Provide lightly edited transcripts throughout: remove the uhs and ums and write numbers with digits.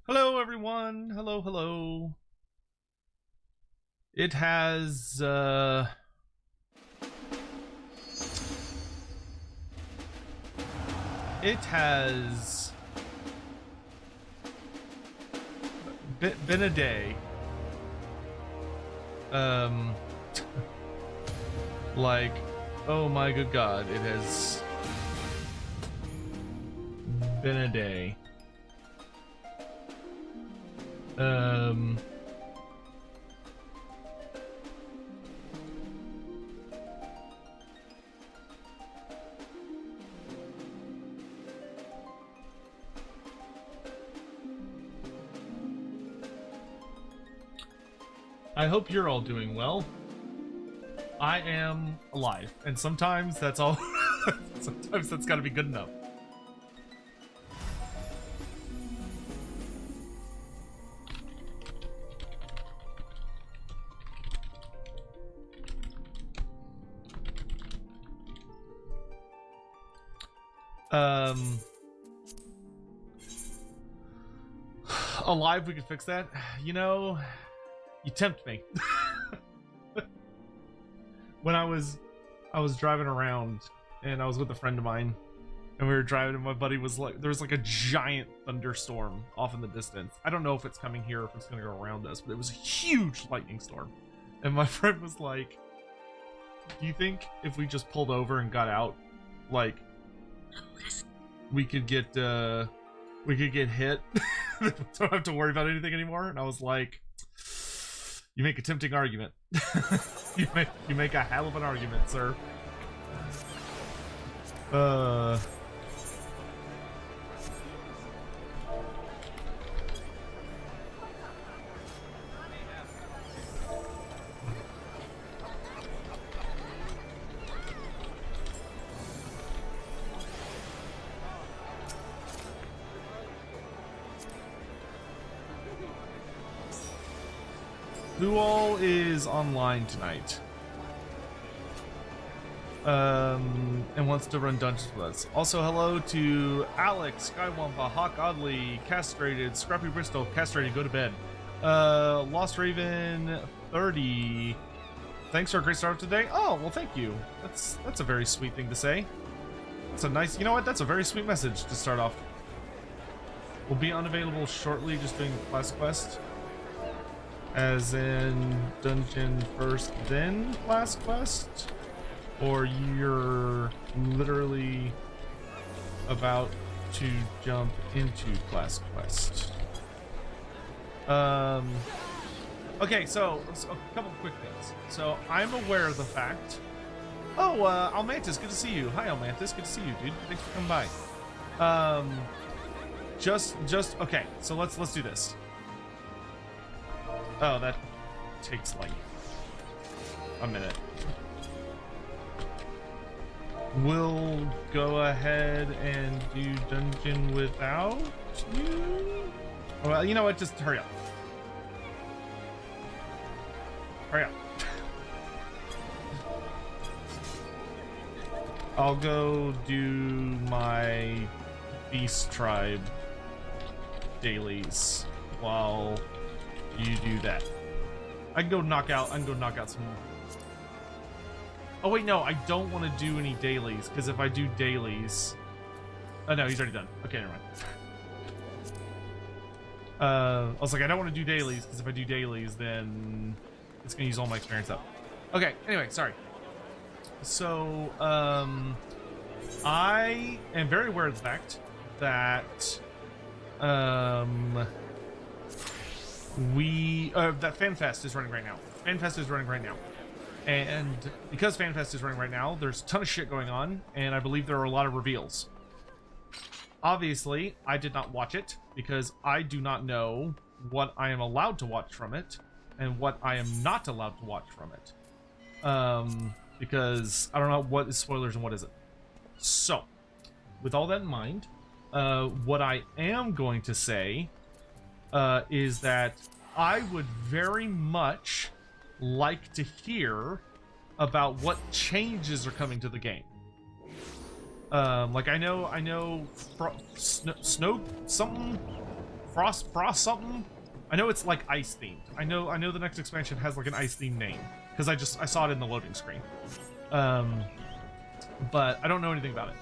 Hello, everyone. Hello, hello. It has, been a day. Like, oh my good God, it has been a day. I hope you're all doing well. I am alive, and sometimes that's all. Sometimes that's gotta be good enough. Alive, we could fix that. You know, you tempt me. When I was driving around and I was with a friend of mine and we were driving and my buddy was like, there was like a giant thunderstorm off in the distance. I don't know if it's coming here or if it's gonna go around us, but it was a huge lightning storm. And my friend was like, do you think if we just pulled over and got out, like, we could get hit? Don't have to worry about anything anymore? And I was like, you make a tempting argument. you make a hell of an argument, sir. Who all is online tonight? And wants to run dungeons with us. Also, hello to Alex, Skywampa, Hawk Oddly, Castrated, Scrappy Bristol, Castrated, go to bed. Lost Raven 30. Thanks for a great start today. Oh, well, thank you. That's a very sweet thing to say. That's a nice, you know what? That's a very sweet message to start off. We'll be unavailable shortly, just doing class quest. As in dungeon first, then class quest? Or you're literally about to jump into class quest? Okay, so a couple quick things. So I'm aware of the fact. Oh, Almantis, good to see you. Hi, Almantis, good to see you, dude. Thanks for coming by. Just okay. So let's do this. Oh, that takes like a minute. We'll go ahead and do dungeon without you. Well, you know what? Just hurry up. Hurry up. I'll go do my Beast Tribe dailies while you do that. I can go knock out some. Oh wait, no, I don't want to do any dailies, because if I do dailies, oh no, he's already done. Okay, never mind. I was like, I don't want to do dailies, because if I do dailies, then it's gonna use all my experience up. Okay, anyway, sorry. So, I am very aware of the fact that that FanFest is running right now. FanFest is running right now. And because FanFest is running right now, there's a ton of shit going on, and I believe there are a lot of reveals. Obviously, I did not watch it, because I do not know what I am allowed to watch from it, and what I am not allowed to watch from it. Because I don't know what is spoilers and what isn't. So, with all that in mind, what I am going to say is that I would very much like to hear about what changes are coming to the game. Like I know, snow something Frost something. I know it's like ice themed. I know the next expansion has like an ice themed name because I saw it in the loading screen. But I don't know anything about it.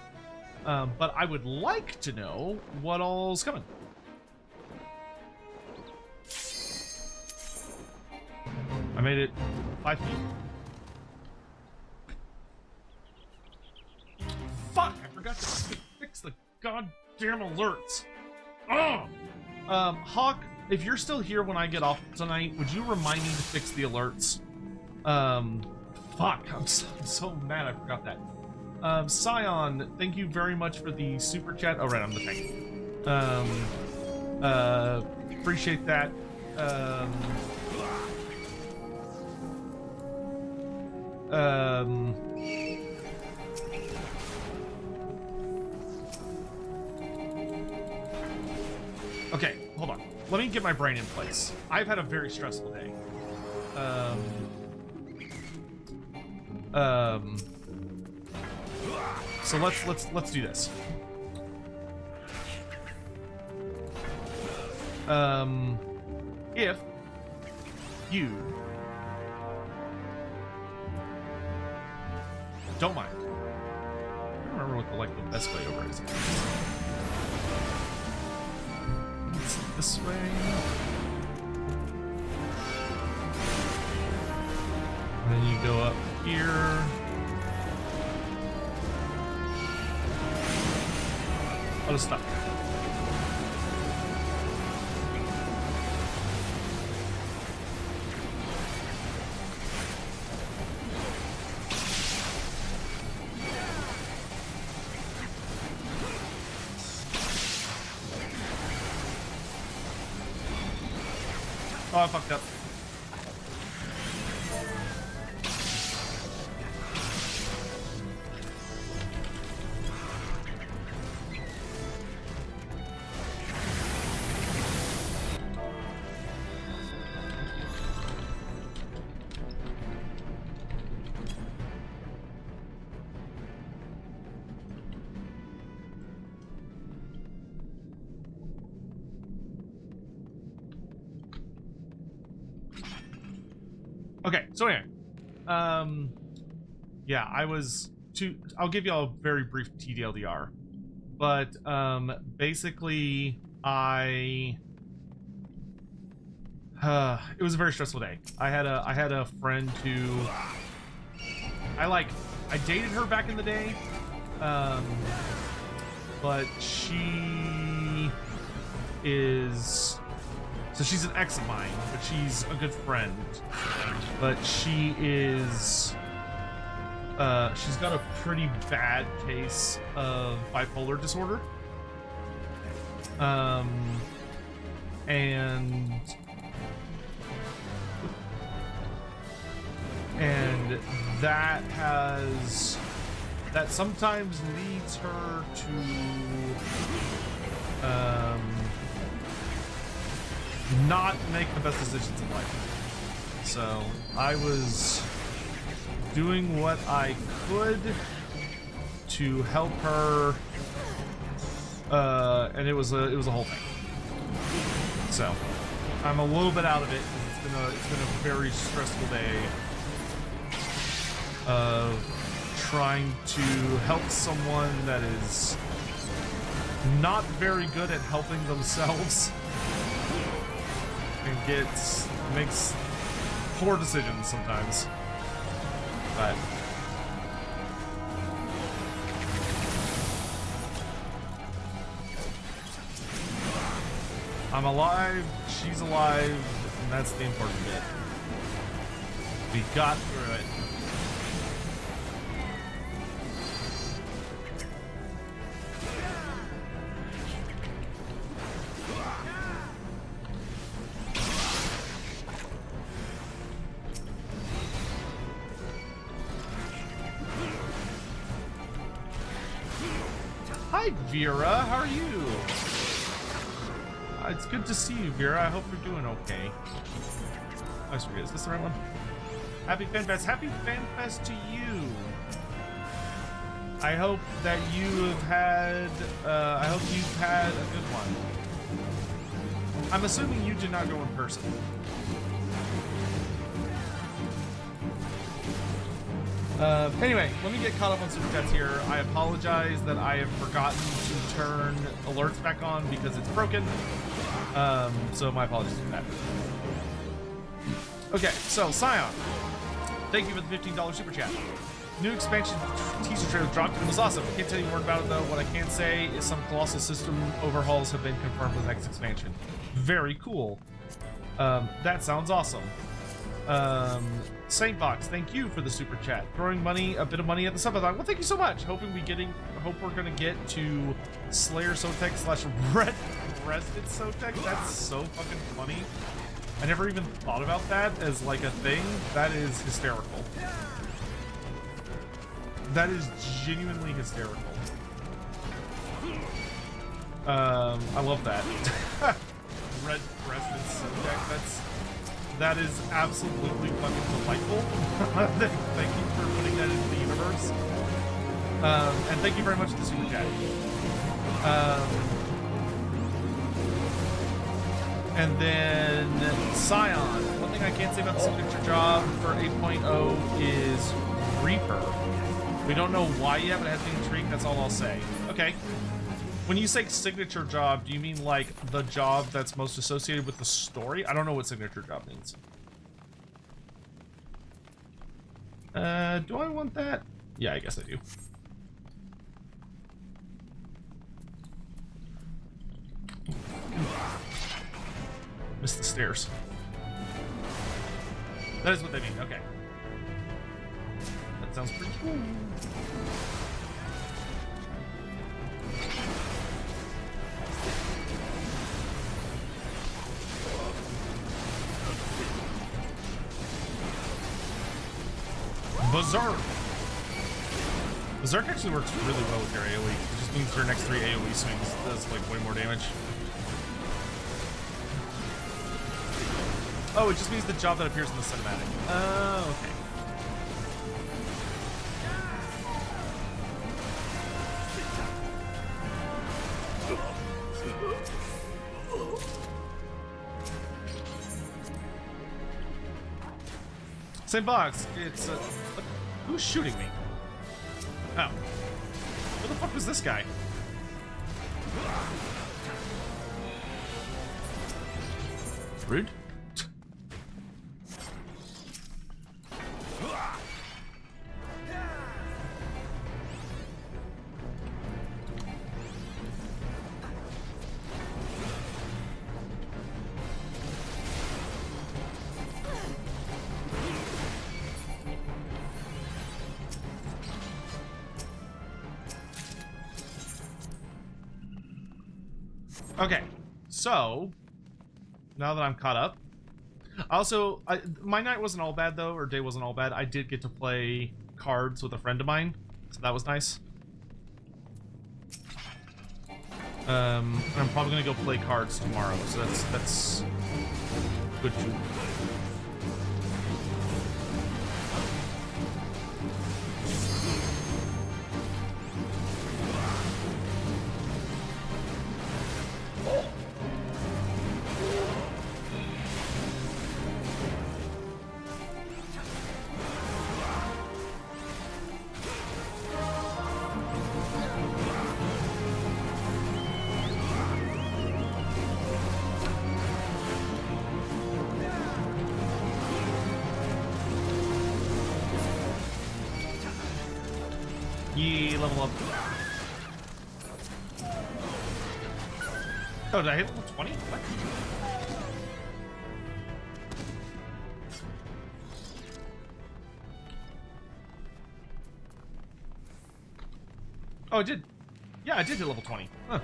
But I would like to know what all's coming. I made it 5 feet. Fuck! I forgot to fix the goddamn alerts. Oh! Hawk, if you're still here when I get off tonight, would you remind me to fix the alerts? Fuck, I'm so mad I forgot that. Scion, thank you very much for the super chat. Oh, right, I'm the tank. Appreciate that. Okay, hold on. Let me get my brain in place. I've had a very stressful day. So let's do this. If you don't mind, I don't remember what the best way over is. It's this way. And then you go up here. I'll just stop. Oh, I fucked up. Okay, so anyway, yeah, I'll give you all a very brief TLDR, but basically it was a very stressful day. I had a friend who I dated her back in the day, but she is. So she's an ex of mine, but she's a good friend. But she is, she's got a pretty bad case of bipolar disorder. And that sometimes leads her to, not make the best decisions in life. So I was doing what I could to help her, and it was a whole thing. So I'm a little bit out of it. It's been a very stressful day of trying to help someone that is not very good at helping themselves. And makes poor decisions sometimes. But I'm alive, she's alive, and that's the important bit. We got through it. Hi, Vera. How are you? It's good to see you, Vera. I hope you're doing okay. I always forget. Is this the right one? Happy FanFest. Happy FanFest to you. I hope that you have had. I hope you've had a good one. I'm assuming you did not go in person. Anyway, let me get caught up on Super Chats here. I apologize that I have forgotten to turn alerts back on because it's broken. So my apologies for that. Okay, so Scion, thank you for the $15 Super Chat. New expansion teaser trailer dropped and it was awesome. I can't tell you more about it though. What I can say is some colossal system overhauls have been confirmed for the next expansion. Very cool. That sounds awesome. Saint Box, thank you for the super chat. Throwing a bit of money at the subathon. Well, thank you so much. Hope we're gonna get to Slayer Sotek slash Red Breasted Sotek. That's so fucking funny. I never even thought about that as like a thing. That is hysterical. That is genuinely hysterical. I love that. Red Breasted Sotek. That is absolutely fucking delightful. Thank you for putting that into the universe. And thank you very much for the super chat. And then Scion. One thing I can't say about the signature job for 8.0 is Reaper. We don't know why yet, but it has been intrigued. That's all I'll say. Okay. When you say signature job, do you mean like the job that's most associated with the story? I don't know what signature job means. Do I want that? Yeah, I guess I do. Missed the stairs. That is what they mean. Okay. That sounds pretty cool. Berserk! Berserk actually works really well with your AoE. It just means your next 3 AoE swings does like way more damage. Oh, it just means the job that appears in the cinematic. Oh, okay. Same box. It's who's shooting me? Oh. Where the fuck was this guy? Rude. Okay, so now that I'm caught up, also my night wasn't all bad though, or day wasn't all bad. I did get to play cards with a friend of mine, so that was nice. I'm probably gonna go play cards tomorrow, so that's good too. Level up. Oh, did I hit level 20? What? Oh, I did. Yeah, I did hit level 20. Huh.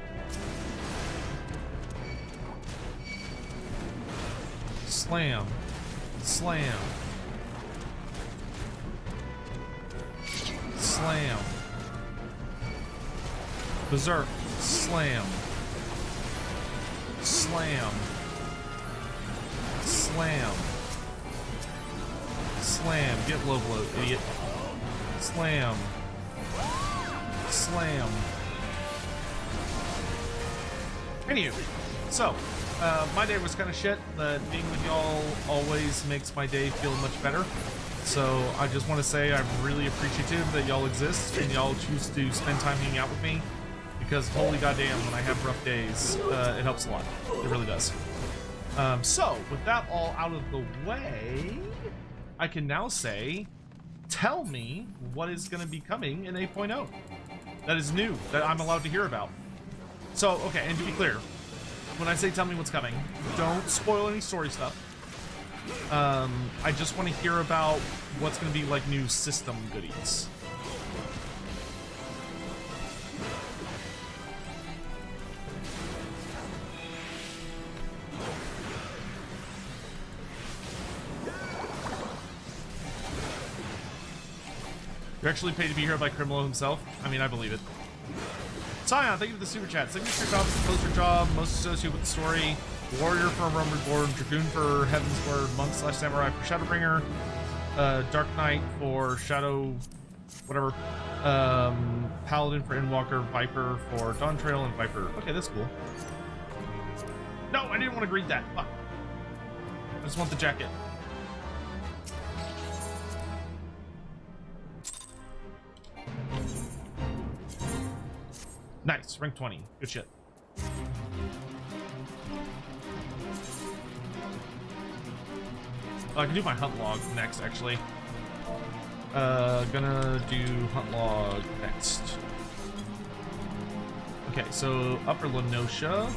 Slam. Slam. Slam. Berserk. Slam. Slam. Slam. Slam. Get low blow, idiot. Slam. Slam. Anywho, so My day was kind of shit, but being with y'all always makes my day feel much better. So I just want to say I'm really appreciative that y'all exist and y'all choose to spend time hanging out with me, because holy goddamn, when I have rough days, it helps a lot. It really does. So with that all out of the way, I can now say, tell me what is going to be coming in 8.0 that is new, that I'm allowed to hear about. So, okay, and to be clear, when I say tell me what's coming, don't spoil any story stuff. I just want to hear about what's going to be like new system goodies. You're actually paid to be here by Crimlo himself? I mean, I believe it. Scion, thank you for the super chat. Signature job is the poster job, most associated with the story. Warrior for Realm Reborn, Dragoon for Heaven's Word, Monk / Samurai for Shadowbringer, Dark Knight for Shadow, whatever, Paladin for Endwalker, Viper for Dawn Trail, and Viper. Okay, that's cool. No, I didn't want to greet that. Fuck. I just want the jacket. Nice, rank 20. Good shit. I can do my hunt log next, actually. Gonna do hunt log next. Okay, so Upper Lenosha.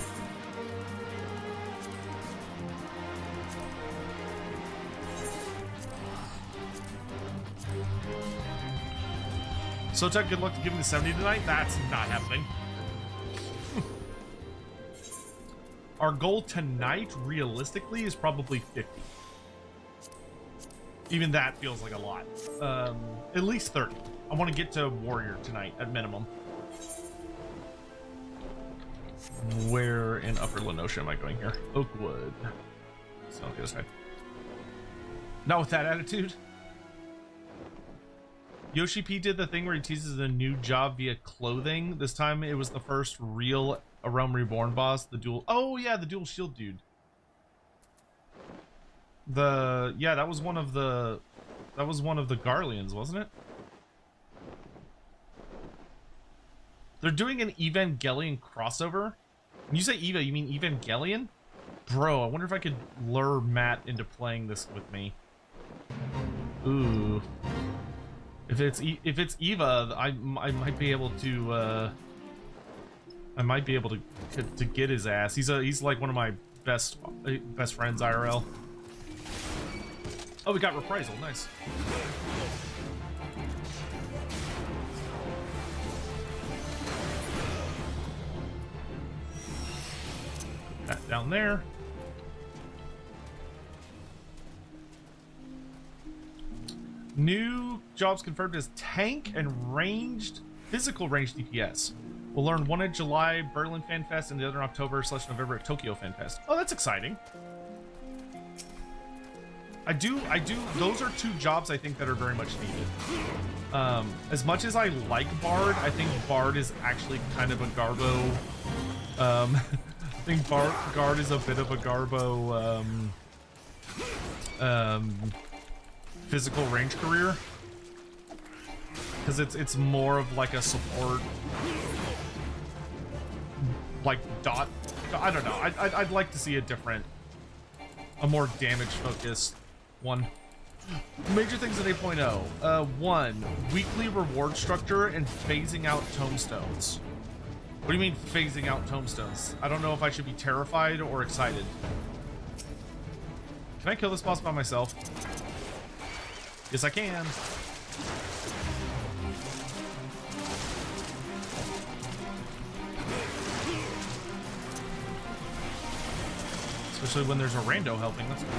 So Tech, good luck to give me the 70 tonight. That's not happening. Our goal tonight, realistically, is probably 50. Even that feels like a lot. At least 30. I want to get to Warrior tonight, at minimum. Where in Upper Lenosha am I going here? Oakwood. So I'll go this way. Not with that attitude. Yoshi P did the thing where he teases a new job via clothing. This time it was the first real Realm Reborn boss, the dual. Oh yeah, the dual shield dude. Yeah, that was one of the Garleans, wasn't it? They're doing an Evangelion crossover. When you say Eva, you mean Evangelion? Bro, I wonder if I could lure Matt into playing this with me. Ooh. If it's Eva, I might be able to to get his ass. He's like one of my best friends IRL. Oh, we got reprisal. Nice. Put that down there. New jobs confirmed as tank and physical ranged DPS. We'll learn one in July, Berlin Fan Fest, and the other in October/November at Tokyo Fan Fest. Oh, that's exciting. I do. Those are two jobs I think that are very much needed. As much as I like Bard, I think Bard is actually kind of a Garbo. I think Guard is a bit of a Garbo. Physical range career, because it's more of like a support, like dot. I don't know. I'd like to see a more damage focused one. Major things in 8.0. 1, weekly reward structure and phasing out tombstones. What do you mean phasing out tombstones? I don't know if I should be terrified or excited. Can I kill this boss by myself? Yes, I can. Especially when there's a rando helping. That's cool.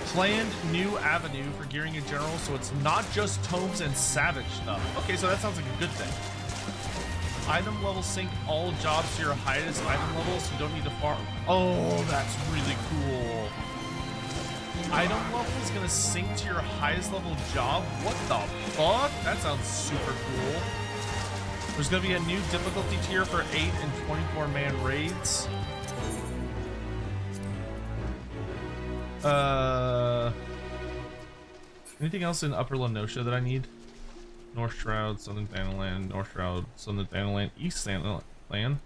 Planned new avenue for gearing in general, so it's not just tomes and savage stuff. Okay, so that sounds like a good thing. Item level sync all jobs to your highest item level, so you don't need to farm. Oh, that's really cool. Item level is gonna sync to your highest level job. What the fuck? That sounds super cool. There's gonna be a new difficulty tier for 8 and 24-man raids. Anything else in Upper Lenosha that I need? North Shroud, Southern Thanaland, North Shroud, Southern Thanaland, East Thanaland.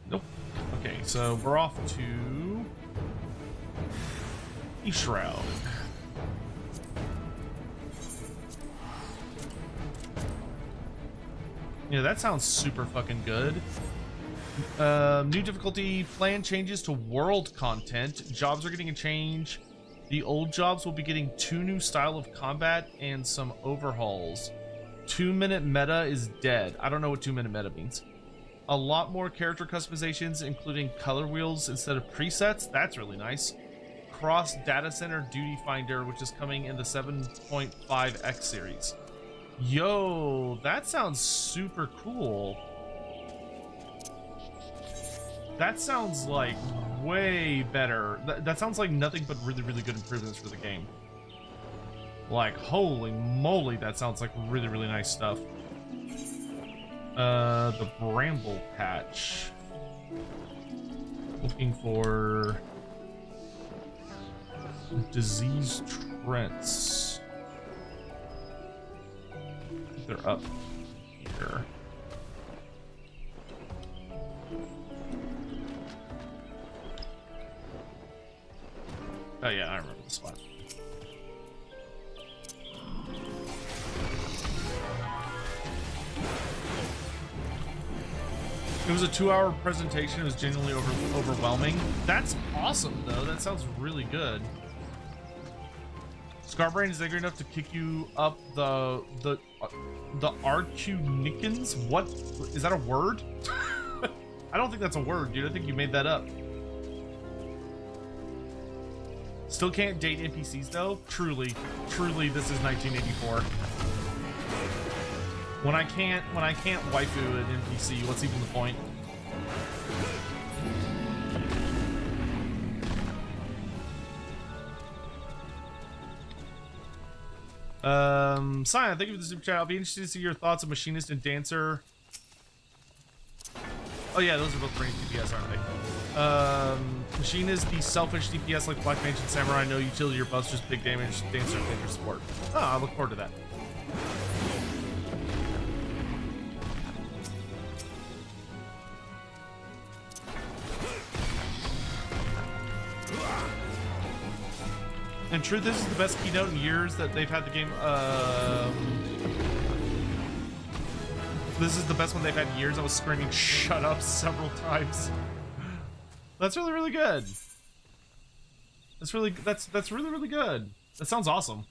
Nope. Okay, so we're off to East Shroud. Yeah, that sounds super fucking good. New difficulty plan changes to world content. Jobs are getting a change. The old jobs will be getting 2 new style of combat and some overhauls. 2-minute meta is dead. I don't know what 2-minute meta means. A lot more character customizations, including color wheels instead of presets. That's really nice. Cross data center duty finder, which is coming in the 7.5X series. Yo, that sounds super cool. That sounds like way better. That sounds like nothing but really, really good improvements for the game. Like, holy moly, that sounds like really, really nice stuff. The Bramble Patch. Looking for disease trends. They're up here. Oh yeah, I remember the spot. It was a 2-hour presentation. It was genuinely overwhelming. That's awesome, though. That sounds really good. Scarbrain is angry enough to kick you up the Arcunicans? What? Is that a word? I don't think that's a word, dude. I think you made that up. Still can't date NPCs though. Truly, this is 1984. When I can't waifu an NPC, what's even the point? Cyan, thank you for the super chat. I'll be interested to see your thoughts on Machinist and Dancer. Oh yeah, those are both range DPS, aren't they? Machinist, the selfish DPS like Black Mage and Samurai. No utility or buffs, just big damage. Dancer, dangerous support. Oh, I look forward to that. In truth, this is the best keynote in years that they've had the game. This is the best one they've had in years. I was screaming "shut up" several times. That's really, really good. That's really really good. That sounds awesome.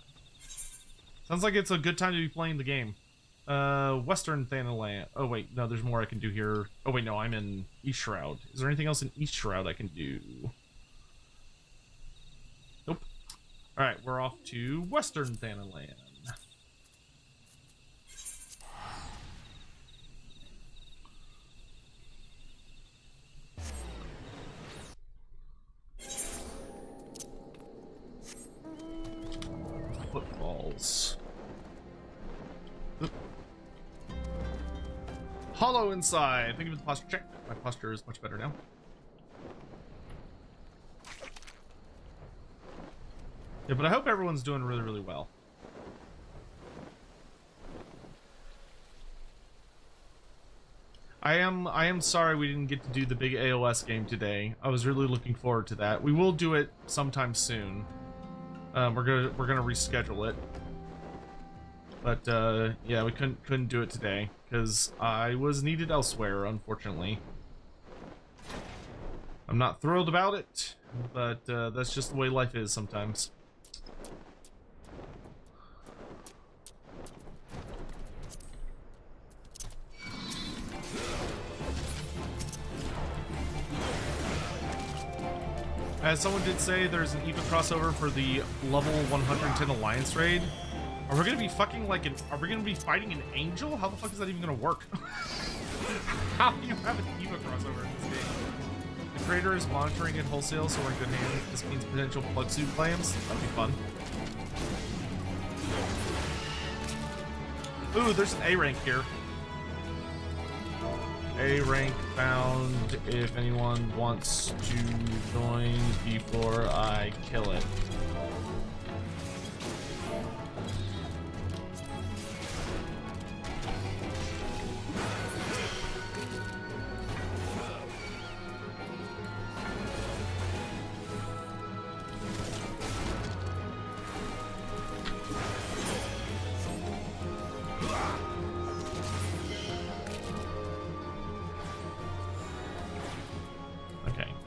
Sounds like it's a good time to be playing the game. Western Thanaland. Oh wait, no, there's more I can do here. Oh wait, no, I'm in East Shroud. Is there anything else in East Shroud I can do? Nope. All right, we're off to Western Thanaland. Footballs. Oop. Hollow inside. Thank you for the posture check. My posture is much better now. Yeah, but I hope everyone's doing really, really well. I am sorry we didn't get to do the big AOS game today. I was really looking forward to that. We will do it sometime soon. We're gonna reschedule it. But yeah, we couldn't do it today because I was needed elsewhere, unfortunately. I'm not thrilled about it, but that's just the way life is sometimes. As someone did say, there's an EVA crossover for the level 110 Alliance raid. Are we gonna be fucking like an? Are we gonna be fighting an angel? How the fuck is that even gonna work? How do you have an EVA crossover in this game? creator is monitoring it wholesale, so we're in good hands. This means potential plug suit claims. That'd be fun. Ooh, there's an A rank here. A rank found if anyone wants to join before I kill it.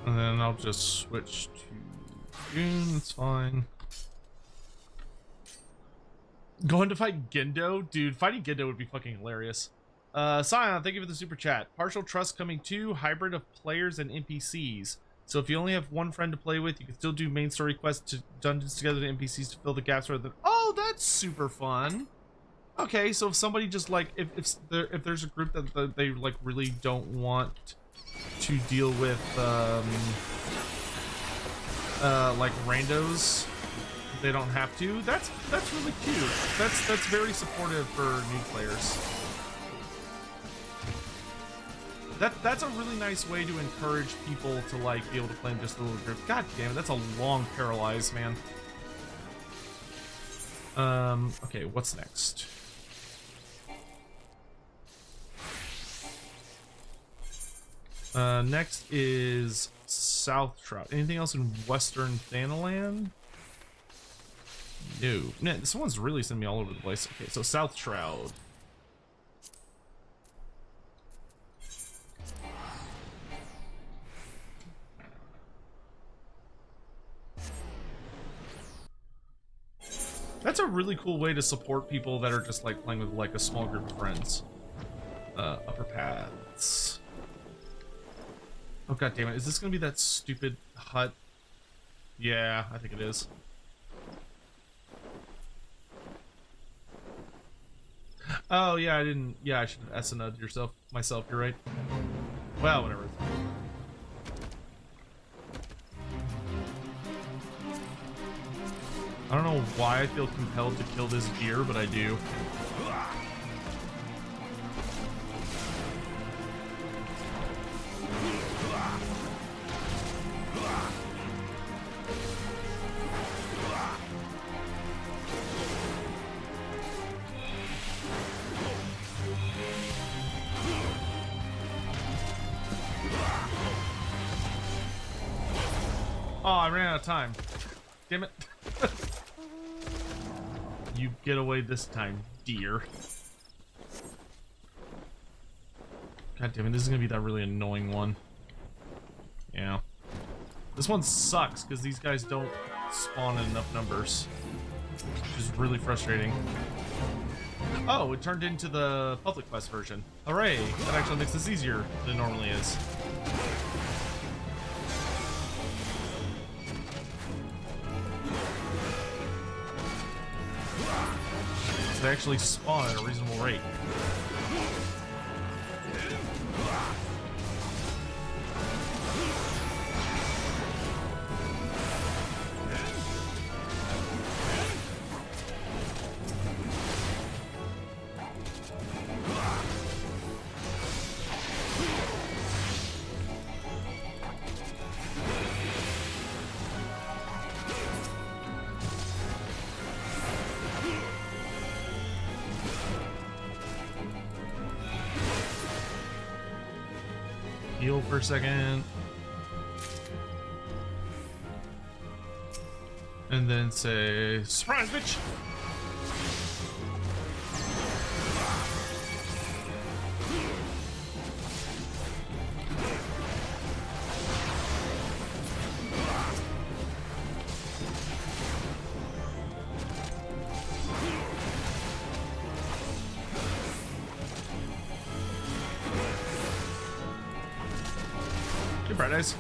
And then I'll just switch to June, it's fine. Going to fight Gendo? Dude, fighting Gendo would be fucking hilarious. Scion, thank you for the super chat. Partial Trust coming to hybrid of players and NPCs. So if you only have one friend to play with, you can still do main story quests to dungeons together to NPCs to fill the gaps rather than... Oh, that's super fun. Okay, so if somebody just like, if there's a group that they like really don't want to deal with like randos, they don't have to. That's really cute. That's very supportive for new players. That's a really nice way to encourage people to like be able to play in just a little group. God damn it, that's a long paralyze, man. Okay, what's next? Next is South Shroud. Anything else in Western Thanalan? No. Man, this one's really sending me all over the place. Okay, so South Shroud. That's a really cool way to support people that are just like playing with like a small group of friends. Upper paths. Oh god damn it, is this gonna be that stupid hut? Yeah, I think it is. Oh yeah, I didn't, yeah, I should have SNO'd myself, you're right. Well, whatever. I don't know why I feel compelled to kill this deer, but I do. Oh, I ran out of time. Damn it. You get away this time, dear. God damn it, this is gonna be that really annoying one. Yeah. This one sucks because these guys don't spawn in enough numbers, which is really frustrating. Oh, it turned into the public quest version. Hooray! That actually makes this easier than it normally is. They actually spawn at a reasonable rate. Heal for a second. And then say, surprise, bitch! Good bright eyes.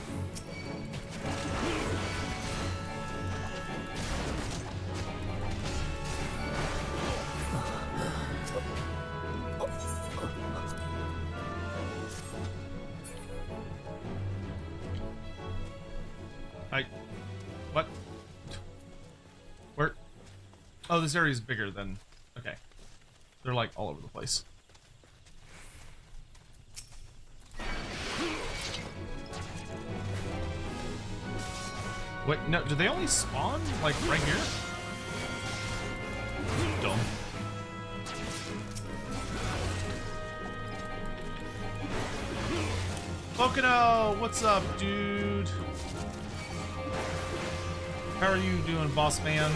What? Where? Oh, this area is bigger than... Okay. They're like all over the place. Wait, no, do they only spawn, like, right here? Dumb. Pocono, what's up, dude? How are you doing, boss man?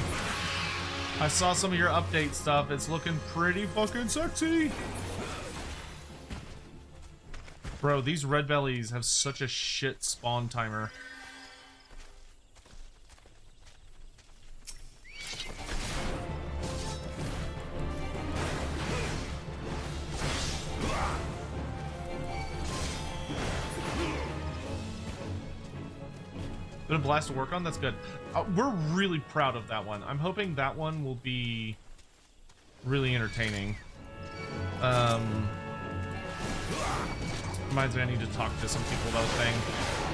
I saw some of your update stuff. It's looking pretty fucking sexy. Bro, these red bellies have such a shit spawn timer. Been a blast to work on. That's good. We're really proud of that one. I'm hoping that one will be really entertaining. Reminds me I need to talk to some people about a thing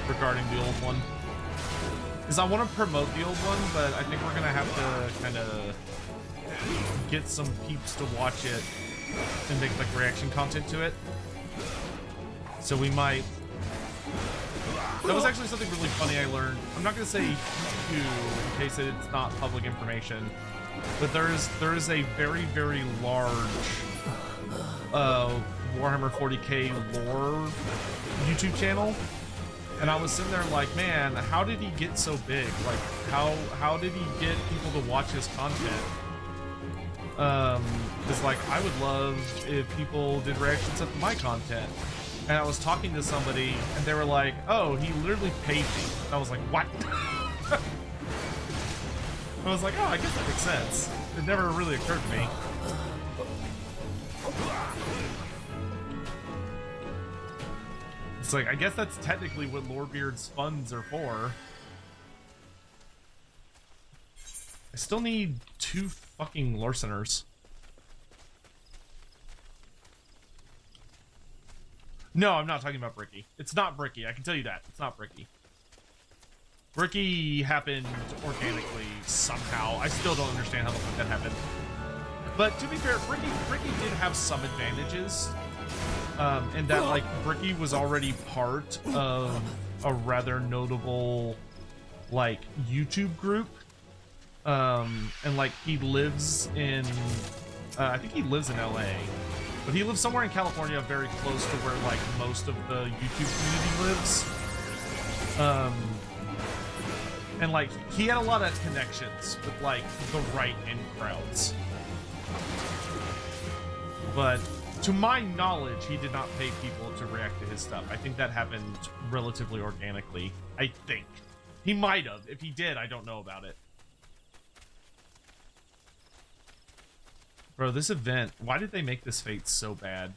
regarding the old one. Because I want to promote the old one, but I think we're gonna have to kind of get some peeps to watch it and make like reaction content to it. So we might. That was actually something really funny I learned. I'm not going to say who, in case it's not public information, but there is a very, very large Warhammer 40k lore YouTube channel, and I was sitting there like, man, how did he get so big? Like, how did he get people to watch his content? Because like, I would love if people did reactions to my content. And I was talking to somebody, and they were like, oh, he literally paid me. And I was like, what? I was like, oh, I guess that makes sense. It never really occurred to me. It's like, I guess that's technically what Lorebeard's funds are for. I still need 2 fucking Larceners. No, I'm not talking about Bricky. It's not Bricky. I can tell you that. It's not Bricky. Bricky happened organically somehow. I still don't understand how the fuck that happened. But to be fair, Bricky did have some advantages. In that, like, Bricky was already part of a rather notable, like, YouTube group. And, like, he lives in... I think he lives in LA. But he lives somewhere in California, very close to where, like, most of the YouTube community lives. And, like, he had a lot of connections with, like, the right-end crowds. But, to my knowledge, he did not pay people to react to his stuff. I think that happened relatively organically. I think. He might have. If he did, I don't know about it. Bro, this event, why did they make this fate so bad?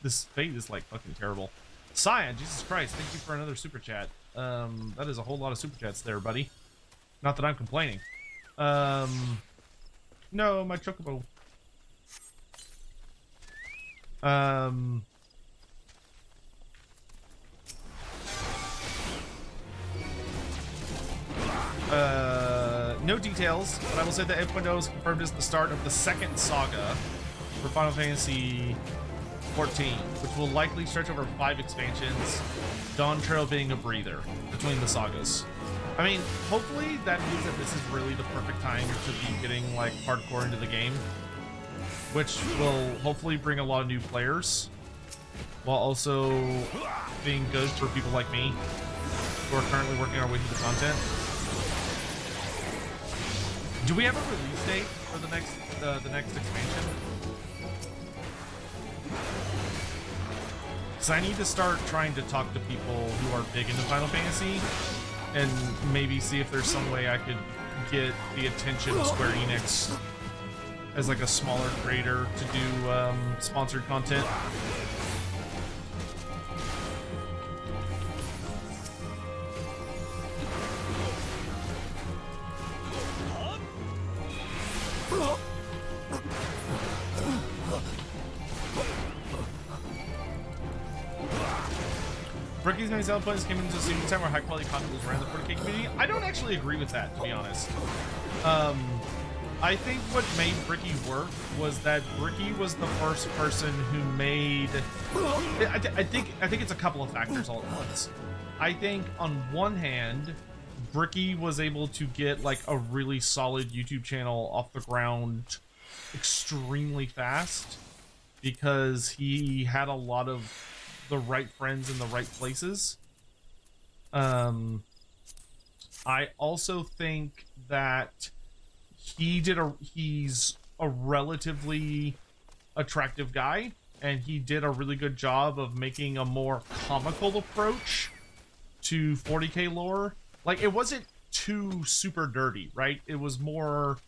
This fate is, like, fucking terrible. Cyan, Jesus Christ, thank you for another super chat. That is a whole lot of super chats there, buddy. Not that I'm complaining. No, my chocobo. No details, but I will say that 8.0 is confirmed as the start of the second saga for Final Fantasy XIV, which will likely stretch over 5 expansions, Dawn Trail being a breather between the sagas. I mean, hopefully that means that this is really the perfect time to be getting, like, hardcore into the game, which will hopefully bring a lot of new players, while also being good for people like me who are currently working our way through the content. Do we have a release date for the next expansion? Because I need to start trying to talk to people who are big into Final Fantasy and maybe see if there's some way I could get the attention of Square Enix as like a smaller creator to do sponsored content. Bricky's main selling points came into a single time where high quality content was around the 40k community. I don't actually agree with that, to be honest. I think what made Bricky work was that Bricky was the first person who made. I think it's a couple of factors all at once. I think on one hand, Bricky was able to get like a really solid YouTube channel off the ground extremely fast because he had a lot of the right friends in the right places. I also think that he's a relatively attractive guy, and he did a really good job of making a more comical approach to 40k lore. Like, it wasn't too super dirty, right? It was more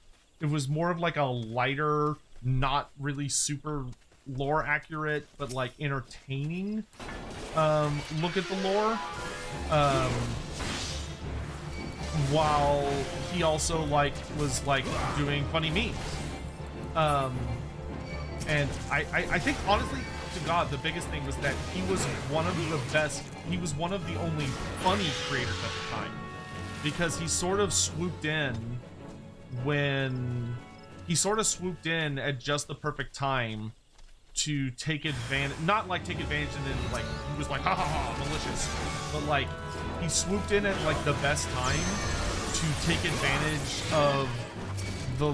of like a lighter, not really super lore accurate, but like entertaining look at the lore. While he also was doing funny memes. And I think honestly to God, the biggest thing was that he was one of the best, he was one of the only funny creators at the time. Because he sort of swooped in at just the perfect time to take advantage, not like take advantage and then like he was like ha ha ha malicious, but like he swooped in at like the best time to take advantage of the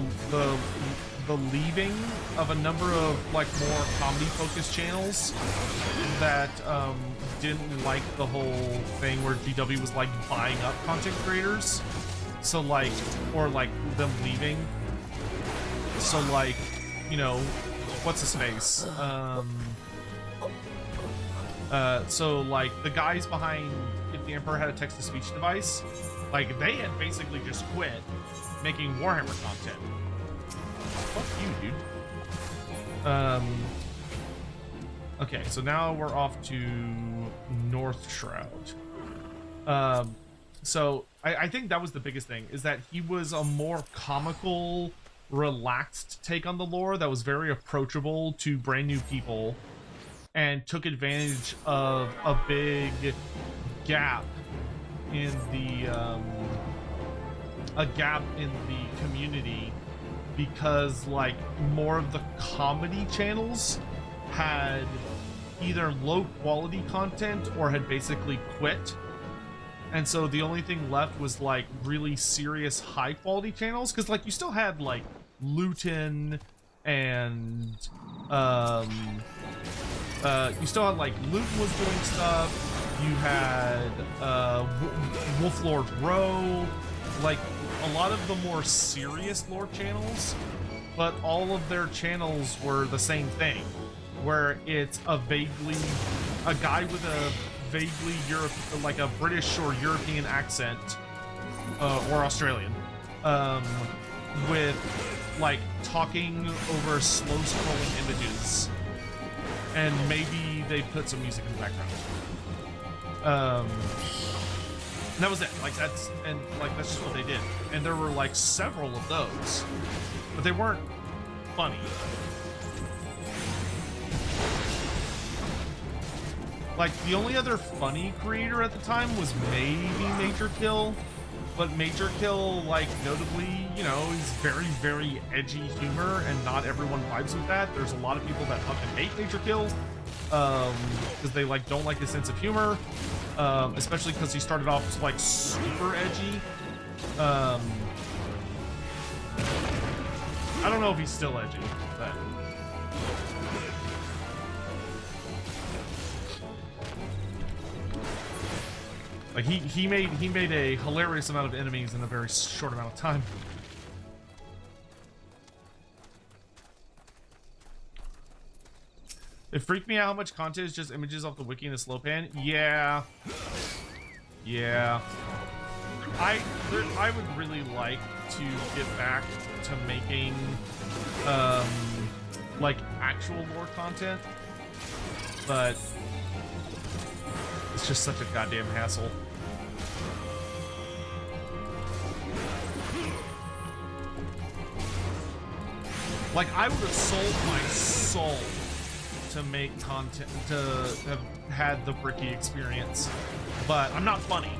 leaving of a number of like more comedy focused channels that didn't like the whole thing where GW was like buying up content creators, so like, or like them leaving. So like, you know, what's his face? So like the guys behind If the Emperor Had a Text-to-Speech Device, like they had basically just quit making Warhammer content. Fuck you, dude. Okay, so now we're off to North Shroud. So I think that was the biggest thing, is that he was a more comical, relaxed take on the lore that was very approachable to brand new people and took advantage of a big gap in the community, because like more of the comedy channels had either low quality content or had basically quit, and so the only thing left was like really serious high quality channels, because like you still had like Luton and you still had like Luton was doing stuff, you had Wolflord Row, like a lot of the more serious lore channels, but all of their channels were the same thing, where it's a guy with a vaguely like a British or European accent, or Australian, with like talking over slow scrolling images, and maybe they put some music in the background. And that was it. Like that's just what they did. And there were like several of those, but they weren't funny. Like the only other funny creator at the time was maybe Major Kill, but Major Kill, like notably, you know, he's very, very edgy humor, and not everyone vibes with that. There's a lot of people that fucking hate Major Kill, because they like don't like his sense of humor, especially because he started off like super edgy. I don't know if he's still edgy, but like he made a hilarious amount of enemies in a very short amount of time. It freaked me out how much content is just images off the wiki in a slow pan. Yeah. I would really like to get back to making like actual lore content, but it's just such a goddamn hassle. Like, I would have sold my soul to make content, to have had the Bricky experience, but I'm not funny.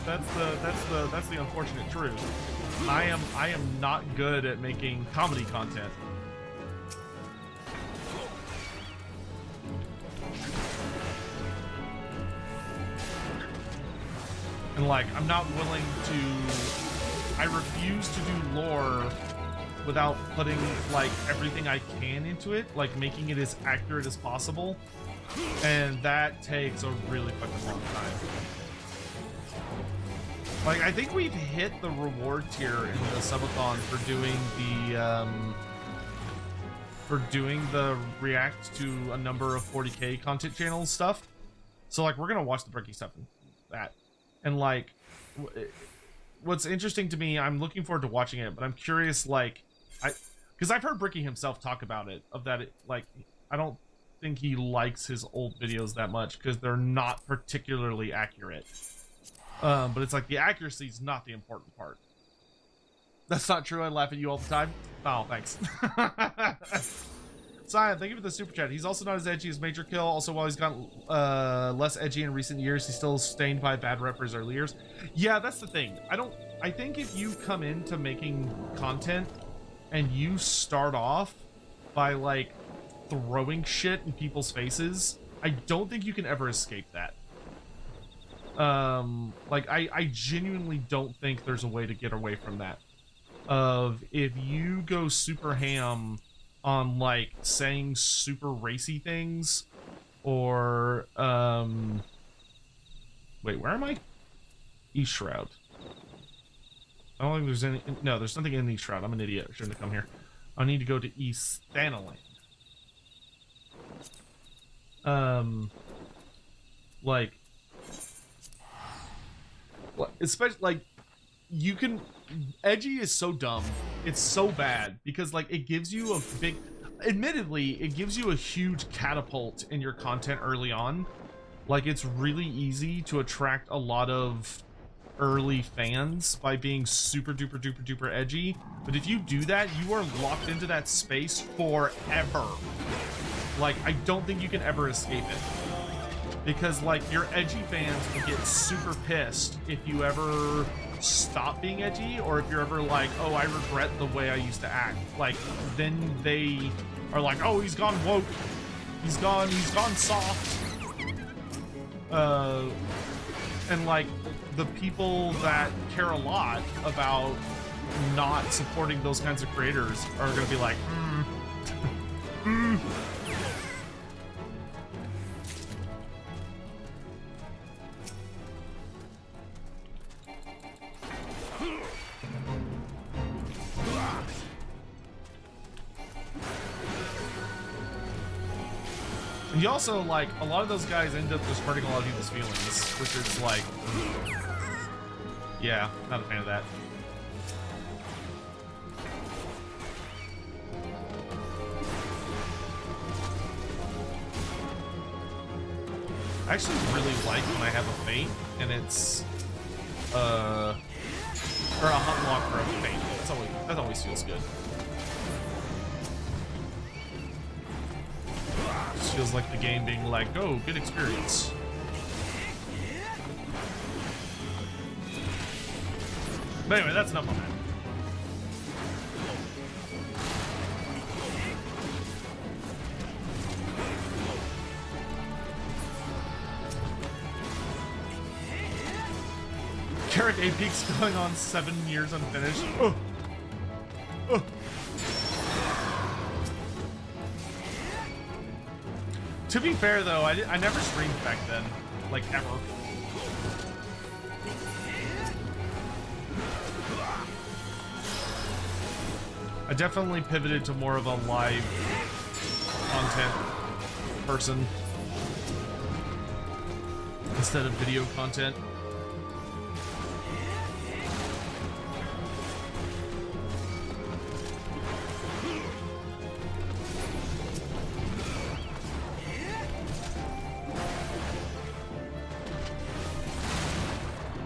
that's the unfortunate truth. I am not good at making comedy content. And like, I'm not willing to, I refuse to do lore without putting like everything I can into it, like making it as accurate as possible. And that takes a really fucking long time. Like, I think we've hit the reward tier in the subathon for doing the react to a number of 40k content channels stuff. So like, we're gonna watch the Bricky stuff and that. And like, what's interesting to me, I'm looking forward to watching it, but I'm curious, like, because I've heard Bricky himself talk about it, like, I don't think he likes his old videos that much because they're not particularly accurate. But it's like the accuracy is not the important part. That's not true. I laugh at you all the time. Oh, thanks. Sion, thank you for the super chat. He's also not as edgy as Major Kill. Also, while he's gotten less edgy in recent years, he's still stained by bad rep for his early years. Yeah, that's the thing. I think if you come into making content and you start off by like throwing shit in people's faces, I don't think you can ever escape that. Like I genuinely don't think there's a way to get away from that. Of if you go super ham on like saying super racy things, or wait, where am I? East Shroud. I don't think there's any. No, there's nothing in East Shroud. I'm an idiot. I shouldn't have come here. I need to go to East Thanaland. Like, especially like, you can. Edgy is so dumb. It's so bad because like it gives you a big, admittedly, it gives you a huge catapult in your content early on. Like, it's really easy to attract a lot of early fans by being super duper duper duper edgy. But if you do that, you are locked into that space forever. Like, I don't think you can ever escape it. Because like your edgy fans will get super pissed if you ever stop being edgy, or if you're ever like, oh, I regret the way I used to act. Like, then they are like, oh, he's gone woke, he's gone soft. And like the people that care a lot about not supporting those kinds of creators are gonna be like, And you also, like, a lot of those guys end up just hurting a lot of people's feelings, which is like, yeah, not a fan of that. I actually really like when I have a feint and it's or a hot lock for a feint. That always feels good. Just feels like the game being like, oh, good experience. But anyway, that's enough on that. Carrick A Peak's going on 7 years unfinished. Oh. Oh. To be fair, though, I never streamed back then, like, ever. I definitely pivoted to more of a live content person instead of video content.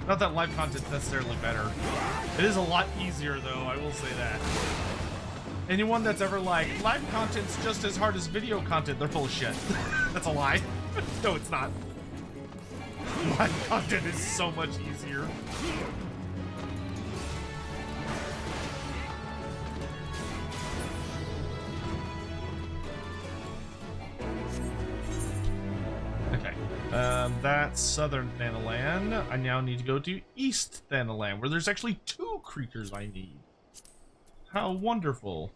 Not that live content's necessarily better. It is a lot easier, though, I will say that. Anyone that's ever like, live content's just as hard as video content, they're full of shit. That's a lie. No, it's not. Live content is so much easier. Okay. That's Southern Thanalan. I now need to go to East Thanalan, where there's actually 2 creatures I need. How wonderful.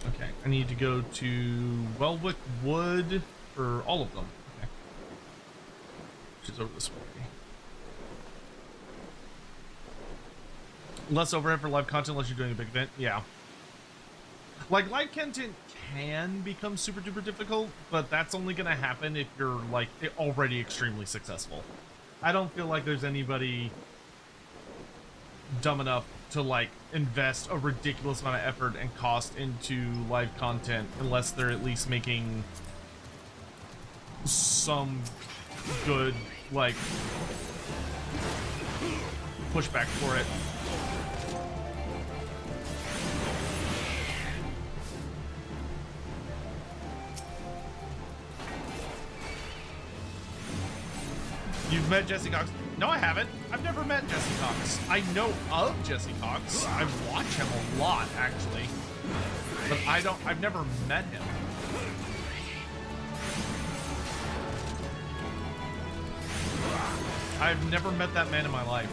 Okay, I need to go to Welwick Wood for all of them. Okay. Which is over this way. Less overhead for live content unless you're doing a big event. Yeah. Like, live content can become super duper difficult, but that's only going to happen if you're, like, already extremely successful. I don't feel like there's anybody dumb enough to, like, invest a ridiculous amount of effort and cost into live content unless they're at least making some good, like, pushback for it. You've met Jesse Cox? No, I haven't. I've never met Jesse Cox. I know of Jesse Cox. I watch him a lot, actually. But I've never met him. I've never met that man in my life.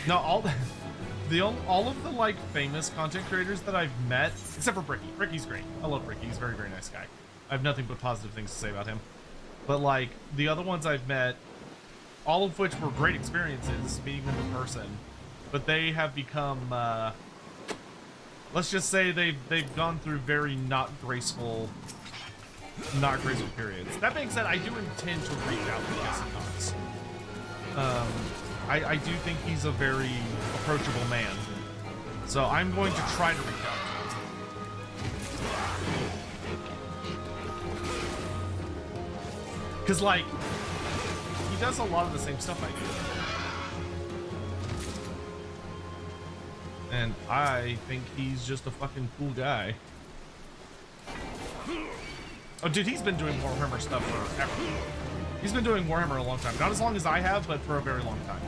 No, all of the, like, famous content creators that I've met, except for Bricky. Bricky's great. I love Bricky. He's a very, very nice guy. I have nothing but positive things to say about him. But, like, the other ones I've met, all of which were great experiences, meeting them in person, but they have become, let's just say they've gone through very not graceful periods. That being said, I do intend to reach out to Jesse Cox. I do think he's a very approachable man. So I'm going to try to reach out to him. Because, like, he does a lot of the same stuff I do. And I think he's just a fucking cool guy. Oh, dude, he's been doing Warhammer stuff forever. He's been doing Warhammer a long time. Not as long as I have, but for a very long time.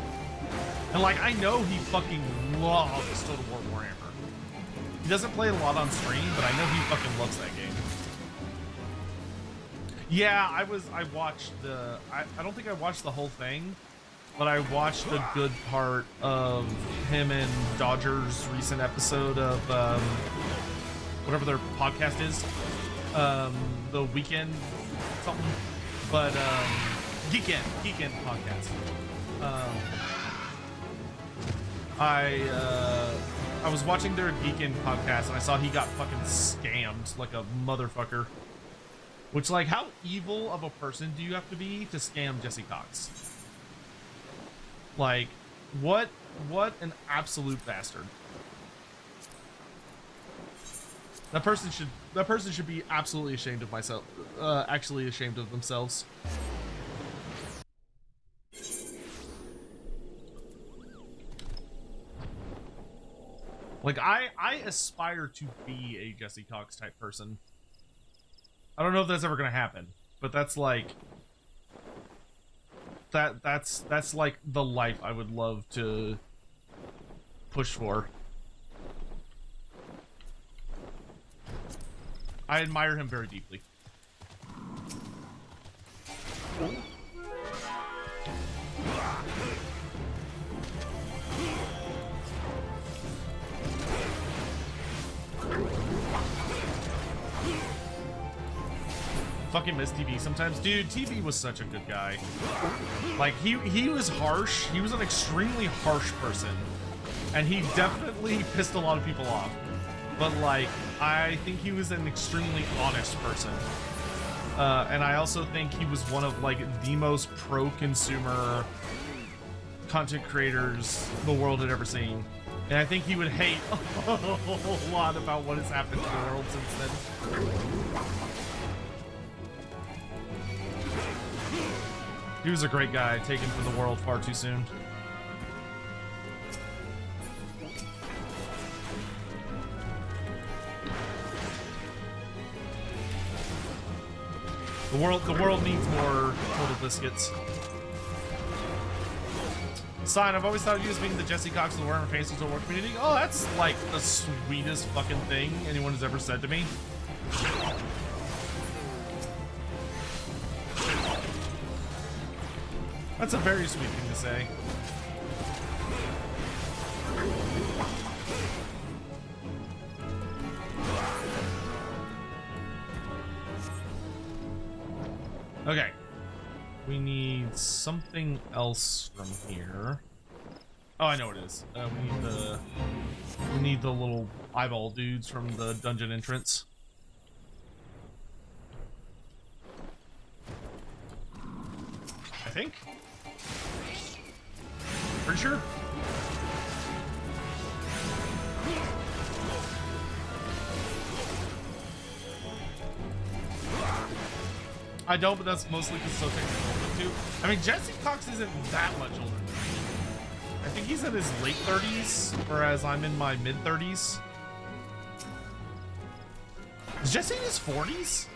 And, like, I know he fucking loves Total War Warhammer. He doesn't play a lot on stream, but I know he fucking loves that game. Yeah, I watched the, I don't think I watched the whole thing, but I watched the good part of him and Dodger's recent episode of, whatever their podcast is, the weekend something, but, Geekend podcast. I was watching their Geekend podcast and I saw he got fucking scammed like a motherfucker. Which, like, how evil of a person do you have to be to scam Jesse Cox? Like, what an absolute bastard. That person should be absolutely ashamed of myself, actually ashamed of themselves. Like, I aspire to be a Jesse Cox type person. I don't know if that's ever gonna happen, but that's like that's like the life I would love to push for. I admire him very deeply. Fucking miss TV sometimes. Dude, TV was such a good guy. Like, he was harsh. He was an extremely harsh person. And he definitely pissed a lot of people off. But, like, I think he was an extremely honest person. And I also think he was one of, like, the most pro-consumer content creators the world had ever seen. And I think he would hate a whole lot about what has happened to the world since then. He was a great guy, taken from the world far too soon. The world needs more Total Biscuits. Sign, I've always thought of you as being the Jesse Cox of the Warhammer Fantasy Total War community. Oh, that's like the sweetest fucking thing anyone has ever said to me. That's a very sweet thing to say. Okay. We need something else from here. Oh, I know what it is. We need the little eyeball dudes from the dungeon entrance. I think. Pretty sure. I don't, but that's mostly because so technical too. I mean, Jesse Cox isn't that much older than me. I think he's in his late 30s, whereas I'm in my mid 30s. Is Jesse in his 40s?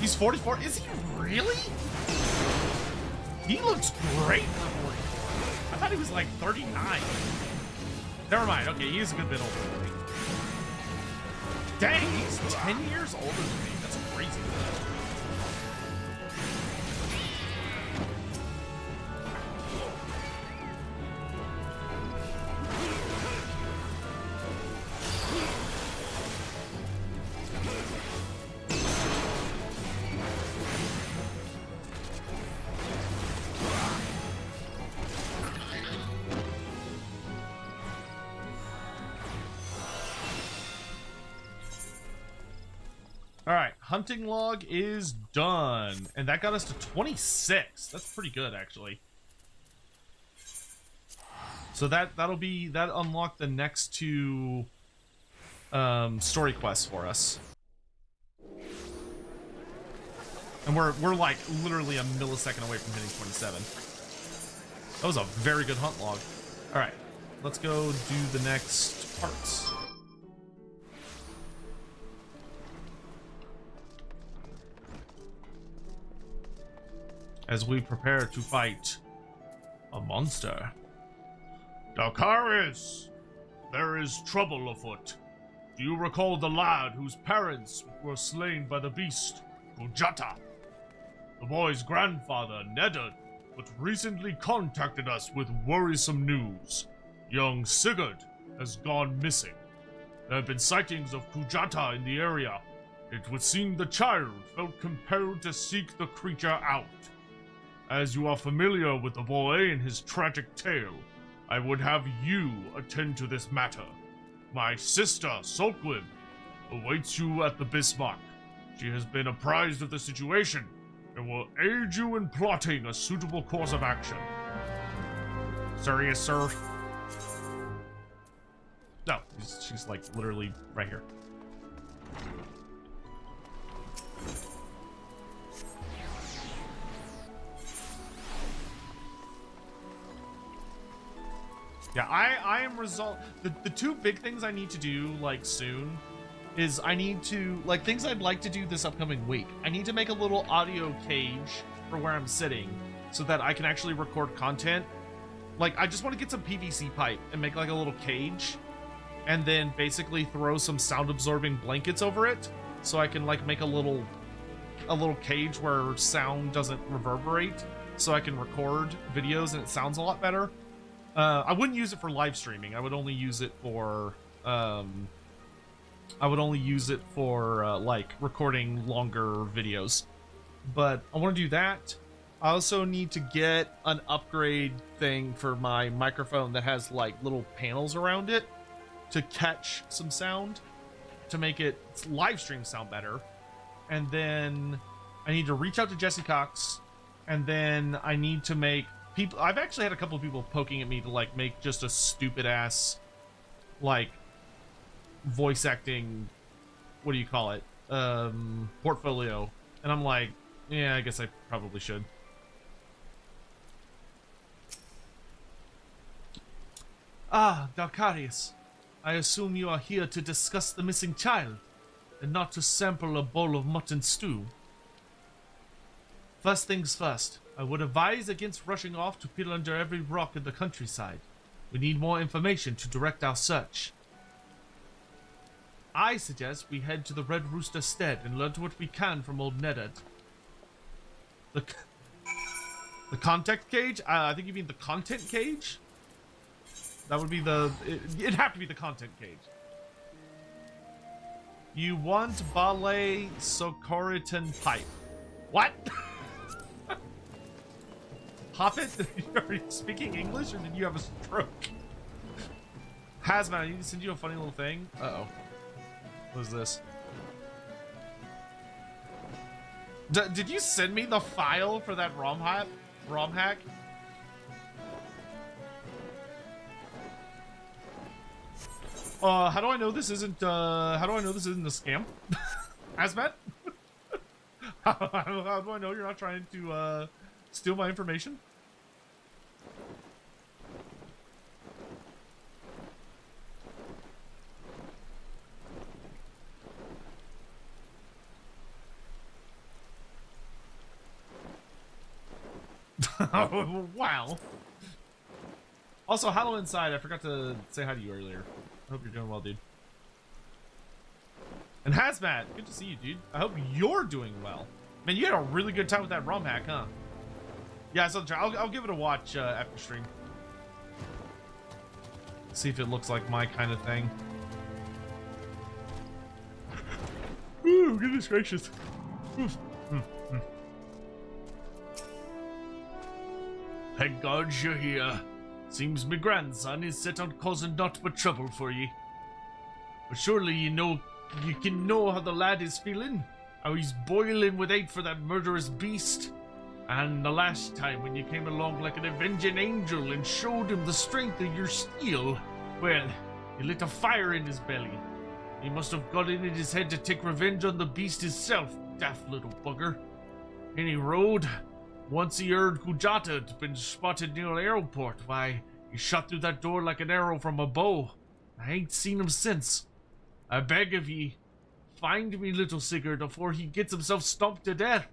He's 44. Is he really? He looks great for 44. I thought he was like 39. Never mind. Okay, he is a good bit older than me. Dang, he's 10 years older than me. That's crazy. Alright, hunting log is done. And that got us to 26. That's pretty good, actually. So that unlocked the next two story quests for us. And we're like literally a millisecond away from hitting 27. That was a very good hunt log. Alright, let's go do the next parts. As we prepare to fight a monster. Dakaris, there is trouble afoot. Do you recall the lad whose parents were slain by the beast, Kujata? The boy's grandfather, Nedard, but recently contacted us with worrisome news. Young Sigurd has gone missing. There have been sightings of Kujata in the area. It would seem the child felt compelled to seek the creature out. As you are familiar with the boy and his tragic tale, I would have you attend to this matter. My sister, Saltwib, awaits you at the Bismarck. She has been apprised of the situation and will aid you in plotting a suitable course of action. Serious, sir? No, she's like literally right here. Yeah, I am the two big things I need to do, like, soon, is I need to, like, things I'd like to do this upcoming week. I need to make a little audio cage for where I'm sitting so that I can actually record content. Like, I just want to get some PVC pipe and make, like, a little cage and then basically throw some sound-absorbing blankets over it so I can, like, make a little cage where sound doesn't reverberate so I can record videos and it sounds a lot better. I wouldn't use it for live streaming. I would only use it for I would only use it for like recording longer videos. But I want to do that. I also need to get an upgrade thing for my microphone that has like little panels around it to catch some sound to make it live stream sound better. And then I need to reach out to Jesse Cox, and then I need to make people. I've actually had a couple of people poking at me to like make just a stupid ass like voice acting, what do you call it, portfolio, and I'm like, yeah, I guess I probably should. Ah, Dalcarius, I assume you are here to discuss the missing child and not to sample a bowl of mutton stew. First things first, I would advise against rushing off to peel under every rock in the countryside. We need more information to direct our search. I suggest we head to the Red Rooster Stead and learn what we can from old Nedard. The contact cage? I think you mean the content cage? That would be the... It'd have to be the content cage. You want ballet socoritan pipe. What? Hoppet? Are you speaking English or did you have a stroke? Hazmat, I need to send you a funny little thing. Uh-oh. What is this? Did you send me the file for that ROM hack? How do I know this isn't a scam? Hazmat? How do I know you're not trying to steal my information? Oh, wow. Also, hello inside. I forgot to say hi to you earlier. I hope you're doing well, dude. And Hazmat, good to see you, dude. I hope you're doing well. Man, you had a really good time with that ROM hack, huh? Yeah, so I'll give it a watch after stream. See if it looks like my kind of thing. Ooh, goodness gracious. Thank God you're here. Seems my grandson is set on causing naught but trouble for ye. But surely you can know how the lad is feeling? How he's boiling with hate for that murderous beast? And the last time when you came along like an avenging angel and showed him the strength of your steel, well, you lit a fire in his belly. He must have got it in his head to take revenge on the beast himself, daft little bugger. Any road? Once he heard Kujata had been spotted near the airport, why, he shot through that door like an arrow from a bow. I ain't seen him since. I beg of ye, find me little Sigurd before he gets himself stomped to death.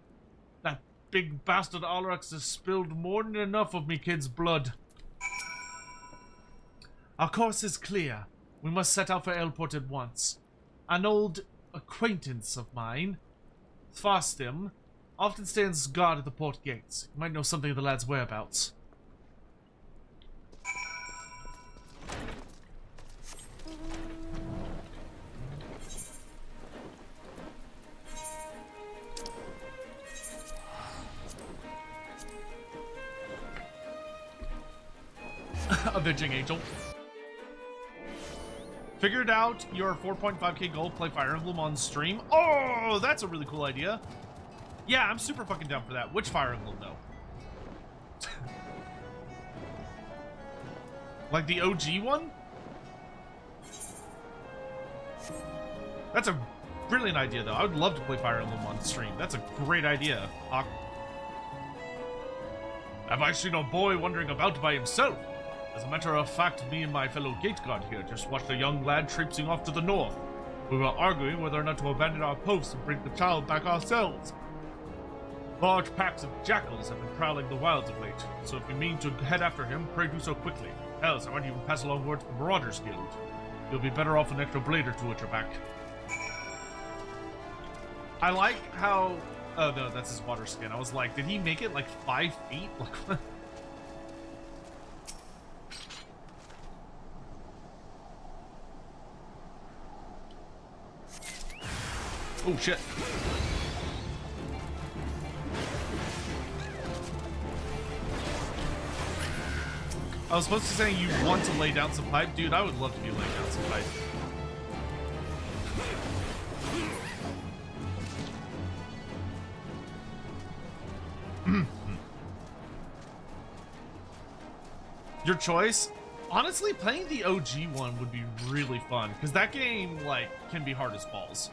That big bastard Alrax has spilled more than enough of me kid's blood. Our course is clear. We must set out for airport at once. An old acquaintance of mine, Fastim, often stands guard at the port gates. You might know something of the lad's whereabouts. Avenging Angel. Figured out your 4.5k goal, play Fire Emblem on stream. Oh, that's a really cool idea. Yeah, I'm super fucking down for that. Which Fire Emblem, though? Like the OG one? That's a brilliant idea, though. I would love to play Fire Emblem on stream. That's a great idea. Have I seen a boy wandering about by himself? As a matter of fact, me and my fellow gate guard here just watched a young lad traipsing off to the north. We were arguing whether or not to abandon our posts and bring the child back ourselves. Large packs of jackals have been prowling the wilds of late, so if you mean to head after him, pray do so quickly. Else, I might even pass along word to the Marauders Guild. You'll be better off an extra blade or two at your back. I like how... Oh no, that's his water skin. I was like, did he make it like 5 feet? Like, what? Oh shit. I was supposed to say you want to lay down some pipe. Dude, I would love to be laying down some pipe. Your choice? Honestly, playing the OG one would be really fun, because that game, like, can be hard as balls.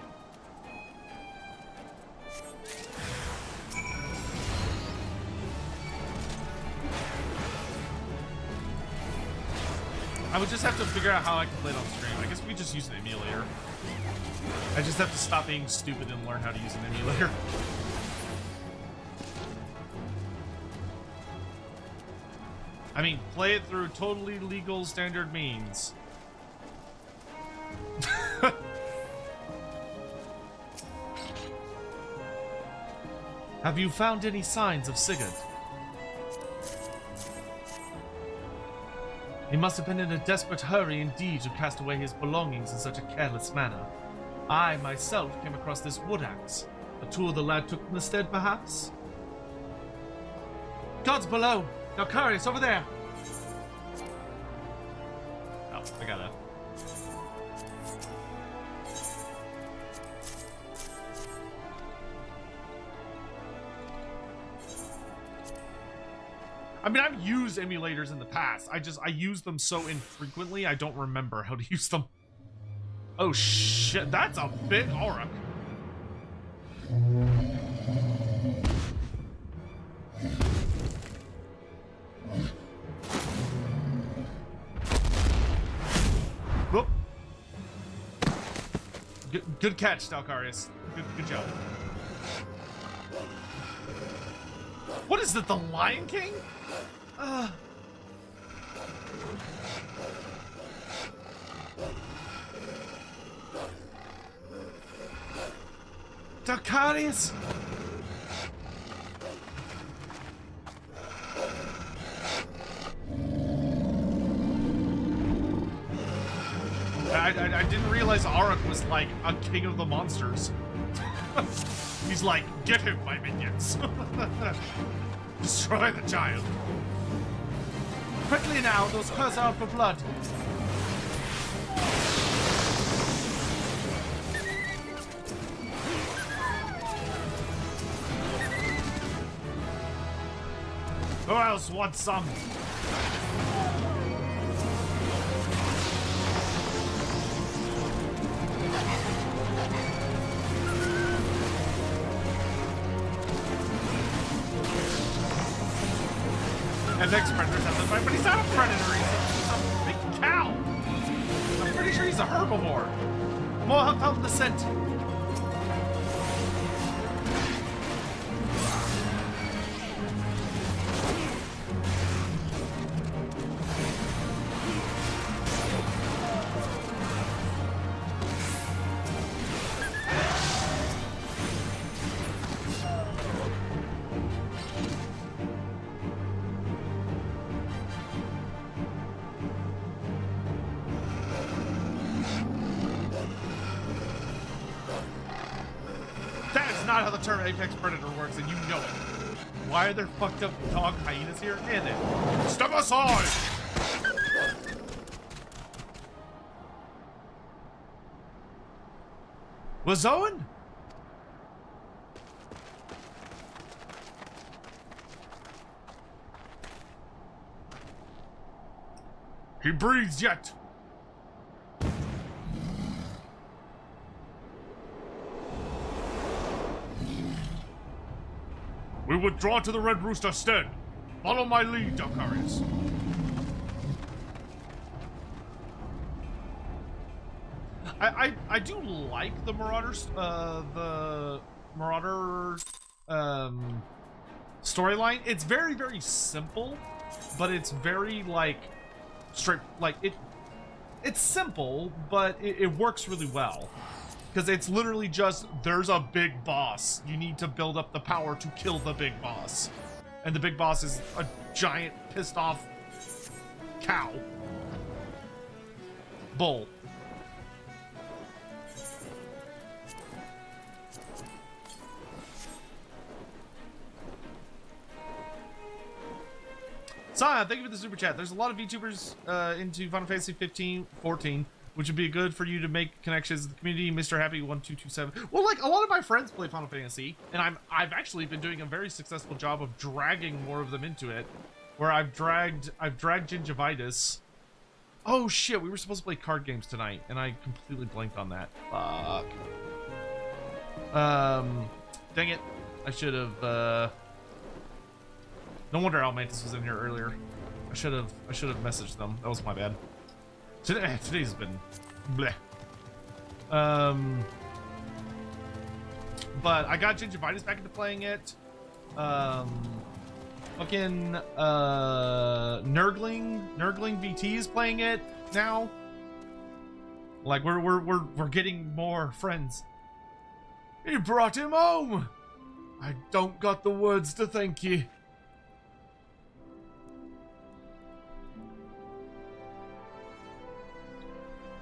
I would just have to figure out how I can play it on stream. I guess we just use an emulator. I just have to stop being stupid and learn how to use an emulator. I mean, play it through totally legal standard means. Have you found any signs of Sigurd? He must have been in a desperate hurry indeed to cast away his belongings in such a careless manner. I, myself, came across this wood axe. A tool the lad took from the stead, perhaps? God's below! Now, Carius, over there! Oh, I got that. I mean, I've used emulators in the past. I use them so infrequently, I don't remember how to use them. Oh shit, that's a big aura. Whoop. Good catch, Dalcarius. Good job. What is it, the Lion King? Dalcarius! I didn't realize Arak was like a king of the monsters. He's like, get him, my minions. Destroy the child. Quickly now, those curs are out for blood. Who else wants some? FX Predator's at the fight, but he's not a predator, he's a big cow. I'm pretty sure he's a herbivore. More help out the scent. Not how the term apex predator works, and you know it. Why are there fucked up dog hyenas here? And then step aside! Was Owen? He breathes yet. We withdraw to the Red Rooster stead. Follow my lead, Dalcarius. I do like the Marauders, the Marauder storyline. It's very, very simple, but it's very like straight. Like it's simple, but it works really well. Because it's literally just, there's a big boss. You need to build up the power to kill the big boss. And the big boss is a giant, pissed off cow. Bull. Sion, thank you for the super chat. There's a lot of VTubers into Final Fantasy 15, 14, which would be good for you to make connections with the community. Mr. Happy 1227. Well, like a lot of my friends play Final Fantasy, and I've actually been doing a very successful job of dragging more of them into it. Where I've dragged Gingivitis. Oh shit, we were supposed to play card games tonight, and I completely blanked on that. Fuck. Dang it. I should have, no wonder Almantis was in here earlier. I should have messaged them. That was my bad. Today's been bleh. But I got Gingivitis back into playing it. Fucking Nurgling VT is playing it now. Like we're getting more friends. You brought him home. I don't got the words to thank you.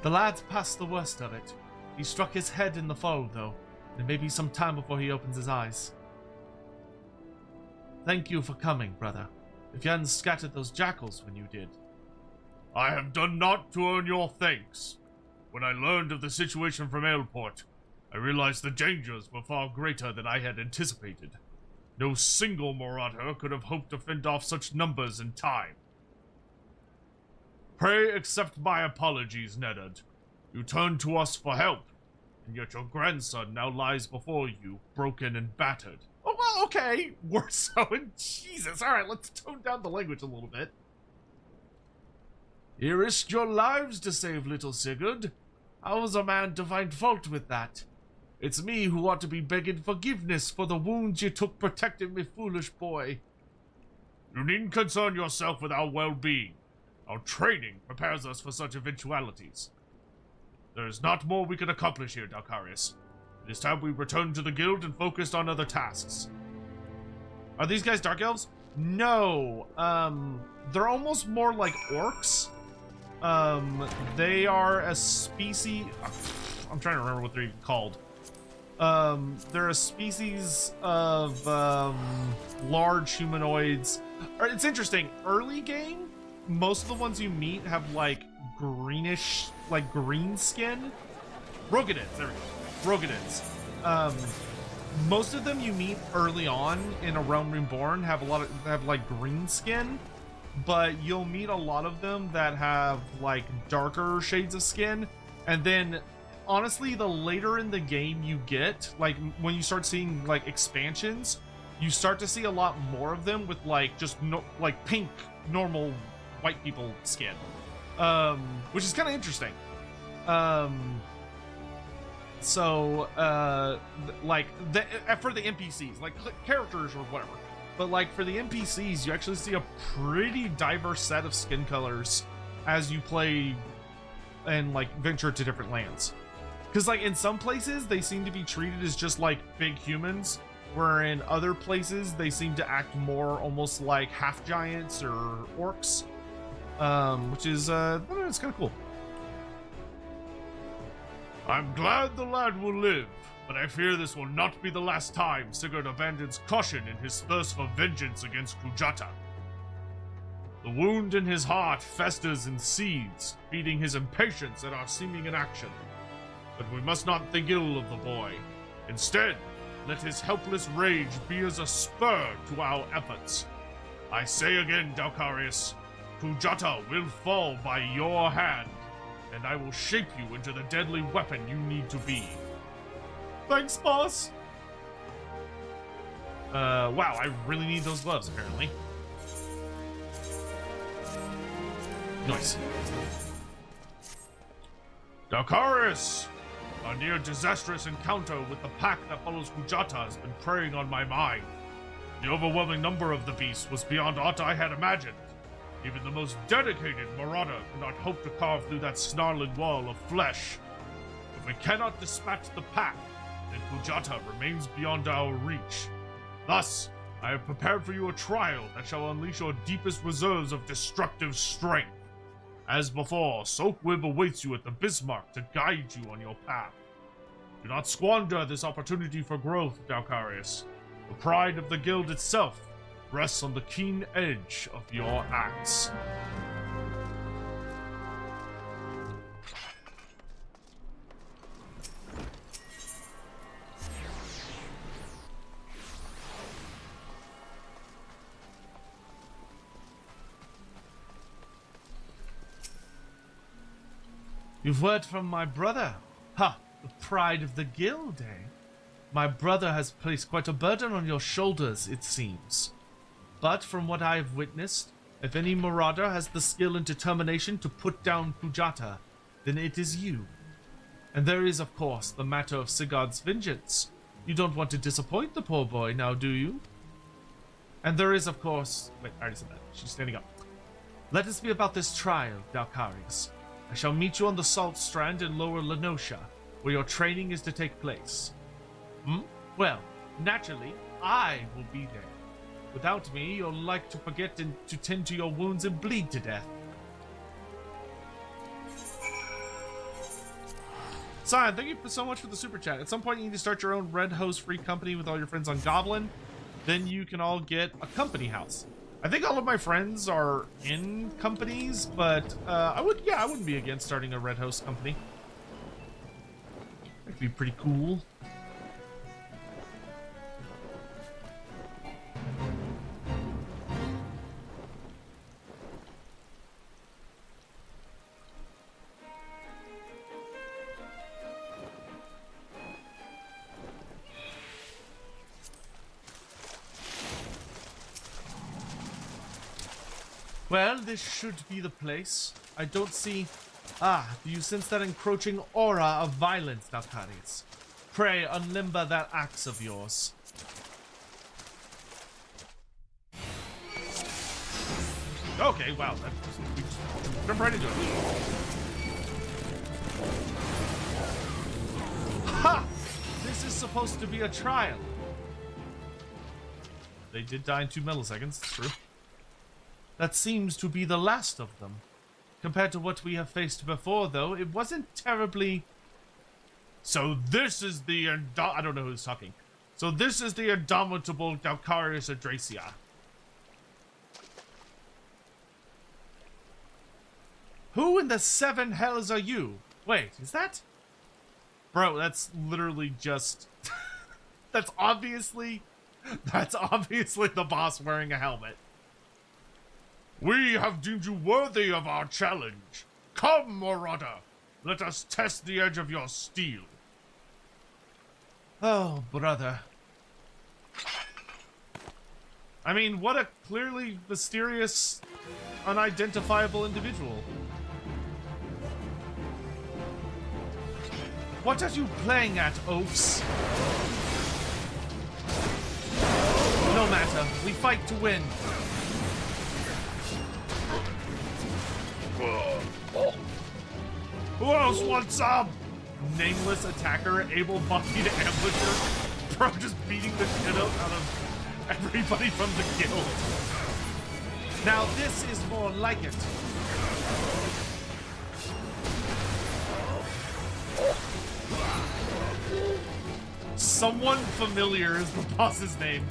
The lad's past the worst of it. He struck his head in the foe, though. There may be some time before he opens his eyes. Thank you for coming, brother. If you hadn't scattered those jackals when you did. I have done naught to earn your thanks. When I learned of the situation from Ailport, I realized the dangers were far greater than I had anticipated. No single Marauder could have hoped to fend off such numbers in time. Pray accept my apologies, Nedard. You turned to us for help, and yet your grandson now lies before you, broken and battered. Oh, well, okay. We're so in Jesus. All right, let's tone down the language a little bit. You risked your lives to save little Sigurd. How was a man to find fault with that? It's me who ought to be begging forgiveness for the wounds you took protecting me foolish boy. You needn't concern yourself with our well-being. Our training prepares us for such eventualities. There is not more we can accomplish here, Dalkarius. It is time we return to the guild and focused on other tasks. Are these guys Dark Elves? No. They're almost more like orcs. They are a species... I'm trying to remember what they're even called. They're a species of large humanoids. It's interesting. Early game, most of the ones you meet have like greenish, like green skin. Rogadins, there we go. Rogadins. Most of them you meet early on in A Realm Reborn have like green skin, but you'll meet a lot of them that have like darker shades of skin, and then honestly, the later in the game you get, like when you start seeing like expansions, you start to see a lot more of them with like just like pink normal white people skin, which is kind of interesting. Like for the NPCs, like characters or whatever, but like for the NPCs, you actually see a pretty diverse set of skin colors as you play and like venture to different lands. Because like in some places they seem to be treated as just like big humans, where in other places they seem to act more almost like half giants or orcs, which is I don't know, it's kind of cool. I'm glad the lad will live, but I fear this will not be the last time Sigurd abandons caution in his thirst for vengeance against Kujata. The wound in his heart festers and seethes, feeding his impatience at our seeming inaction. But we must not think ill of the boy. Instead, let his helpless rage be as a spur to our efforts. I say again, Dalkarius, Kujata will fall by your hand, and I will shape you into the deadly weapon you need to be. Thanks, boss! Wow, I really need those gloves, apparently. Nice. Dalkarius! A near disastrous encounter with the pack that follows Kujata has been preying on my mind. The overwhelming number of the beasts was beyond aught I had imagined. Even the most dedicated Marauder could not hope to carve through that snarling wall of flesh. If we cannot dispatch the pack, then Kujata remains beyond our reach. Thus, I have prepared for you a trial that shall unleash your deepest reserves of destructive strength. As before, Soakwib awaits you at the Bismarck to guide you on your path. Do not squander this opportunity for growth, Dalkarius. The pride of the guild itself rests on the keen edge of your axe. You've heard from my brother. Ha! The pride of the guild, eh? My brother has placed quite a burden on your shoulders, it seems. But from what I have witnessed, if any Marauder has the skill and determination to put down Pujata, then it is you. And there is, of course, the matter of Sigurd's vengeance. You don't want to disappoint the poor boy, now do you? And there is, of course... Wait, I already said that. She's standing up. Let us be about this trial, Dalkarius. I shall meet you on the Salt Strand in Lower Lenosha, where your training is to take place. Well, naturally, I will be there. Without me, you'll like to forget to tend to your wounds and bleed to death. Sion, thank you so much for the super chat. At some point, you need to start your own Red Hose free company with all your friends on Goblin. Then you can all get a company house. I think all of my friends are in companies, but I wouldn't be against starting a Red Host company. That'd be pretty cool. Well, this should be the place. I don't see... Ah, do you sense that encroaching aura of violence, Dalkarius? Pray, unlimber that axe of yours. Okay, wow, we just jump right into it. Ha! This is supposed to be a trial. They did die in 2 milliseconds, it's true. That seems to be the last of them. Compared to what we have faced before, though, it wasn't terribly... So this is the... I don't know who's talking. So this is the indomitable Dalkarius Adracia. Who in the 7 hells are you? Wait, is that... Bro, that's literally just... That's obviously the boss wearing a helmet. We have deemed you worthy of our challenge. Come, Marauder. Let us test the edge of your steel. Oh, brother. I mean, what a clearly mysterious, unidentifiable individual. What are you playing at, Oaks? No matter. We fight to win. Who else wants some? Nameless attacker, able-bodied ambusher. Bro, just beating the shit out of everybody from the guild. Now this is more like it. Someone familiar is the boss's name.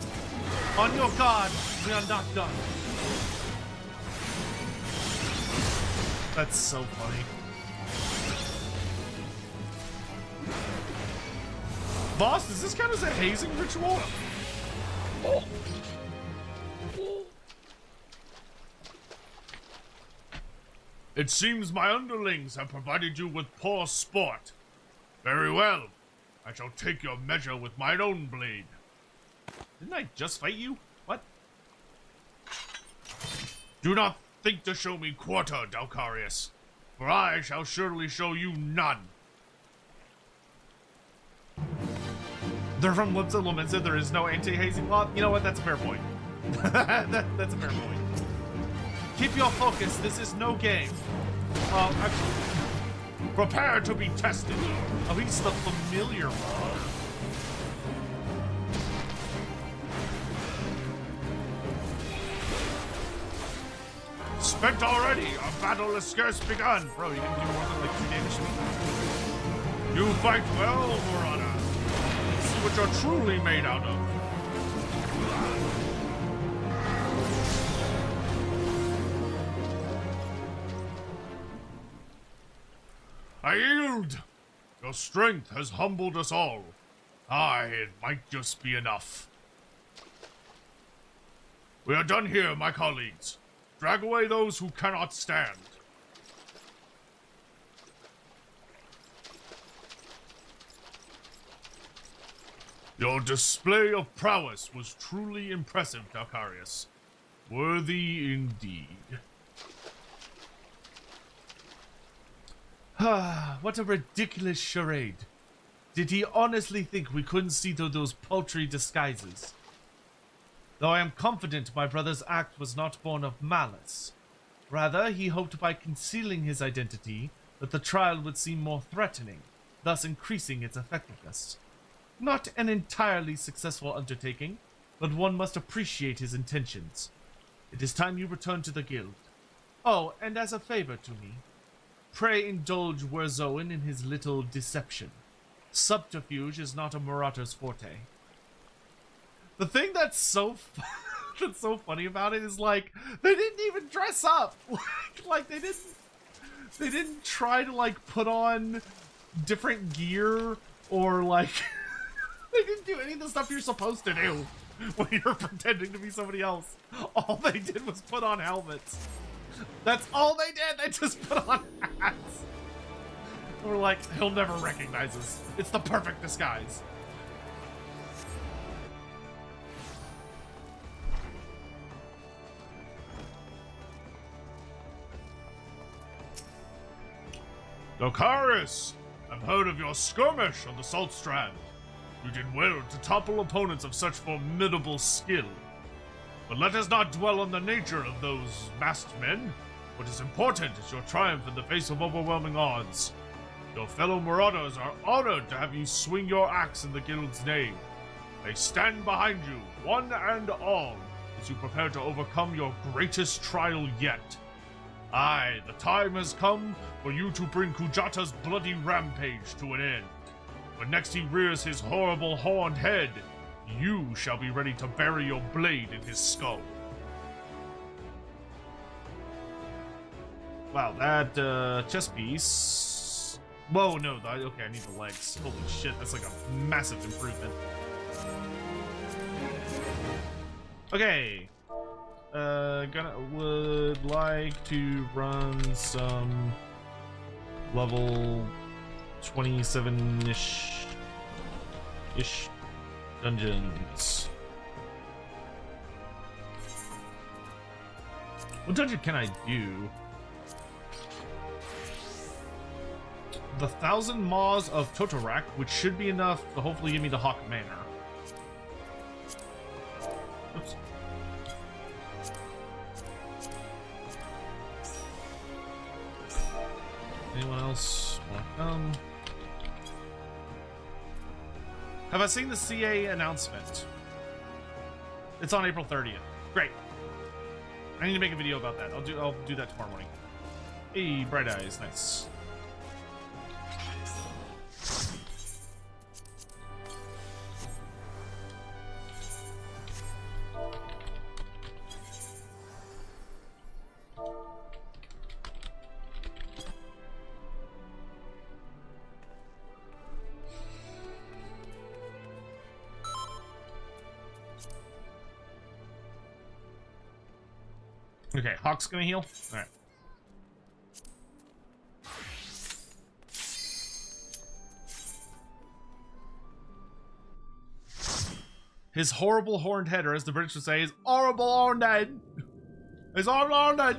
On your guard, we are not done. That's so funny. Boss, does this count as a hazing ritual? It seems my underlings have provided you with poor sport. Very well. I shall take your measure with mine own blade. Didn't I just fight you? What? Do not think to show me quarter, Dalkarius, for I shall surely show you none. They're from Lips of Lament said there is no anti-hazing law. You know what? That's a fair point. That's a fair point. Keep your focus. This is no game. Actually, prepare to be tested. Oh, he's the familiar one. Spent already. Our battle has scarce begun. Bro, you didn't do more than like 2 damage to me. You fight well, Marauder. Let's see what you're truly made out of. I yield! Your strength has humbled us all. Aye, it might just be enough. We are done here, my colleagues. Drag away those who cannot stand. Your display of prowess was truly impressive, Dalcarius. Worthy indeed. What a ridiculous charade. Did he honestly think we couldn't see through those paltry disguises? Though I am confident my brother's act was not born of malice. Rather, he hoped by concealing his identity that the trial would seem more threatening, thus increasing its effectiveness. Not an entirely successful undertaking, but one must appreciate his intentions. It is time you return to the guild. Oh, and as a favor to me, pray indulge Werzoen in his little deception. Subterfuge is not a Marauder's forte. The thing that's so funny about it is, like, they didn't even dress up. Like they didn't try to, like, put on different gear or, like, they didn't do any of the stuff you're supposed to do when you're pretending to be somebody else. All they did was put on helmets. That's all they did. They just put on hats. We're like, he'll never recognize us. It's the perfect disguise. Dalcarius, I've heard of your skirmish on the Salt Strand. You did well to topple opponents of such formidable skill. But let us not dwell on the nature of those masked men. What is important is your triumph in the face of overwhelming odds. Your fellow Marauders are honored to have you swing your axe in the guild's name. They stand behind you, one and all, as you prepare to overcome your greatest trial yet. Aye, the time has come for you to bring Kujata's bloody rampage to an end. When next he rears his horrible horned head, you shall be ready to bury your blade in his skull. Wow, that chest piece. Whoa, no, okay, I need the legs. Holy shit, that's like a massive improvement. Okay. Would like to run some level 27-ish dungeons. What dungeon can I do? The 1,000 Maws of Totorak, which should be enough to hopefully give me the Hawk Manor. Oops. Anyone else want to come? Have I seen the CA announcement? It's on April 30th. Great. I need to make a video about that. I'll do that tomorrow morning. Hey, Bright Eyes, nice. Okay, Hawk's gonna heal? Alright. His horrible horned head, or as the British would say, his horrible horned head. His horrible horned head.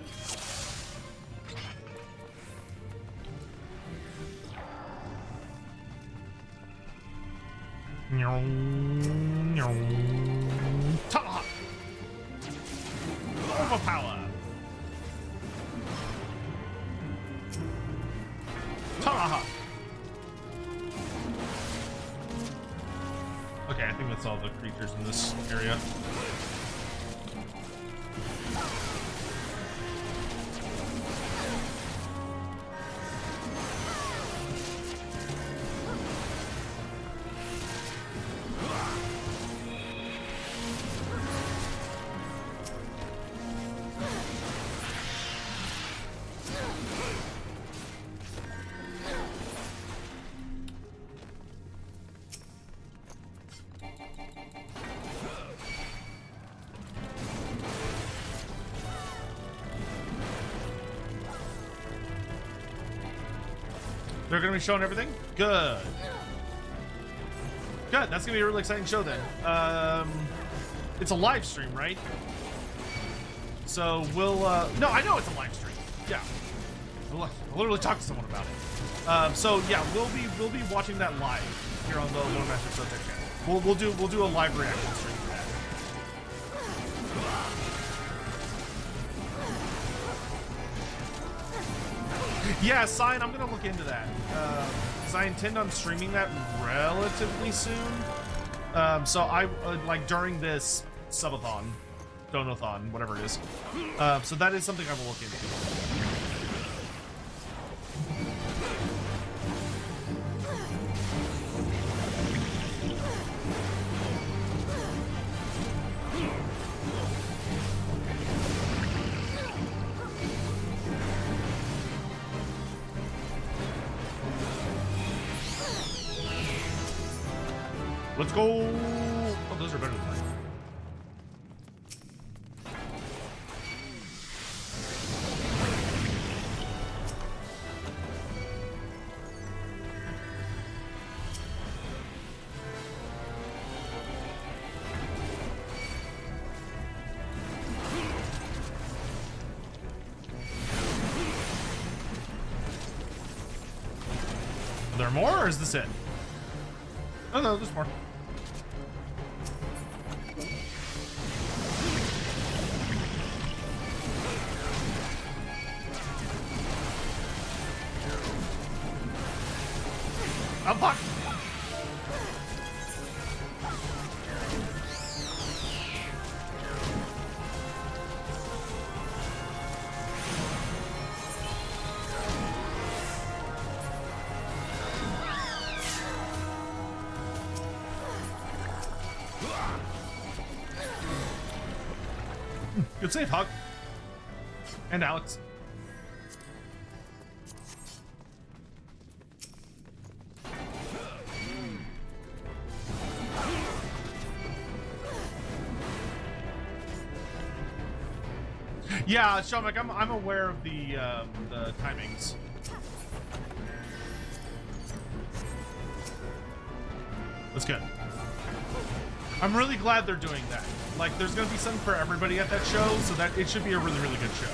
Tomahawk. Overpower. Tomahawk. Okay, I think that's all the creatures in this area. They're gonna be showing everything? Good. Good, that's gonna be a really exciting show then. It's a live stream, right? So we'll, no, I know it's a live stream. Yeah. I literally talked to someone about it. So yeah, we'll be watching that live here on the Lone Master Subject channel. We'll do a live reaction stream for that. Yeah, Sign, I'm gonna look into that. Because I intend on streaming that relatively soon. So I like during this subathon, donathon, whatever it is. So that is something I will look into. Let's go! Oh, those are better than mine. Are there more, or is this it? Oh no, there's more. I'm fucked. Good save, Hug. And Alex. Yeah, Sean, like I'm aware of the timings. That's good. I'm really glad they're doing that. Like, there's gonna be something for everybody at that show, so that it should be a really, really good show.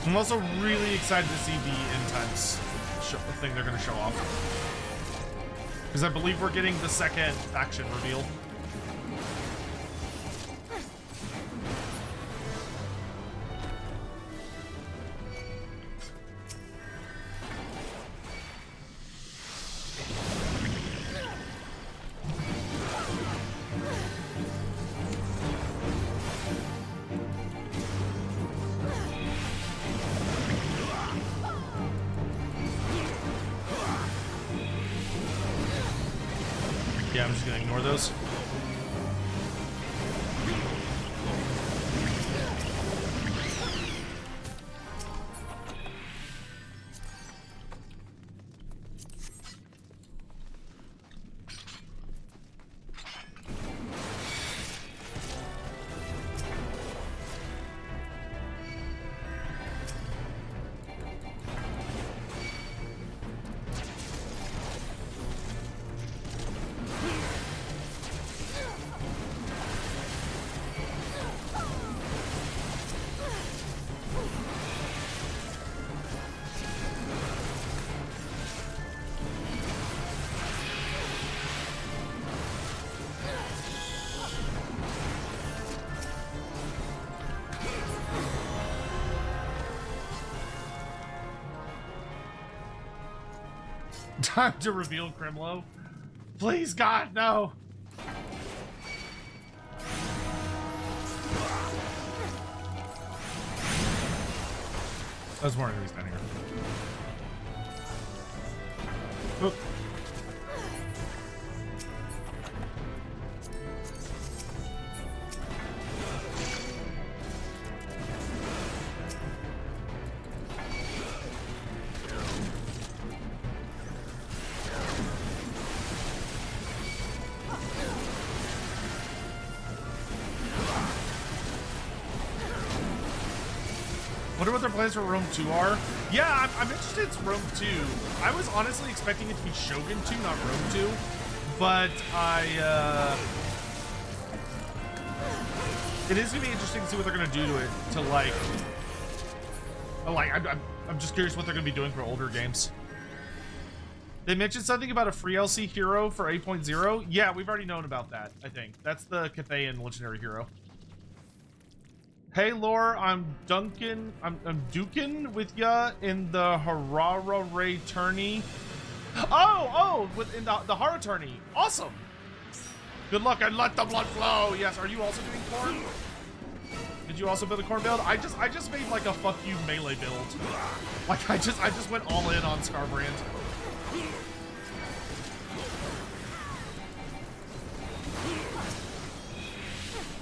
I'm also really excited to see the end times thing they're gonna show off. Because I believe we're getting the second faction reveal. Yeah, I'm just gonna ignore those. Time to reveal Grimlow. Please, God, no. I was wondering who's down here. Oop. Wonder what their plans for Rome 2 are. Yeah, I'm interested in Rome 2. I was honestly expecting it to be Shogun 2, not Rome 2. But it is gonna be interesting to see what they're gonna do to it. I'm just curious what they're gonna be doing for older games. They mentioned something about a free LC hero for 8.0. Yeah, we've already known about that, I think. That's the Cathayan legendary hero. Hey, Lore, I'm Duncan. I'm Dukin with ya in the Marauder tourney. In the horror tourney. Awesome. Good luck and let the blood flow. Yes, are you also doing corn? Did you also build a corn build? I just made like a fuck you melee build. Like I just went all in on Scarbrand.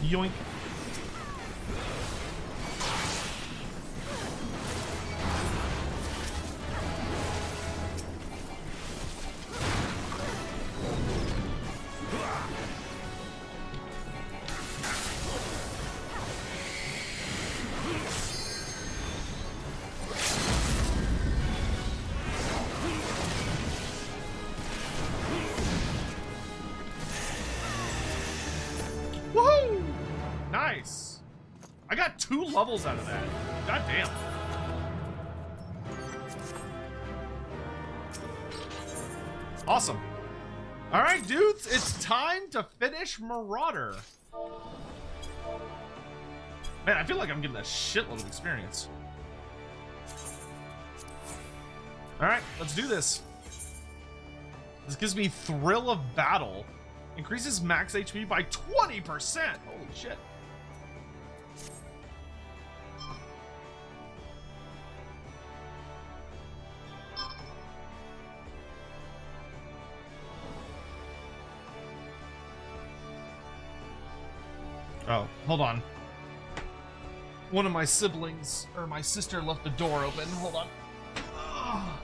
Yoink. Woohoo! Nice. I got 2 levels out of that. God damn. Awesome. All right, dudes, it's time to finish Marauder. Man, I feel like I'm getting a shitload of experience. All right, let's do this. This gives me Thrill of Battle. Increases max HP by 20%. Holy shit. Oh, hold on. One of my siblings, or my sister, left the door open. Hold on. Ugh.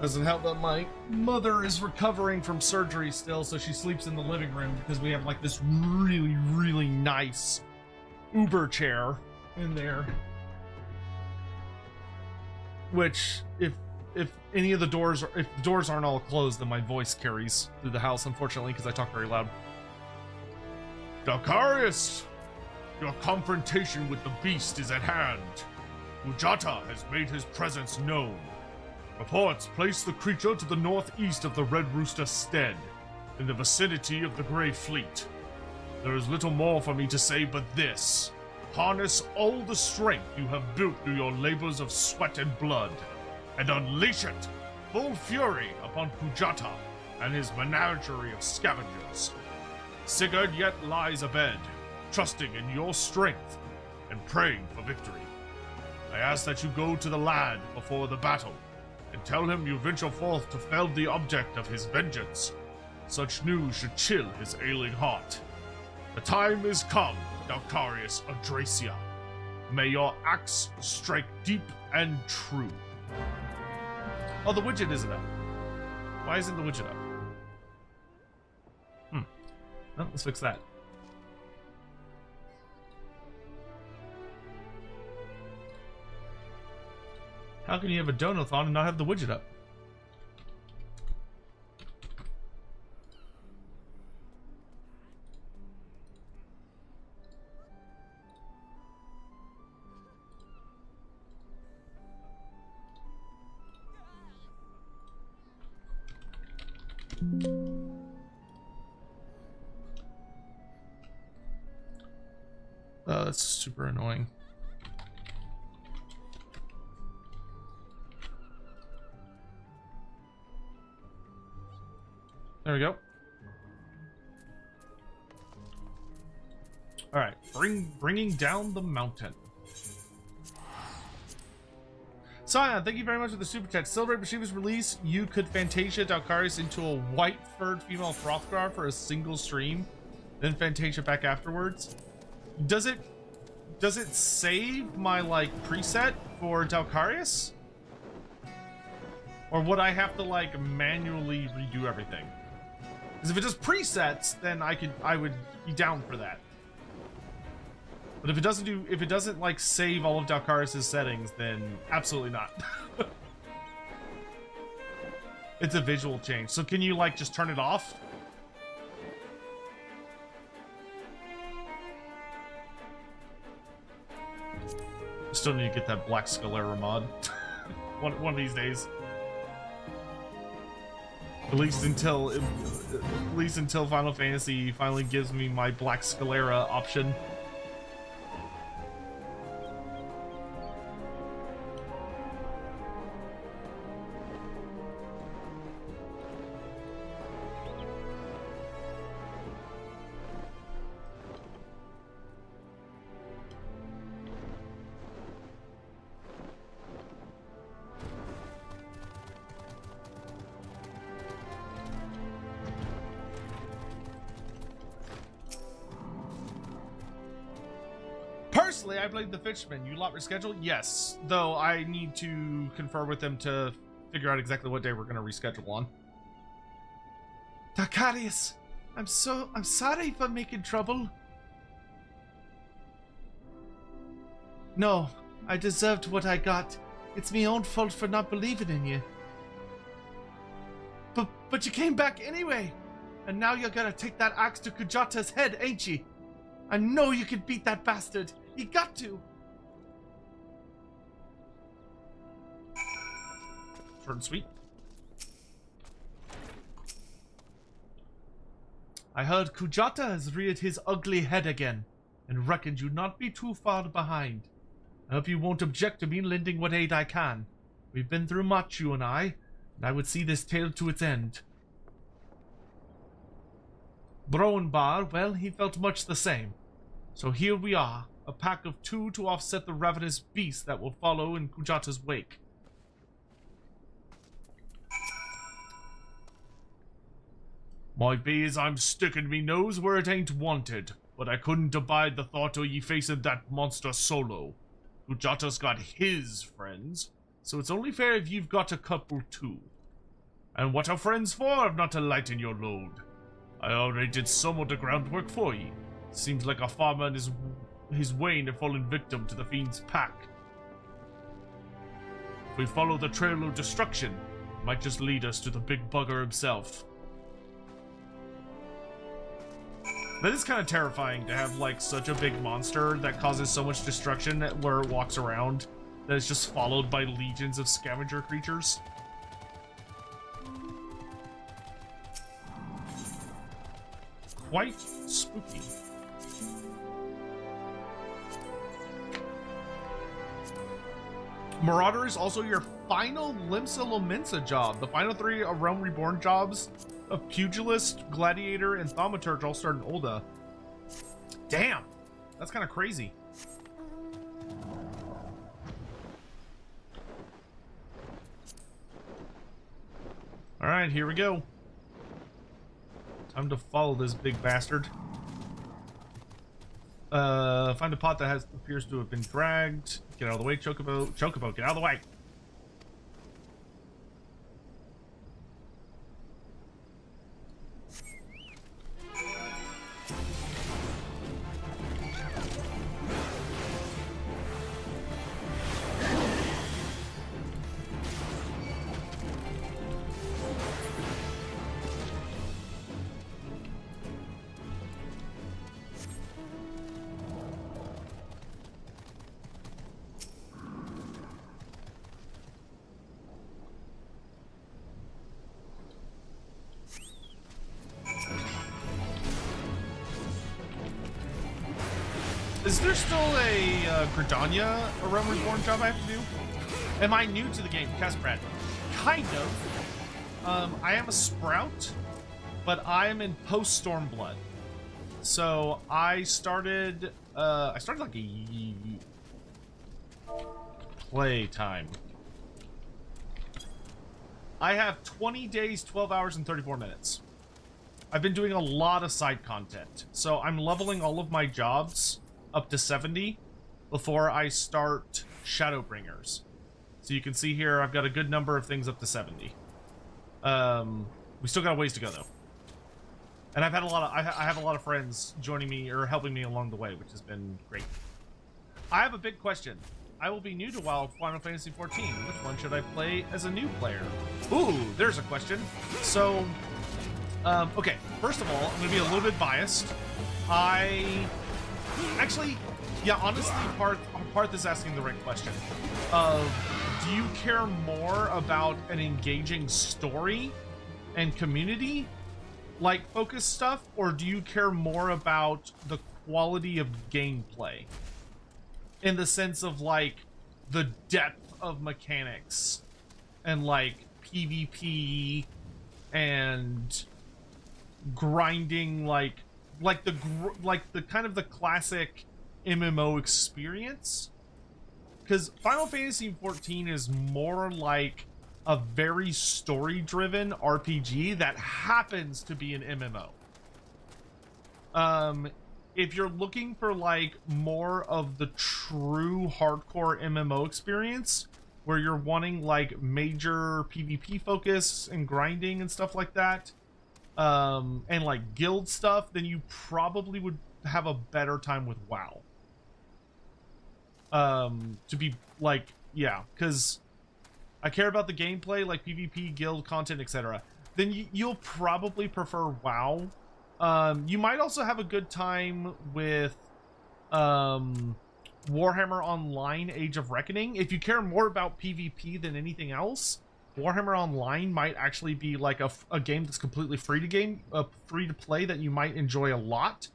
Doesn't help that my mother is recovering from surgery still, so she sleeps in the living room because we have like this really, really nice Uber chair in there. Which, if any of the doors, if the doors aren't all closed, then my voice carries through the house, unfortunately, because I talk very loud. Dakarius, your confrontation with the beast is at hand. Ujata has made his presence known. Reports place the creature to the northeast of the Red Rooster Stead, in the vicinity of the Grey Fleet. There is little more for me to say but this. Harness all the strength you have built through your labors of sweat and blood, and unleash it, full fury, upon Pujata and his menagerie of scavengers. Sigurd yet lies abed, trusting in your strength and praying for victory. I ask that you go to the lad before the battle, and tell him you venture forth to fell the object of his vengeance. Such news should chill his ailing heart. The time is come, Dalcarius Adracia. May your axe strike deep and true. Oh, the widget isn't up. Why isn't the widget up? Well, let's fix that. How can you have a donathon and not have the widget up? Oh, that's super annoying. There we go. All right, bringing down the mountain. Sion, thank you very much for the super chat. Celebrate Bashiva's release. You could Fantasia Dalcarius into a white-furred female Frothgar for a single stream, then Fantasia back afterwards. Does it does it save my, like, preset for Dalcarius? Or would I have to, like, manually redo everything? Because if it does presets, then I would be down for that. But if it doesn't, like, save all of Dalcarius' settings, then absolutely not. It's a visual change. So can you, like, just turn it off? Still need to get that Black Scalera mod. one of these days. At least until Final Fantasy finally gives me my Black Scalera option. Personally, I blame the fishermen. You lot reschedule? Yes. Though I need to confer with them to figure out exactly what day we're going to reschedule on. Dalcarius, I'm sorry for making trouble. No, I deserved what I got. It's my own fault for not believing in you. But you came back anyway. And now you're gonna take that axe to Kujata's head, ain't you? I know you can beat that bastard. You got to. Short and sweet. I heard Kujata has reared his ugly head again, and reckoned you'd not be too far behind. I hope you won't object to me lending what aid I can. We've been through much, you and I would see this tale to its end. Broenbar, well, he felt much the same. So here we are, a pack of 2 to offset the ravenous beast that will follow in Kujata's wake. Might be as I'm sticking me nose where it ain't wanted, but I couldn't abide the thought of ye facing that monster solo. Kujata's got his friends, so it's only fair if you've got a couple too. And what are friends for if not to lighten your load? I already did some of the groundwork for ye. Seems like a farmer and his wain have fallen victim to the fiend's pack. If we follow the trail of destruction, it might just lead us to the big bugger himself. That is kind of terrifying to have, like, such a big monster that causes so much destruction where it walks around that is just followed by legions of scavenger creatures. Quite spooky. Marauder is also your final Limsa Lominsa job. The final 3 Realm Reborn jobs of Pugilist, Gladiator, and Thaumaturge all start in Ul'dah. Damn! That's kind of crazy. Alright, here we go. Time to follow this big bastard. Find a pot that appears to have been dragged. Get out of the way, Chocobo. Chocobo, get out of the way! Is there still a Gridania, a Realm Reborn job I have to do? Am I new to the game, Casperad? Kind of. I am a Sprout, but I am in post Stormblood. So I started like a playtime. I have 20 days, 12 hours, and 34 minutes. I've been doing a lot of side content. So I'm leveling all of my jobs up to 70, before I start Shadowbringers. So you can see here, I've got a good number of things up to 70. We still got a ways to go though. And I've had a lot of, I have a lot of friends joining me or helping me along the way, which has been great. I have a big question. I will be new to WoW Final Fantasy XIV. Which one should I play as a new player? Ooh, there's a question. So, okay, first of all, I'm gonna be a little bit biased. Actually, yeah, honestly, Parth is asking the right question. Do you care more about an engaging story and community, like focused stuff, or do you care more about the quality of gameplay? In the sense of like the depth of mechanics and like PvP and grinding, like the kind of the classic MMO experience. Because Final Fantasy XIV is more like a very story-driven RPG that happens to be an MMO. If you're looking for like more of the true hardcore MMO experience, where you're wanting like major PvP focus and grinding and stuff like that, and like guild stuff, then you probably would have a better time with WoW. To be like, yeah, because I care about the gameplay, like PvP, guild content, etc. Then you'll probably prefer WoW. You might also have a good time with Warhammer Online Age of Reckoning. If you care more about PvP than anything else, Warhammer Online might actually be like a game that's completely free to play that you might enjoy a lot.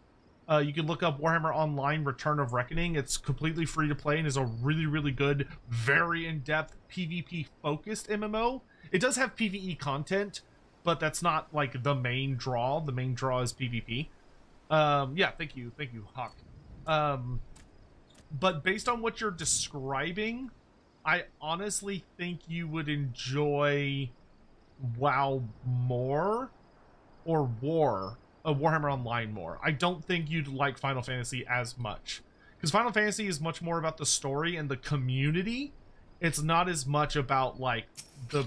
You can look up Warhammer Online Return of Reckoning. It's completely free to play and is a really, really good, very in-depth PvP focused MMO. It does have PvE content, but that's not like the main draw. The main draw is PvP. Yeah, thank you, Hawk. But based on what you're describing, I honestly think you would enjoy WoW more, or Warhammer Online more. I don't think you'd like Final Fantasy as much, because Final Fantasy is much more about the story and the community. It's not as much about like the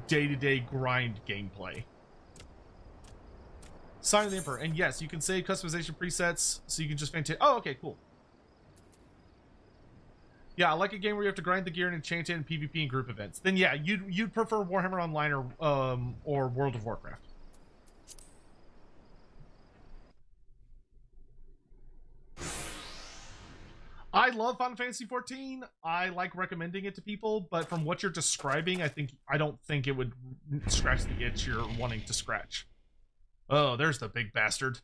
day-to-day grind gameplay. Sign of the Emperor. And yes, you can save customization presets, so you can just maintain. Oh, okay, cool. Yeah, I like a game where you have to grind the gear and enchant it in PvP and group events. Then yeah, you'd prefer Warhammer Online or World of Warcraft. I love Final Fantasy XIV. I like recommending it to people, but from what you're describing, I don't think it would scratch the itch you're wanting to scratch. Oh, there's the big bastard.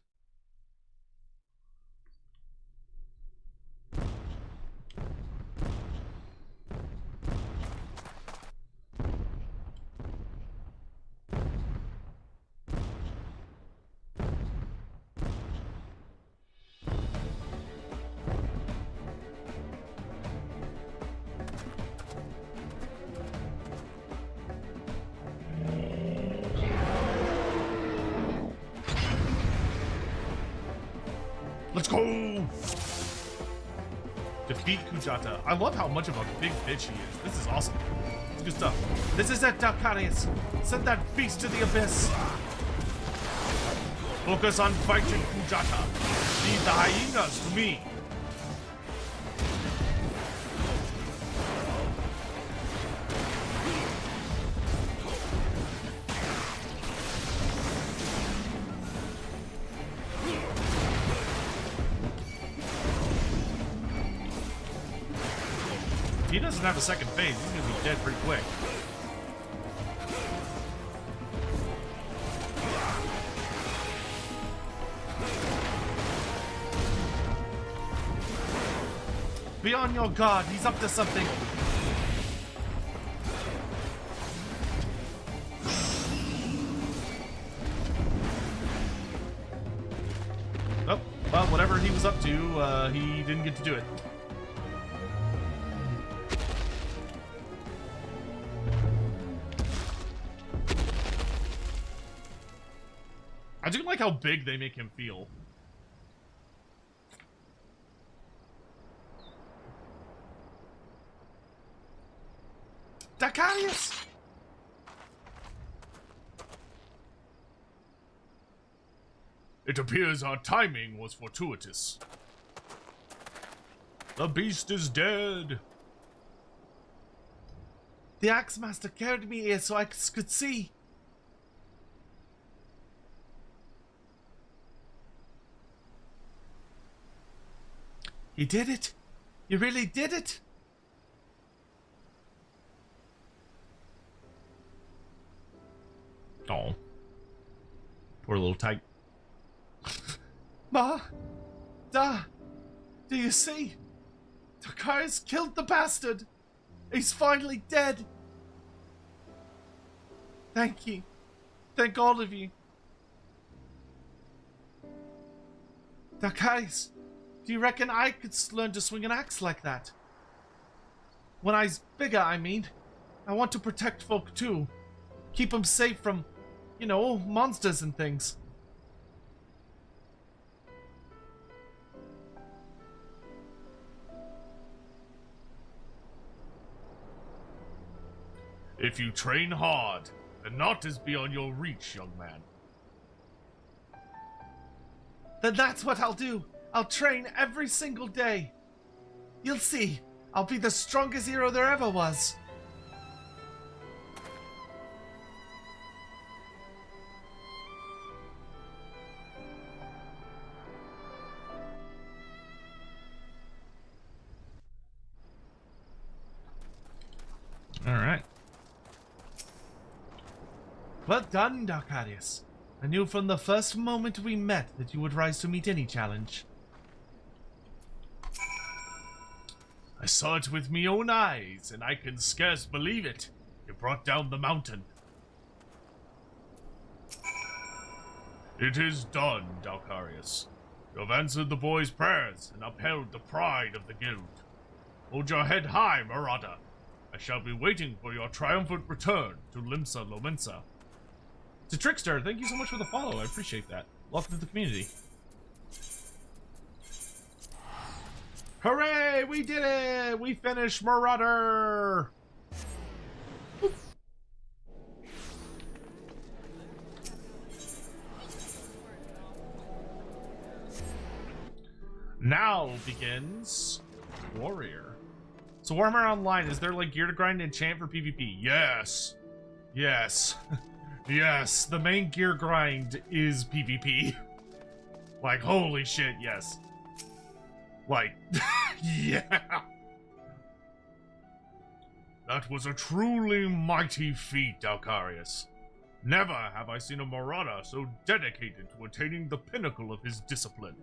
Let's go! Defeat Kujata. I love how much of a big bitch he is. This is awesome. It's good stuff. This is it, Dakarius. Send that beast to the abyss. Focus on fighting Kujata. Lead the hyenas to me. He doesn't have a second phase. He's gonna be dead pretty quick. Be on your guard. He's up to something. Oh, well, whatever he was up to, he didn't get to do it. I do like how big they make him feel. Dacarius! It appears our timing was fortuitous. The beast is dead. The Axe Master carried me here so I could see. You did it. You really did it. Oh. Poor little tyke. Ma! Da! Do you see? Takai's killed the bastard! He's finally dead! Thank you. Thank all of you. Takais, do you reckon I could learn to swing an axe like that? When I's bigger, I mean. I want to protect folk too. Keep them safe from, you know, monsters and things. If you train hard, the knot is beyond your reach, young man. Then that's what I'll do. I'll train every single day. You'll see. I'll be the strongest hero there ever was. All right. Well done, Dacarius. I knew from the first moment we met that you would rise to meet any challenge. I saw it with me own eyes, and I can scarce believe it. You brought down the mountain. It is done, Dacarius. You have answered the boy's prayers and upheld the pride of the guild. Hold your head high, Marauder. I shall be waiting for your triumphant return to Limsa Lomensa. To Trickster, thank you so much for the follow. I appreciate that. Welcome to the community. Hooray! We did it! We finished Marauder! Now begins Warrior. So Warhammer Online, is there like gear to grind and enchant for PvP? Yes. Yes. Yes, the main gear grind is PvP. Like, holy shit, yes. Like, yeah. That was a truly mighty feat, Dacarius. Never have I seen a Marauder so dedicated to attaining the pinnacle of his discipline.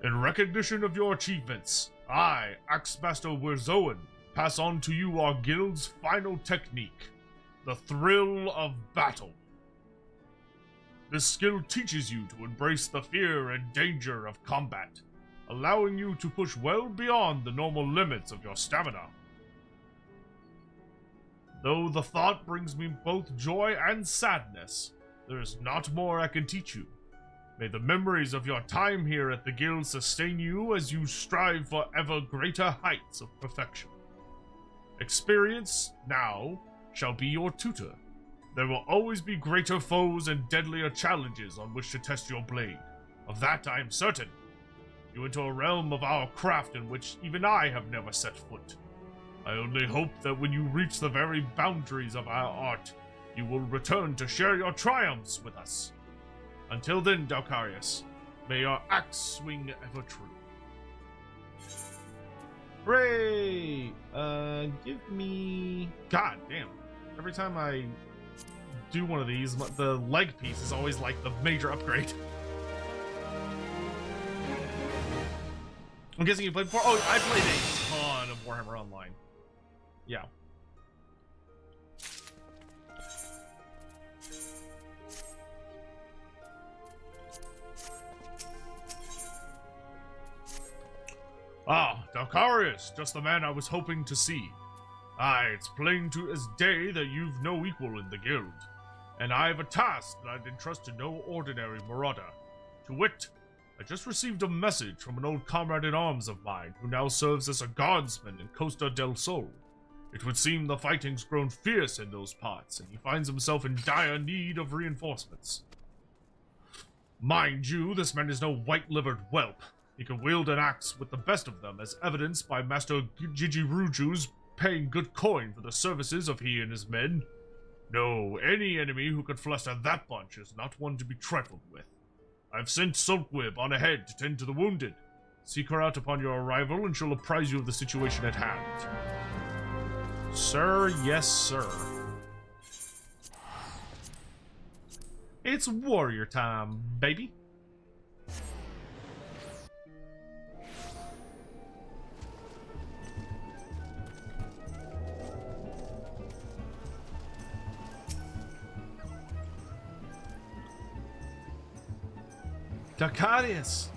In recognition of your achievements, I, Axemaster Werzoen, pass on to you our guild's final technique, the thrill of battle. This skill teaches you to embrace the fear and danger of combat, allowing you to push well beyond the normal limits of your stamina. Though the thought brings me both joy and sadness, there is not more I can teach you. May the memories of your time here at the guild sustain you as you strive for ever greater heights of perfection. Experience, now, shall be your tutor. There will always be greater foes and deadlier challenges on which to test your blade. Of that I am certain. You enter a realm of our craft in which even I have never set foot. I only hope that when you reach the very boundaries of our art, you will return to share your triumphs with us. Until then, Dacarius, may your axe swing ever true. Hooray! Give me... God damn. Every time I do one of these, the leg piece is always like the major upgrade. I'm guessing you played before? Oh, I played a ton of Warhammer Online. Yeah. Ah, Dacarius, just the man I was hoping to see. Aye, it's plain as day that you've no equal in the guild, and I have a task that I'd entrust to no ordinary marauder. To wit, I just received a message from an old comrade-in-arms of mine who now serves as a guardsman in Costa del Sol. It would seem the fighting's grown fierce in those parts, and he finds himself in dire need of reinforcements. Mind you, this man is no white-livered whelp. He can wield an axe with the best of them, as evidenced by Master Jijiruju's paying good coin for the services of he and his men. No, any enemy who could fluster that bunch is not one to be trifled with. I've sent Saltwib on ahead to tend to the wounded. Seek her out upon your arrival, and she'll apprise you of the situation at hand. Sir, yes, sir. It's warrior time, baby. Dacarius!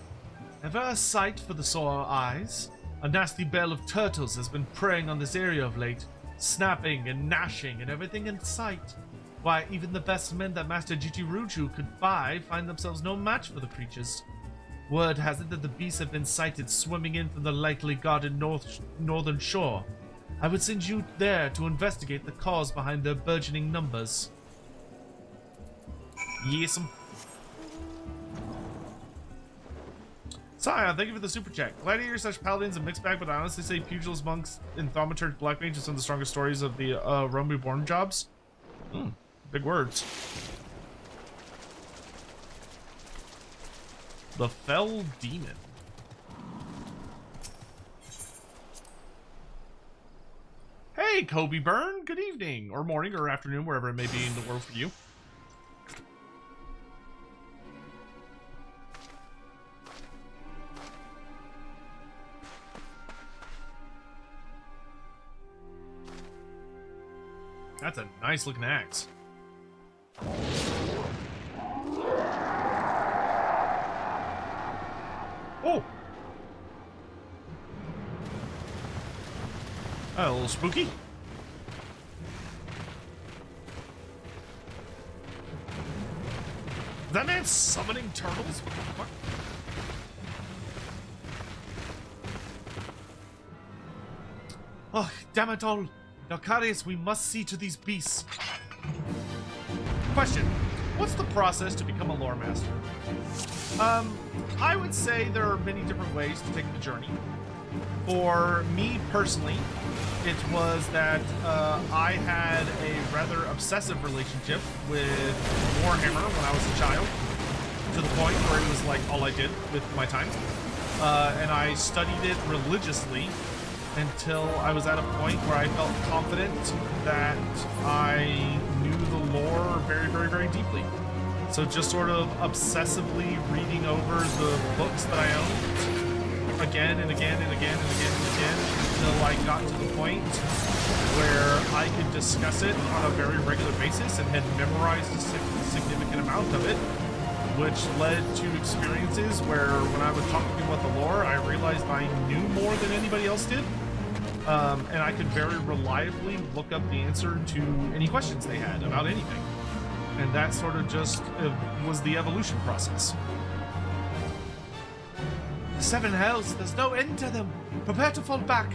Ever a sight for the sore eyes? A nasty bell of turtles has been preying on this area of late, snapping and gnashing and everything in sight. Why, even the best men that Master Jijiruju could buy find themselves no match for the creatures. Word has it that the beasts have been sighted swimming in from the lightly guarded northern shore. I would send you there to investigate the cause behind their burgeoning numbers. Yes'm. Scion, thank you for the super chat. Gladiators / paladins and mixed bag, but I honestly say pugilists, monks, and thaumaturge black mage are some of the strongest stories of the Rome Reborn jobs. Big words. The Fell Demon. Hey, Kobe Byrne. Good evening, or morning, or afternoon, wherever it may be in the world for you. That's a nice looking axe. Oh! A little spooky. Is that man summoning turtles? What the fuck? Oh, damn it all. Dacarius, we must see to these beasts. Question. What's the process to become a lore master? I would say there are many different ways to take the journey. For me personally, it was that I had a rather obsessive relationship with Warhammer when I was a child, to the point where it was like all I did with my time. And I studied it religiously until I was at a point where I felt confident that I knew the lore very, very, very deeply. So just sort of obsessively reading over the books that I owned again and again and again and again and again until I got to the point where I could discuss it on a very regular basis and had memorized a significant amount of it, which led to experiences where when I was talking about the lore, I realized I knew more than anybody else did. And I could very reliably look up the answer to any questions they had about anything. And that sort of just was the evolution process. The seven hells, there's no end to them. Prepare to fall back.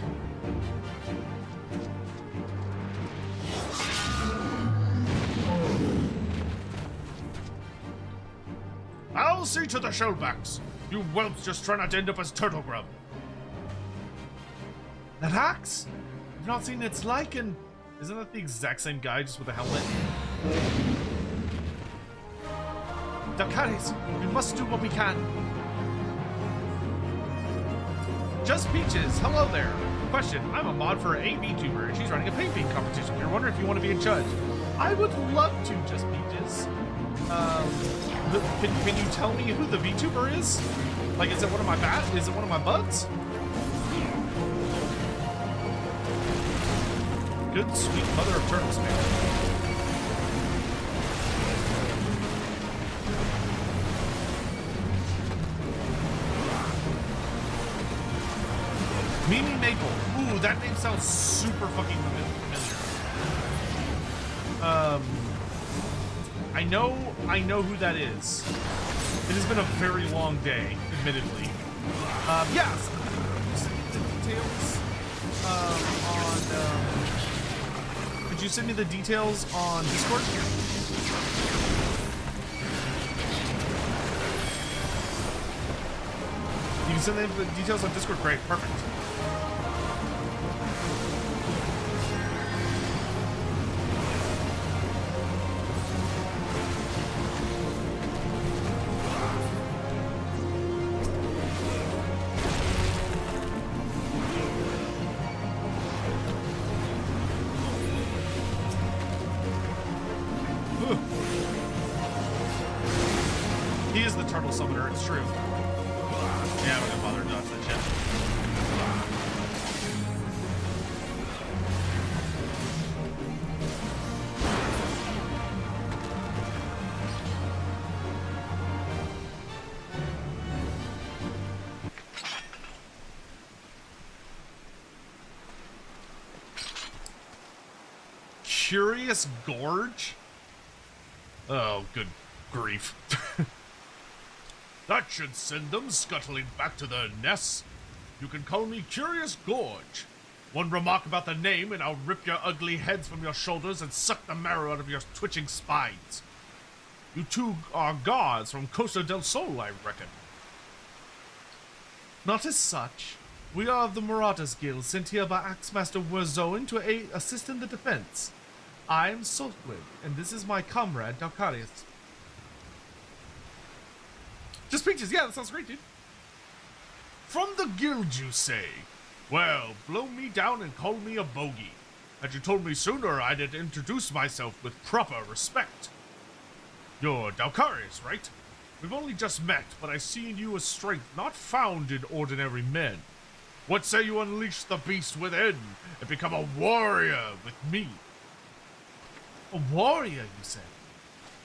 I'll see to the shellbacks. You whelps just try not to end up as turtle grub. That axe? I've not seen its like, and isn't that the exact same guy just with a helmet? Dacarius, we must do what we can. Just Peaches, hello there. Question, I'm a mod for a VTuber, and she's running a painting competition. You're wondering if you want to be a judge. I would love to, Just Peaches. Can you tell me who the VTuber is? Like, is it one of my is it one of my buds? Good sweet mother of turtles, man. Mimi Maple. Ooh, that name sounds super fucking familiar. I know who that is. It has been a very long day, admittedly. Yes. The details on could you send me the details on Discord? You can send the details on Discord. Great, perfect. He is the turtle summoner, it's true. Yeah, I'm not gonna bother to dodge that shit. Curious Gorge? Oh, good grief. That should send them scuttling back to their nests. You can call me Curious Gorge. One remark about the name and I'll rip your ugly heads from your shoulders and suck the marrow out of your twitching spines. You two are gods from Costa del Sol, I reckon. Not as such. We are of the Marauders Guild, sent here by Axemaster Werzoin to assist in the defense. I am Saltwig, and this is my comrade, Dalcarius. Just pictures, yeah, that sounds great, dude. From the guild, you say? Well, blow me down and call me a bogey. Had you told me sooner, I'd have introduced myself with proper respect. You're Dalcarius, right? We've only just met, but I see in you a strength not found in ordinary men. What say you unleash the beast within and become a warrior with me? A warrior, you say?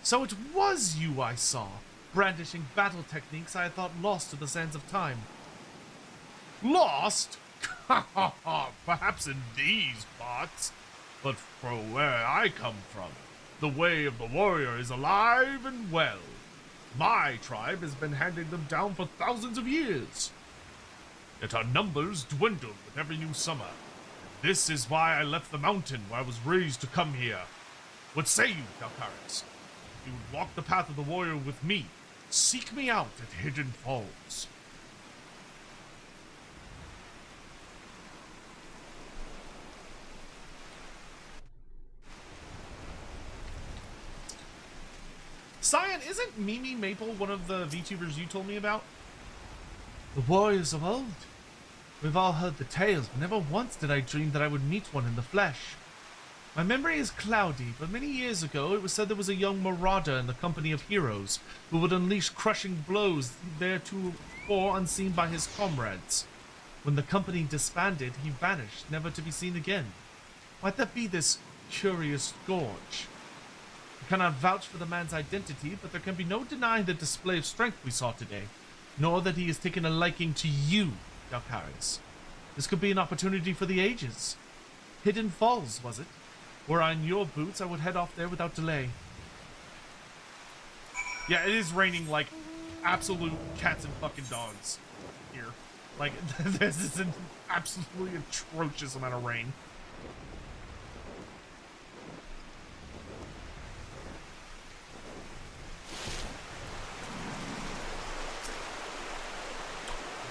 So it was you I saw, brandishing battle techniques I had thought lost to the sands of time. Lost? Perhaps in these parts. But from where I come from, the way of the warrior is alive and well. My tribe has been handing them down for thousands of years. Yet our numbers dwindled with every new summer. And this is why I left the mountain where I was raised to come here. What say you, Dalcarius? You would walk the path of the warrior with me. Seek me out at Hidden Falls. Cyan, isn't Mimi Maple one of the VTubers you told me about? The warriors of old. We've all heard the tales, but never once did I dream that I would meet one in the flesh. My memory is cloudy, but many years ago it was said there was a young marauder in the company of heroes who would unleash crushing blows theretofore unseen by his comrades. When the company disbanded, he vanished, never to be seen again. Might that be this Curious Gorge? I cannot vouch for the man's identity, but there can be no denying the display of strength we saw today, nor that he has taken a liking to you, Dalcarius. This could be an opportunity for the ages. Hidden Falls, was it? Were I in your boots, I would head off there without delay. Yeah, it is raining like absolute cats and fucking dogs here. Like, this is an absolutely atrocious amount of rain.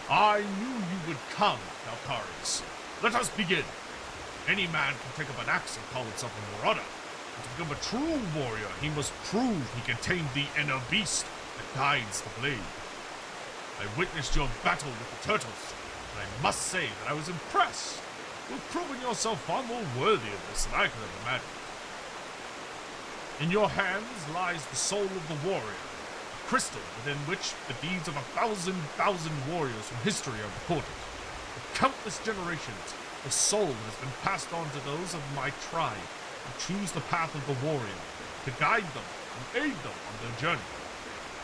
I knew you would come, Dalcarius. Let us begin. Any man can take up an axe and call himself a marauder. But to become a true warrior, he must prove he can tame the inner beast that guides the blade. I witnessed your battle with the turtles, and I must say that I was impressed. You've proven yourself far more worthy of this than I could have imagined. In your hands lies the soul of the warrior, a crystal within which the deeds of 1,000 warriors from history are recorded. For countless generations, the soul has been passed on to those of my tribe who choose the path of the warrior, to guide them and aid them on their journey.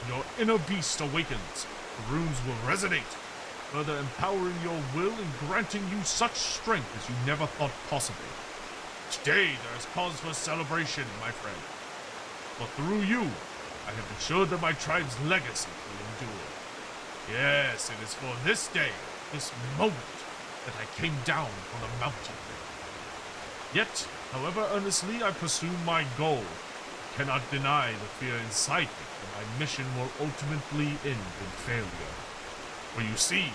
When your inner beast awakens, the runes will resonate, further empowering your will and granting you such strength as you never thought possible. Today there is cause for celebration, my friend. For through you, I have ensured that my tribe's legacy will endure. Yes, it is for this day, this moment, that I came down from the mountain. Yet, However earnestly I pursue my goal, I cannot deny the fear inside me that my mission will ultimately end in failure. For you see,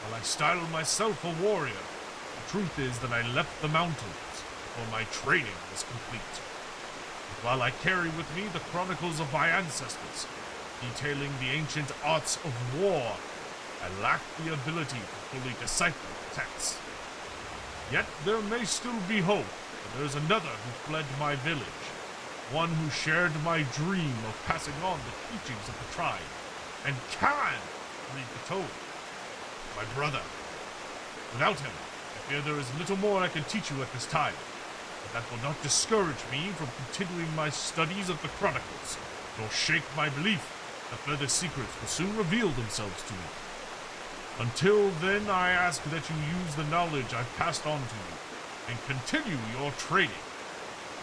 while I style myself a warrior, the truth is that I left the mountains before my training was complete. And while I carry with me the chronicles of my ancestors, detailing the ancient arts of war, I lack the ability to fully decipher the text. Yet there may still be hope, for there is another who fled my village, one who shared my dream of passing on the teachings of the tribe, and can read the Torah. My brother. Without him, I fear there is little more I can teach you at this time, but that will not discourage me from continuing my studies of the Chronicles, nor shake my belief that further secrets will soon reveal themselves to me. Until then, I ask that you use the knowledge I've passed on to you, and continue your training.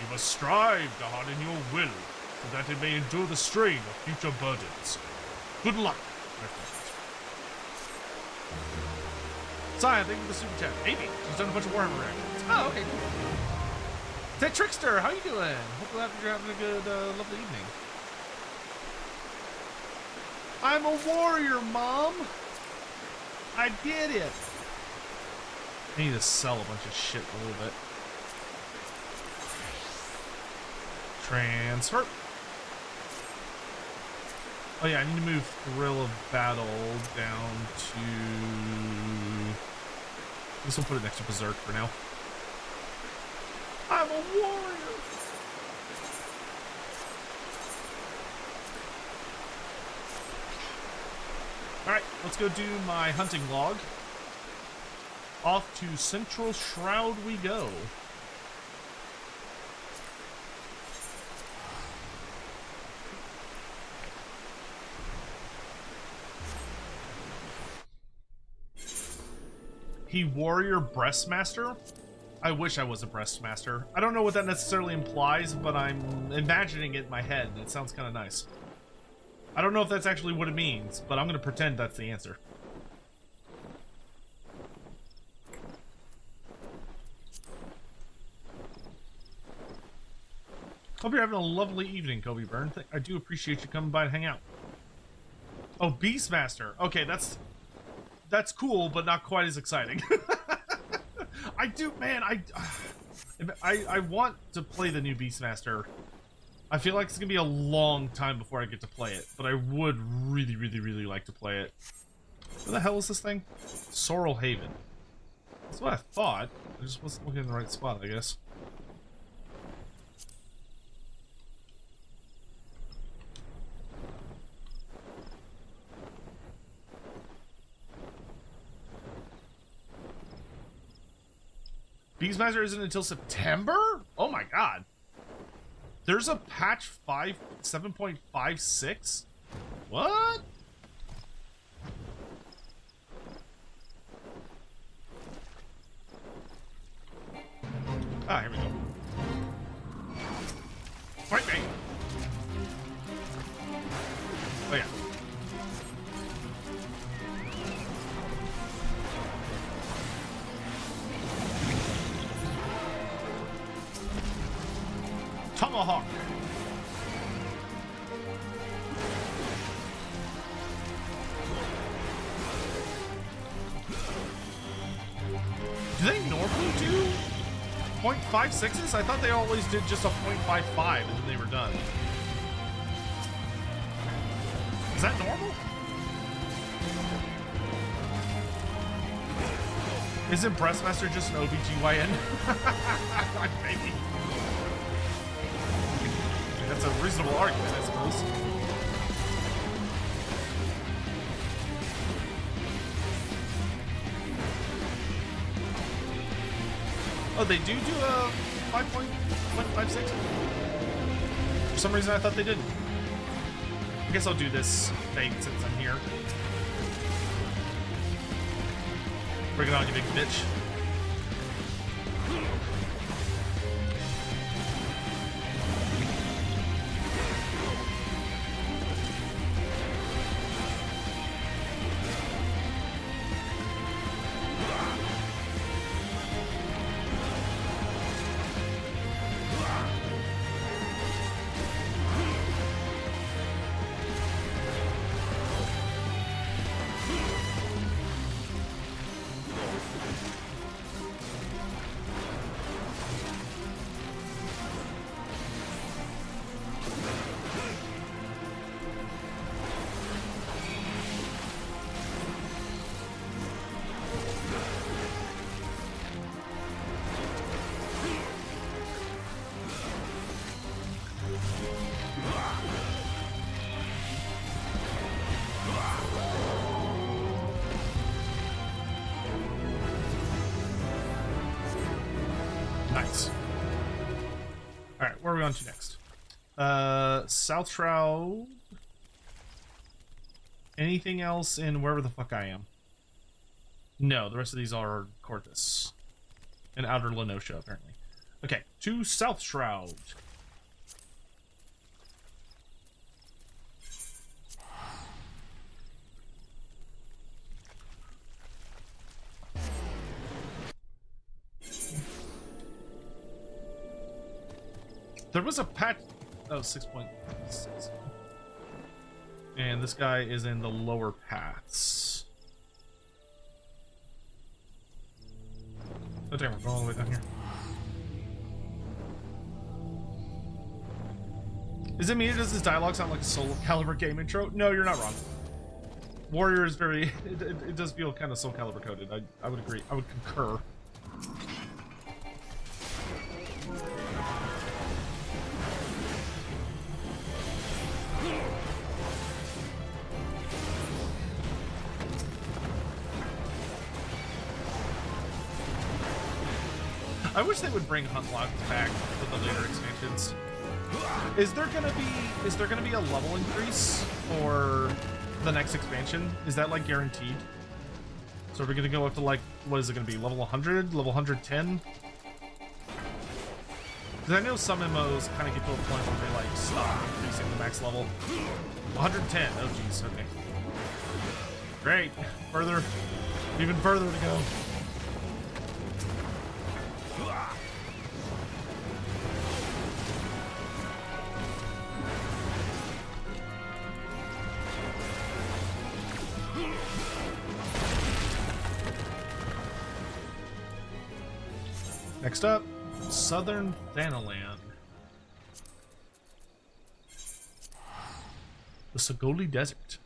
You must strive to harden your will, so that it may endure the strain of future burdens. Good luck, my friend. Sion, thank you for the super chat. Amy, she's done a bunch of Warhammer reactions. Oh, okay, cool. Ted Trickster, how you doing? Hopefully you're having a good, lovely evening. I'm a warrior, Mom! I did it! I need to sell a bunch of shit a little bit. Transfer. Oh yeah, I need to move Thrill of Battle down to... This will put it next to Berserk for now. I'm a warrior! Alright, let's go do my hunting log. Off to Central Shroud we go. He warrior breastmaster? I wish I was a breastmaster. I don't know what that necessarily implies, but I'm imagining it in my head, and it sounds kind of nice. I don't know if that's actually what it means, but I'm going to pretend that's the answer. Hope you're having a lovely evening, Kobe Byrne. I do appreciate you coming by to hang out. Oh, Beastmaster. Okay, that's cool, but not quite as exciting. I do, man. I want to play the new Beastmaster. I feel like it's gonna be a long time before I get to play it, but I would really, really, really like to play it. Where the hell is this thing? Sorrel Haven. That's what I thought. I just wasn't looking in the right spot, I guess. Beastmaster isn't until September? Oh my god. There's a patch 7.56? What? Ah, here we go. Fight me! Oh yeah. Tomahawk. Do they normally do 0.56s? I thought they always did just a 0.55 and then they were done. Is that normal? Isn't Breastmaster just an OBGYN? Maybe. That's a reasonable argument, I suppose. Oh, they do a 5.56? For some reason, I thought they didn't. I guess I'll do this fake since I'm here. Bring it on, you big bitch. where are we on to next? South Shroud. Anything else in wherever the fuck I am? No, the rest of these are Corthus. And Outer Lenosha, apparently. Okay, to South Shroud. There was a patch... Oh, 6.6. And this guy is in the lower paths. Oh damn, we're going all the way down here. Is it me or does this dialogue sound like a Soul Calibur game intro? No, you're not wrong. Warrior is very... It does feel kind of Soul Calibur coded. I would agree. I would concur. I wish they would bring hunt logs back for the later expansions. Is there gonna be a level increase for the next expansion? Is that like guaranteed? So are we gonna go up to like, what is it gonna be? Level 100? Level 110? Because I know some MMOs kind of get to a point where they like stop increasing the max level. 110, oh geez, okay. Great, further, even further to go. Next up, Southern Thanalan. The Sagoli Desert.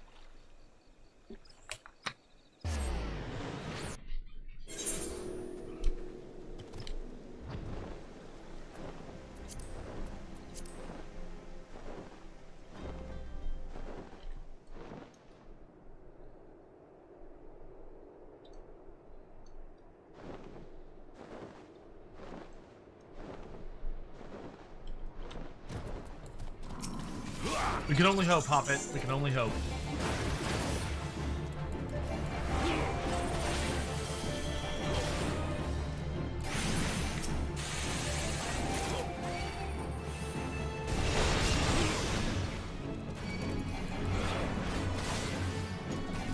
We can only hope, Hoppet. We can only hope.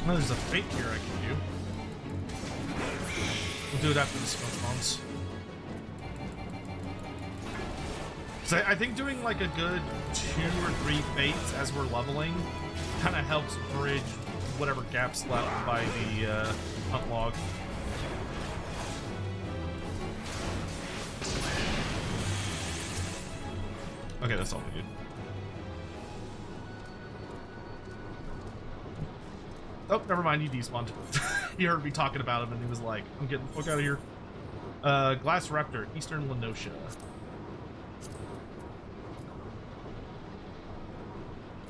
Oh, there's a fate here I can do. We'll do it after the smoke bombs. I think doing like a good 2 or 3 fates as we're leveling kind of helps bridge whatever gaps left by the hunt log. Okay, that's all we did. Oh, never mind, he despawned. He heard me talking about him and he was like, I'm getting the fuck out of here. Glass Raptor, Eastern Lenosha.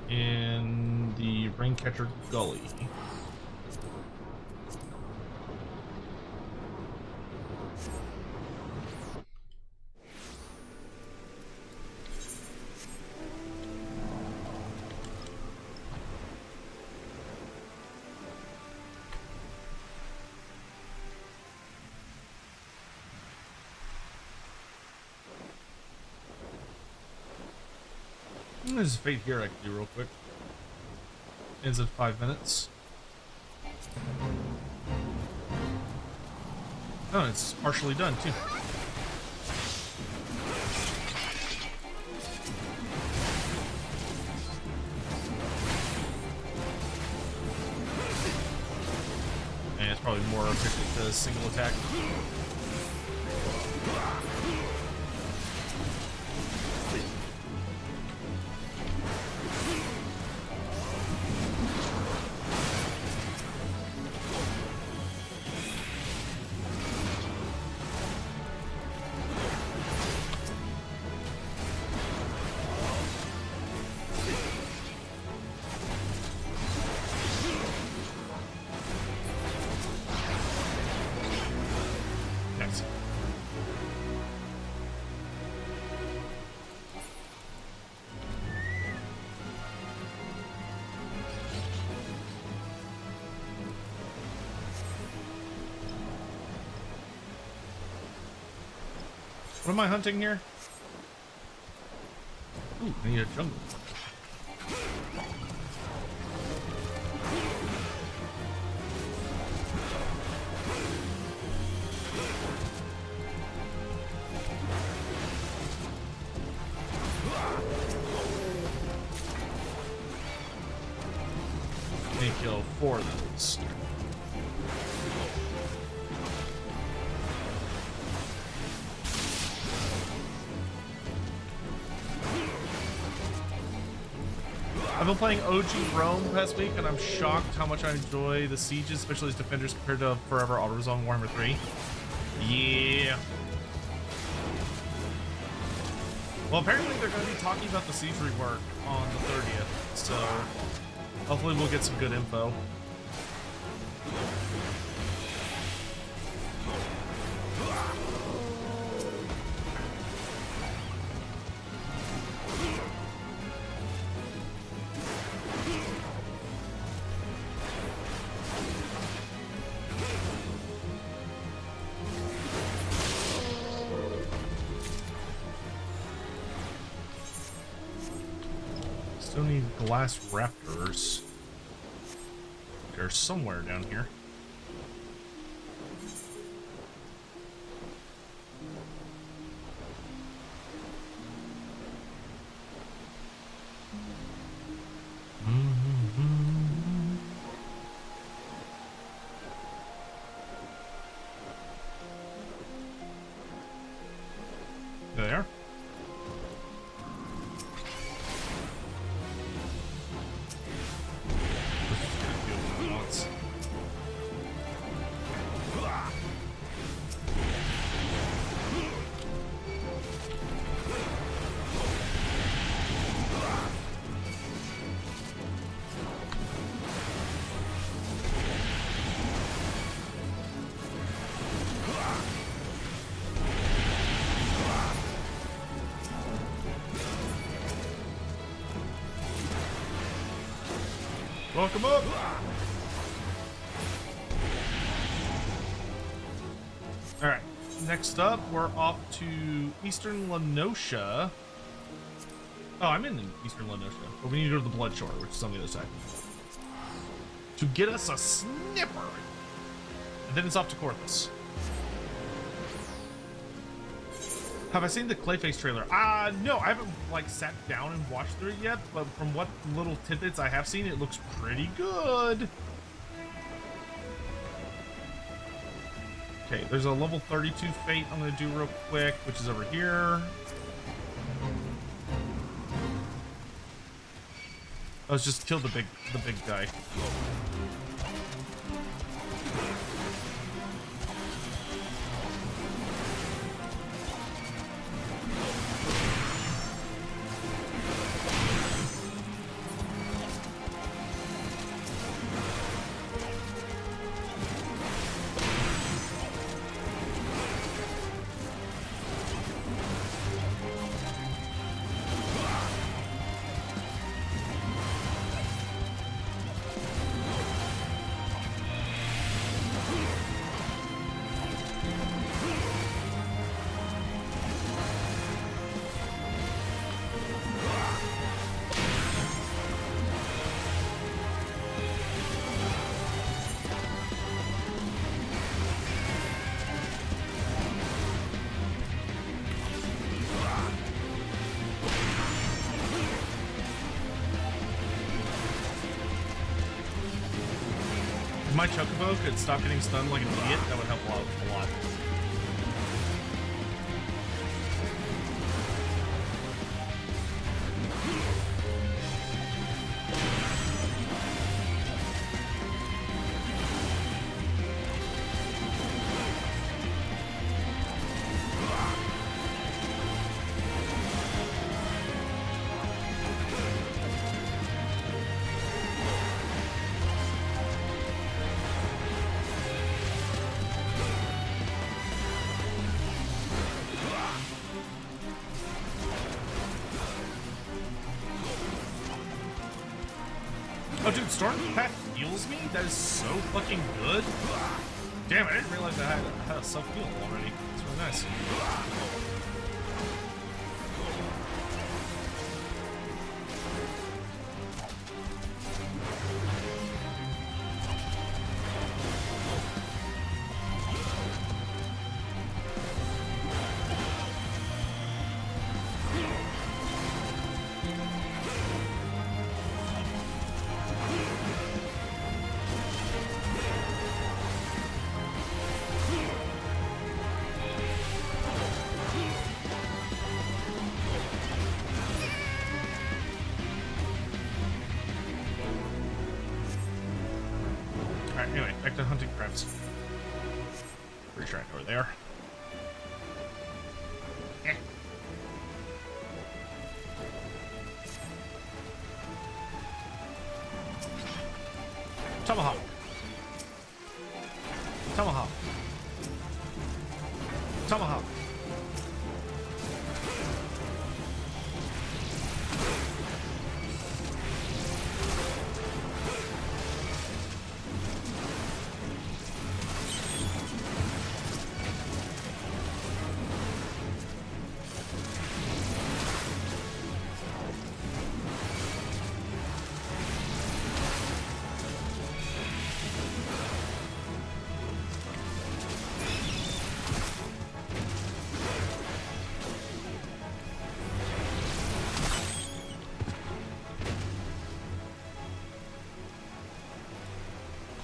In the Raincatcher Gully. There's a fate here I can do real quick. Ends in 5 minutes. Oh, it's partially done too. And it's probably more efficient to single attack. What am I hunting here? Ooh, I need a jungle. I need to kill 4 of those. I've been playing OG Rome past week, and I'm shocked how much I enjoy the sieges, especially as defenders compared to Forever Auto-Zone Warhammer 3. Yeah. Well, apparently they're going to be talking about the siege rework on the 30th, so hopefully we'll get some good info. Still need glass raptors. They're somewhere down here. There they are. Welcome up! Alright, next up, we're off to Eastern Lenosha. Oh, I'm in Eastern Lenosha, but we need to go to the Blood Shore, which is on the other side. To get us a snipper! And then it's off to Corthus. Have I seen the Clayface trailer? No, I haven't like sat down and watched through it yet, but from what little tidbits I have seen, it looks pretty good. Okay, there's a level 32 fate I'm gonna do real quick, which is over here. Let's just kill the big guy. If my Chocobo could stop getting stunned like an idiot, that would help a lot. Oh, dude, Storm Path heals me? That is so fucking good. Damn, I didn't realize I had a self-heal already. It's really nice. Alright, anyway, back to hunting crabs. Pretty sure I know where they are. Eh. Tomahawk. Tomahawk. Tomahawk.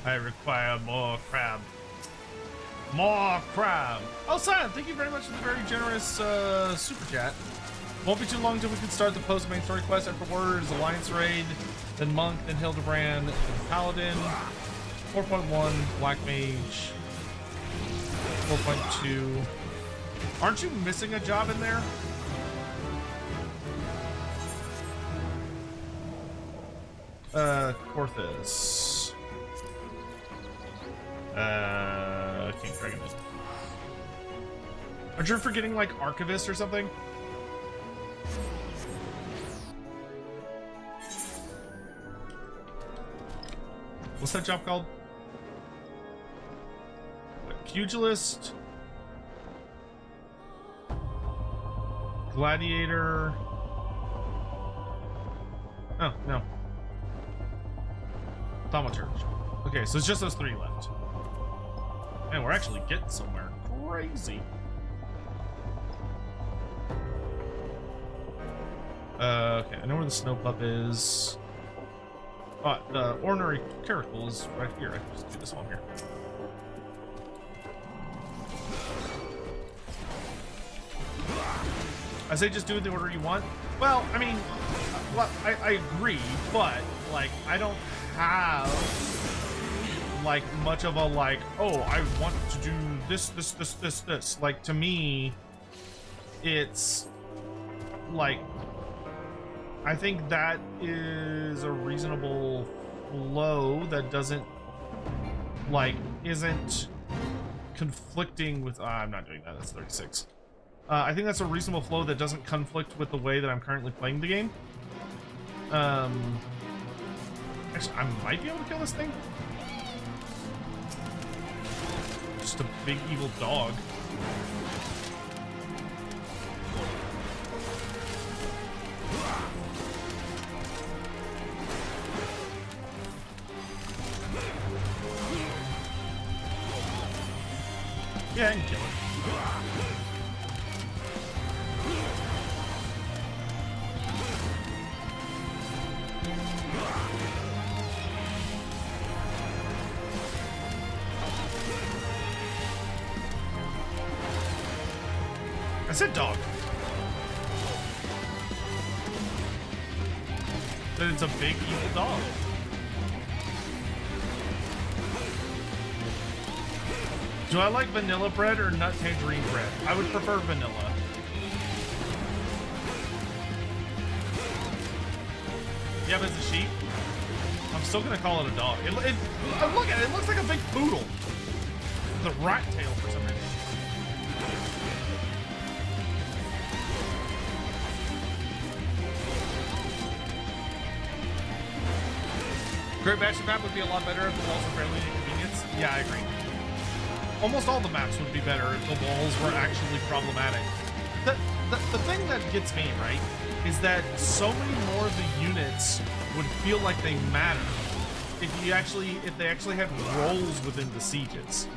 I require more crab. More crab. Oh, Silent, thank you very much for the very generous super chat. Won't be too long until we can start the post-main story quest. After Warriors, Alliance Raid, then Monk, then Hildebrand, then Paladin. 4.1, Black Mage. 4.2. Aren't you missing a job in there? Corthus. King Dragon. Aren't you forgetting like Archivist or something? What's that job called? Pugilist, Gladiator. Oh, no. Thaumaturge. Okay, so it's just those three left. Man, we're actually getting somewhere. Crazy. Okay, I know where the snow pup is. Oh, the ordinary caracal is right here. I can just do this one here. I say just do it the order you want. Well, I mean, well, I agree, but like I don't have like much of a like, oh, I want to do this. Like to me, it's like I think that is a reasonable flow that doesn't like isn't conflicting with I'm not doing that, that's 36. I think that's a reasonable flow that doesn't conflict with the way that I'm currently playing the game. Actually, I might be able to kill this thing. Just a big evil dog. Yeah, I can kill it. I said dog. Then it's a big evil dog. Do I like vanilla bread or nut tangerine bread? I would prefer vanilla. Yeah, but it's a sheep. I'm still gonna call it a dog. Look at it. It looks like a big poodle with a rat tail for some reason. Great Bastion map would be a lot better if the walls were fairly inconvenience. Yeah, I agree. Almost all the maps would be better if the walls were actually problematic. The thing that gets me, right, is that so many more of the units would feel like they matter if they actually had roles within the sieges.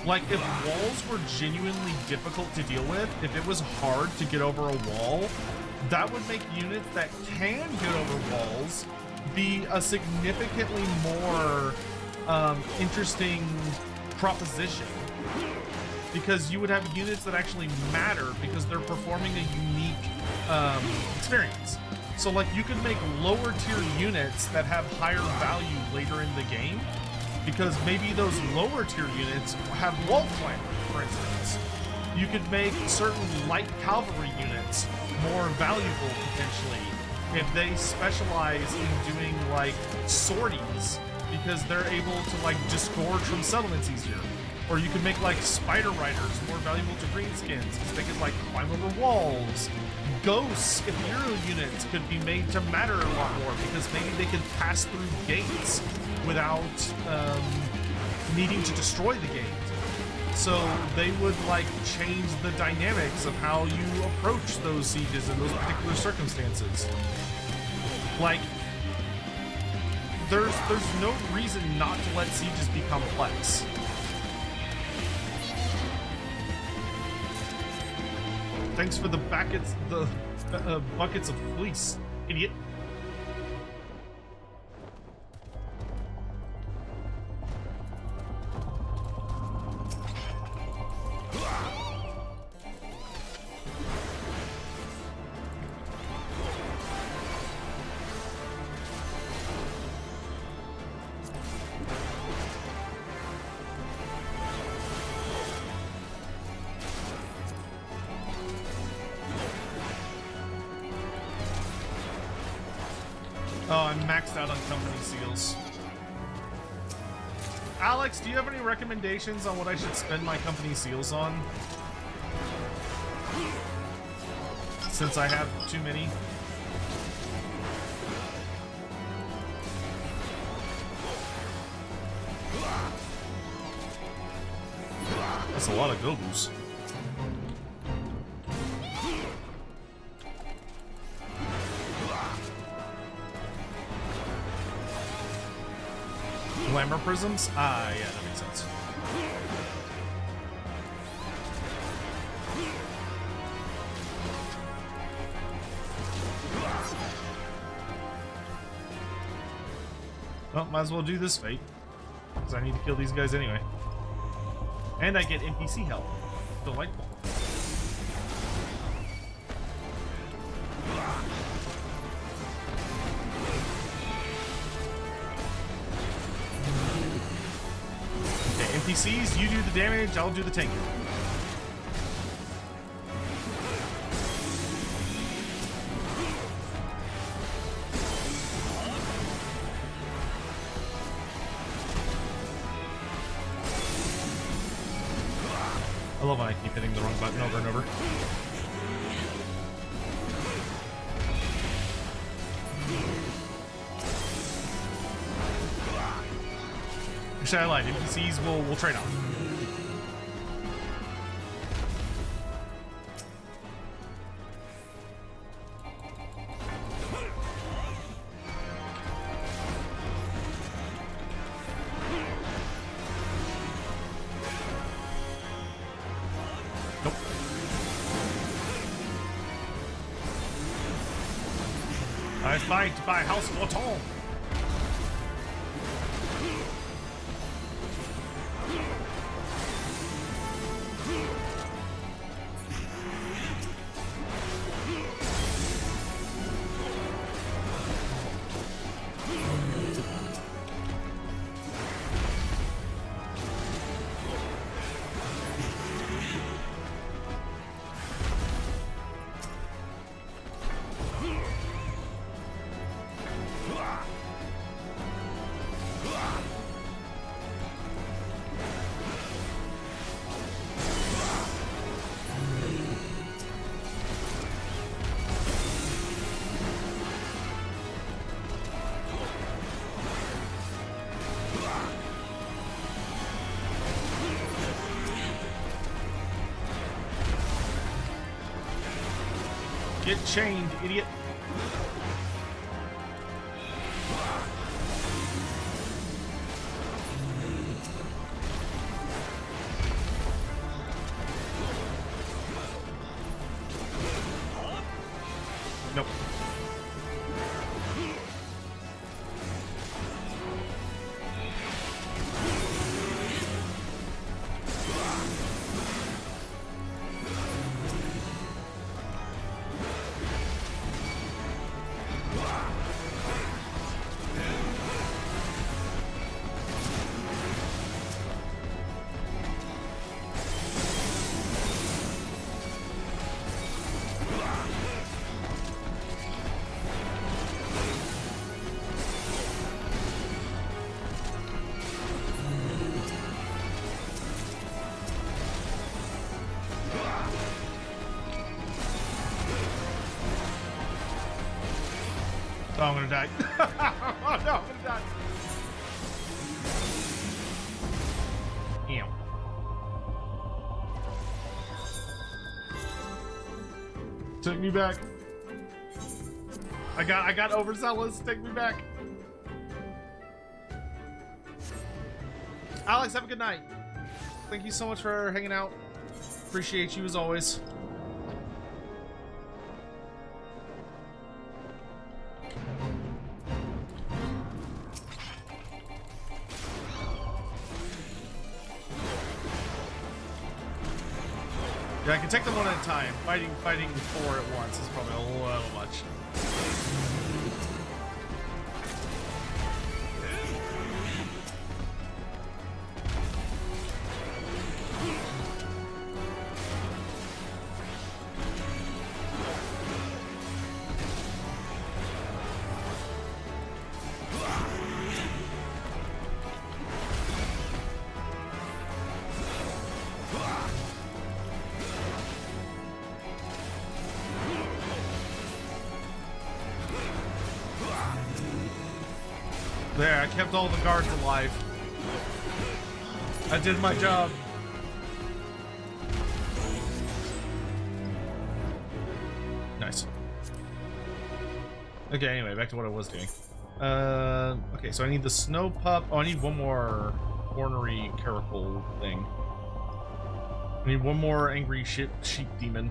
Like, if walls were genuinely difficult to deal with, if it was hard to get over a wall, that would make units that can get over walls be a significantly more interesting proposition, because you would have units that actually matter because they're performing a unique experience. So like you could make lower tier units that have higher value later in the game because maybe those lower tier units have wall clamor, for instance. You could make certain light cavalry units more valuable potentially if they specialize in doing like sorties, because they're able to like disgorge from settlements easier. Or you could make like spider riders more valuable to greenskins because they could like climb over walls. Ghosts, if hero units could be made to matter a lot more because maybe they could pass through gates without needing to destroy the gate. So they would like change the dynamics of how you approach those sieges in those particular circumstances. Like, there's no reason not to let sieges be complex. Thanks for the buckets, buckets of fleece, idiot. Oh, I'm maxed out on company seals. Alex, do you have any recommendations on what I should spend my company seals on? Since I have too many. That's a lot of Gobus. Glamour prisms? Ah, yeah, that makes sense. Well, might as well do this fate, because I need to kill these guys anyway. And I get NPC help. Delightful. NPCs, you do the damage, I'll do the tanking. I love when I keep hitting the wrong button over and over. Actually, I lied. NPCs will trade off. Nope. I fight by House Forton. Get chained, idiot. Nope. I'm gonna die. Oh no, I'm gonna die. Damn. Take me back. I got overzealous. Take me back. Alex, have a good night. Thank you so much for hanging out. Appreciate you as always. Yeah, I can take them one at a time. Fighting four at once is probably a little much. There, I kept all the guards alive. I did my job. Nice. Okay, anyway, back to what I was doing. Okay, so I need the snow pup. Oh, I need one more ornery caracal thing. I need one more angry sheep demon.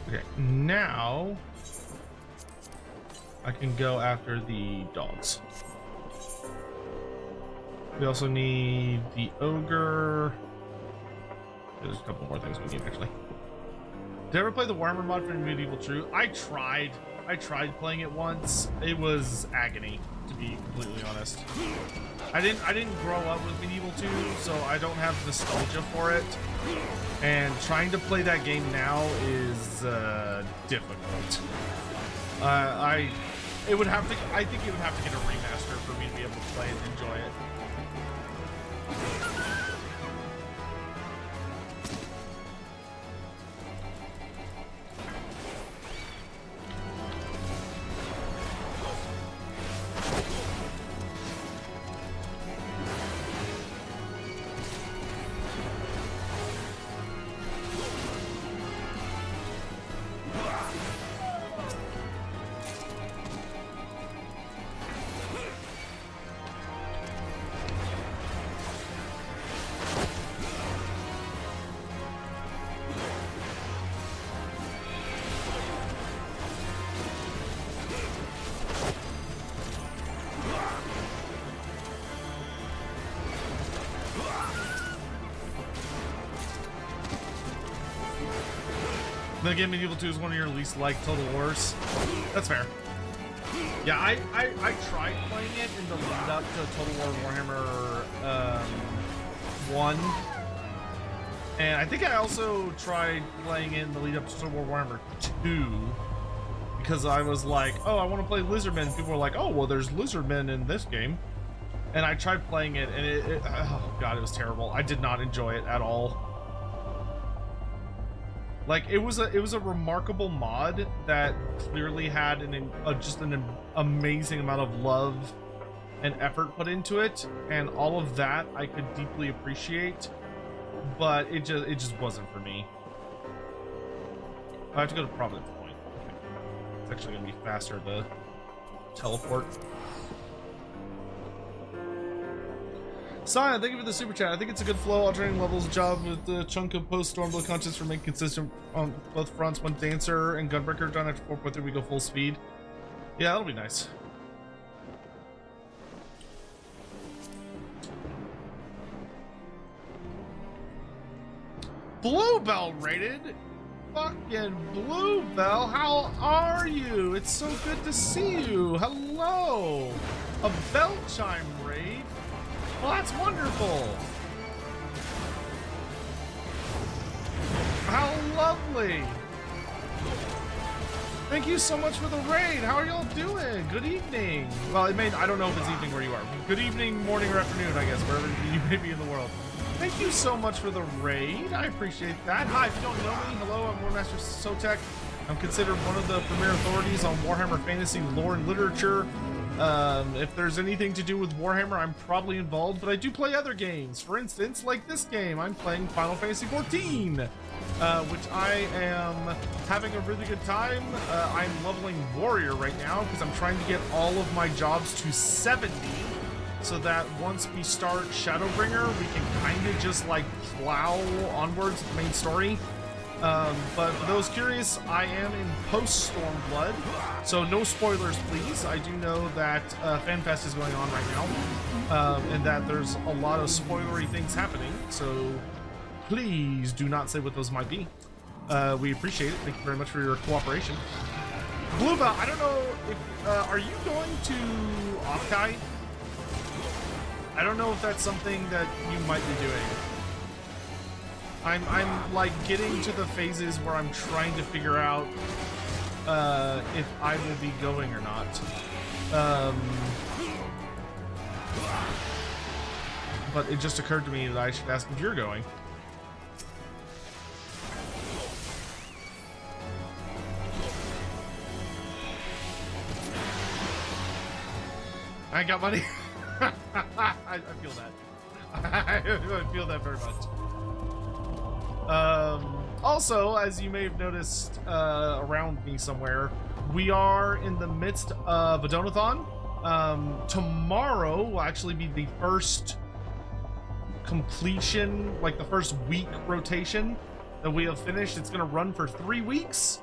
Okay, now I can go after the dogs. We also need the ogre. There's a couple more things we need actually. Did I ever play the Warhammer mod for Medieval True? I tried playing it once. It was agony, to be completely honest. I didn't grow up with Medieval 2, so I don't have nostalgia for it. And trying to play that game now is difficult. I think it would have to get a remaster for me to be able to play it and enjoy it. Then again, Medieval 2 is one of your least liked Total Wars. That's fair. Yeah, I tried playing it in the lead up to Total War Warhammer 1. And I think I also tried playing it in the lead up to Total War Warhammer 2. Because I was like, oh, I want to play Lizardmen. People were like, oh, well, there's Lizardmen in this game. And I tried playing it, and oh god, it was terrible. I did not enjoy it at all. Like, it was a remarkable mod that clearly had just an amazing amount of love and effort put into it, and all of that I could deeply appreciate, but it just wasn't for me. I have to go to Providence Point. Okay. It's actually gonna be faster to teleport. Sion, thank you for the super chat. I think it's a good flow, alternating levels job with the chunk of post Stormblood contents for making consistent on both fronts. When Dancer and Gunbreaker are done after 4.3, we go full speed. Yeah, that'll be nice. Bluebell rated? Fucking Bluebell, how are you? It's so good to see you. Hello. A bell chime raid. Well, that's wonderful. How lovely. Thank you so much for the raid. How are y'all doing? Good evening. Well, I don't know if it's evening where you are. Good evening, morning, or afternoon, I guess, wherever you may be in the world. Thank you so much for the raid. I appreciate that. Hi, if you don't know me, hello, I'm War Master Sotek. I'm considered one of the premier authorities on Warhammer fantasy lore and literature. If there's anything to do with Warhammer, I'm probably involved, but I do play other games. For instance, like this game, I'm playing Final Fantasy XIV. Which I am having a really good time. I'm leveling Warrior right now because I'm trying to get all of my jobs to 70 so that once we start Shadowbringer, we can kind of just like plow onwards with the main story. But for those curious, I am in post-Stormblood, so no spoilers, please. I do know that FanFest is going on right now, and that there's a lot of spoilery things happening, so please do not say what those might be. We appreciate it. Thank you very much for your cooperation. Bluebell, I don't know if are you going to Okai? I don't know if that's something that you might be doing. I'm like getting to the phases where I'm trying to figure out if I will be going or not. But it just occurred to me that I should ask if you're going. I ain't got money. I feel that. I feel that very much. Also, as you may have noticed around me somewhere, we are in the midst of a donathon. Tomorrow will actually be the first completion, like the first week rotation that we have finished. It's going to run for 3 weeks.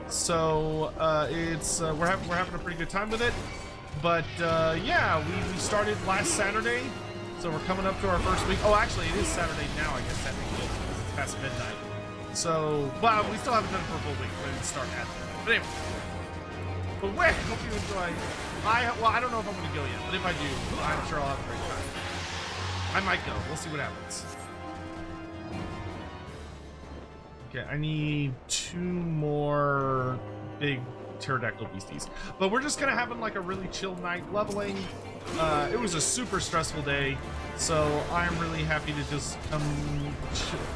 So it's we're having a pretty good time with it, but yeah, we started last Saturday, so we're coming up to our first week. Oh, actually, it is Saturday now, I guess technically, because it's past midnight. So, well, we still haven't done it for a full week. We didn't start at midnight. But anyway, but wait, hope you enjoy. Well, I don't know if I'm going to go yet, but if I do, I'm sure I'll have a great time. I might go. We'll see what happens. Okay, I need 2 more big pterodactyl beasties. But we're just kind of having like a really chill night leveling. It was a super stressful day, so I'm really happy to just come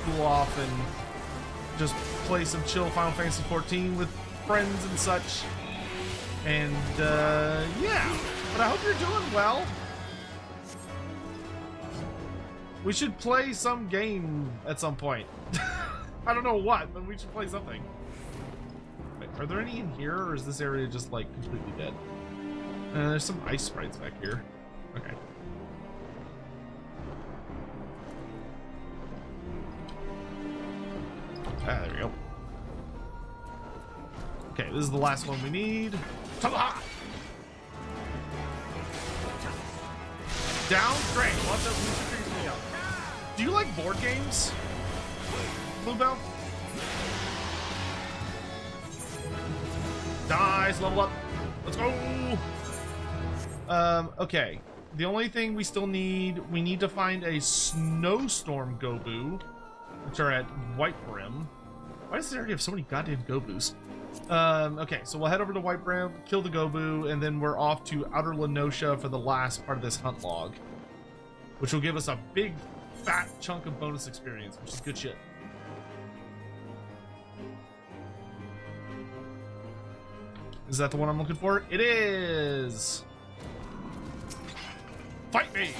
cool off and just play some chill Final Fantasy XIV with friends and such. And yeah, but I hope you're doing well. We should play some game at some point. I don't know what, but we should play something. Wait, are there any in here, or is this area just like completely dead? There's some ice sprites back here. Okay. Ah, there we go. Okay, this is the last one we need. Tomahawk! Down? Great. We'll have to figure something out. Do you like board games? Bluebell? Nice, level up. Let's go. Okay. The only thing we still need, we need to find a snowstorm Gobu, which are at White Brim. Why does it already have so many goddamn Gobus? Okay, so we'll head over to White Brim, kill the Gobu, and then we're off to Outer Lenosha for the last part of this hunt log, which will give us a big, fat chunk of bonus experience, which is good shit. Is that the one I'm looking for? It is! Fight me!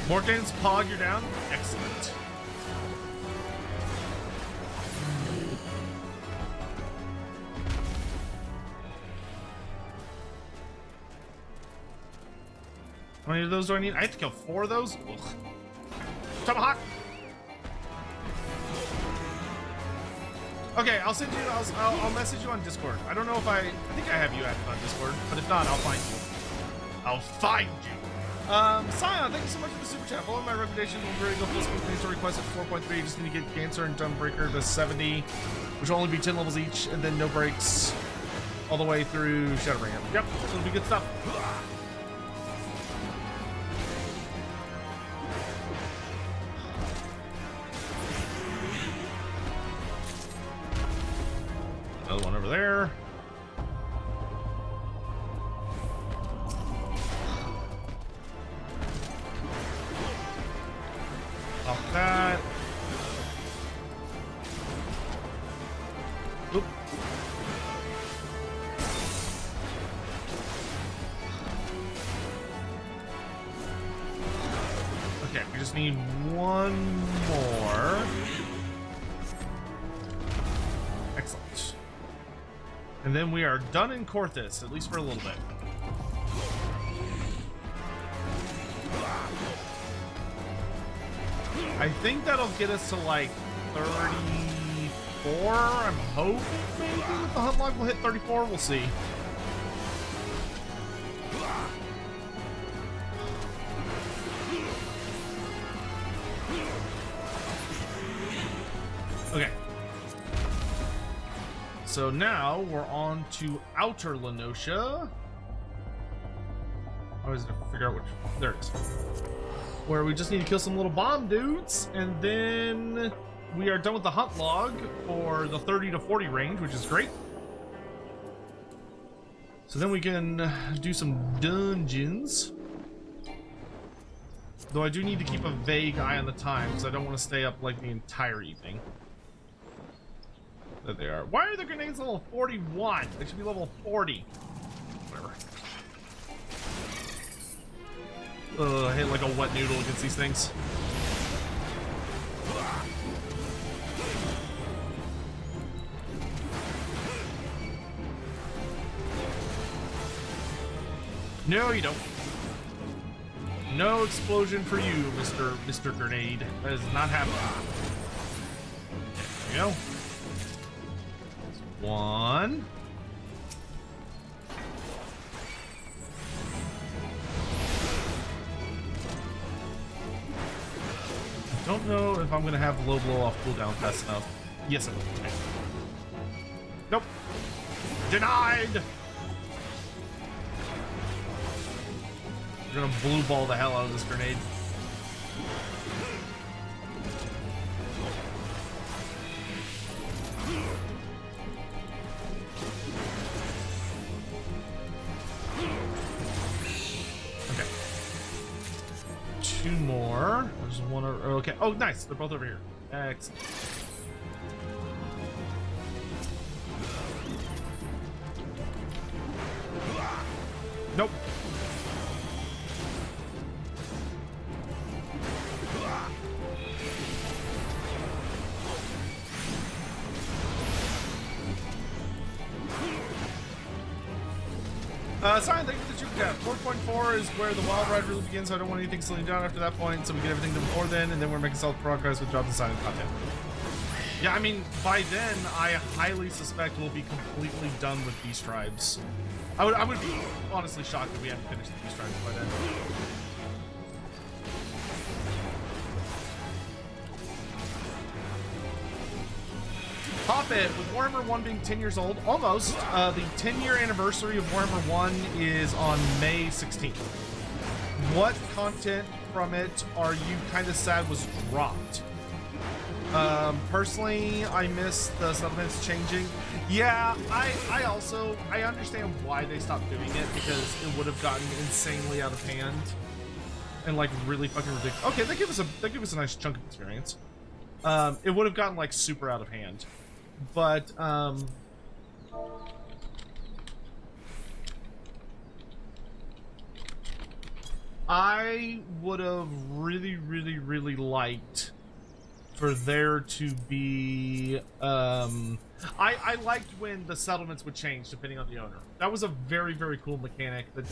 Morgan's Pog, you're down? Excellent. How many of those do I need? I have to kill 4 of those? Ugh. Tomahawk! Okay, I'll send you, I'll message you on Discord. I don't know if I think I have you added on Discord, but if not, I'll find you. I'll find you. Scion, thank you so much for the super chat. Following my recommendations, we'll really go full speed finish request at 4.3. Just need to get Cancer and Gunbreaker to 70, which will only be 10 levels each, and then no breaks all the way through Shadowbringer. Yep, it'll be good stuff. Another one over there. Off that. Oop. Okay, we just need one more. Excellent. And then we are done in Corthus, at least for a little bit. I think that'll get us to like 34. I'm hoping maybe with the hunt log we'll hit 34. We'll see. Okay. So now we're on to Outer Lenosha. I always have to figure out which. There it is. Where we just need to kill some little bomb dudes, and then we are done with the hunt log for the 30 to 40 range, which is great. So then we can do some dungeons. Though I do need to keep a vague eye on the time, because I don't want to stay up like the entire evening. There they are. Why are the grenades level 41? They should be level 40. Whatever. I hit like a wet noodle against these things. No, you don't. No explosion for you, Mr. Grenade. That is not happening. There you go. One. Don't know if I'm gonna have low blow off cooldown fast enough. Yes, I will. Okay. Nope. Denied. We're gonna blue ball the hell out of this grenade. Okay. Two more. There's one over. Okay. Oh, nice. They're both over here. Excellent. Nope. Sorry, thank you for the super chat. 4.4 is where the wild ride really begins, so I don't want anything slowing down after that point, so we get everything done before then, and then we're making solid progress with jobs and signing content. Yeah, I mean, by then, I highly suspect we'll be completely done with Beast Tribes. I would be honestly shocked if we hadn't finished the Beast Tribes by then. Pop it, with Warhammer 1 being 10 years old, almost, the 10-year anniversary of Warhammer 1 is on May 16th. What content from it are you kind of sad was dropped? Personally, I miss the settlements changing. Yeah, I also understand why they stopped doing it, because it would have gotten insanely out of hand and like really fucking ridiculous. Okay, they give us a nice chunk of experience. It would have gotten like super out of hand. But I would have really liked for there to be I liked when the settlements would change depending on the owner. That was a very cool mechanic that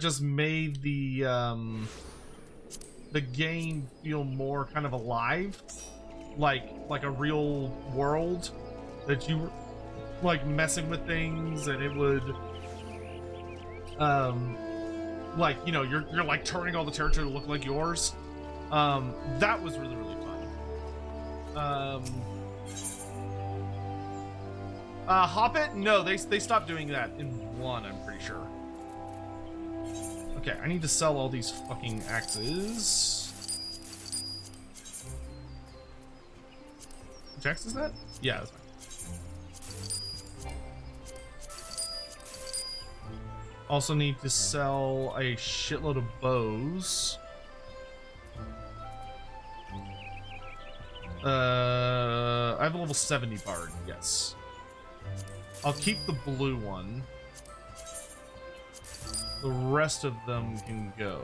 just made the game feel more kind of alive. Like a real world that you were like messing with things, and it would like, you know, you're like turning all the territory to look like yours. That was really, really fun. Hop it? No, they stopped doing that in 1, I'm pretty sure. Okay, I need to sell all these fucking axes. Which axe is that? Yeah, that's fine. Also need to sell a shitload of bows. I have a level 70 bard, yes. I'll keep the blue one. The rest of them can go.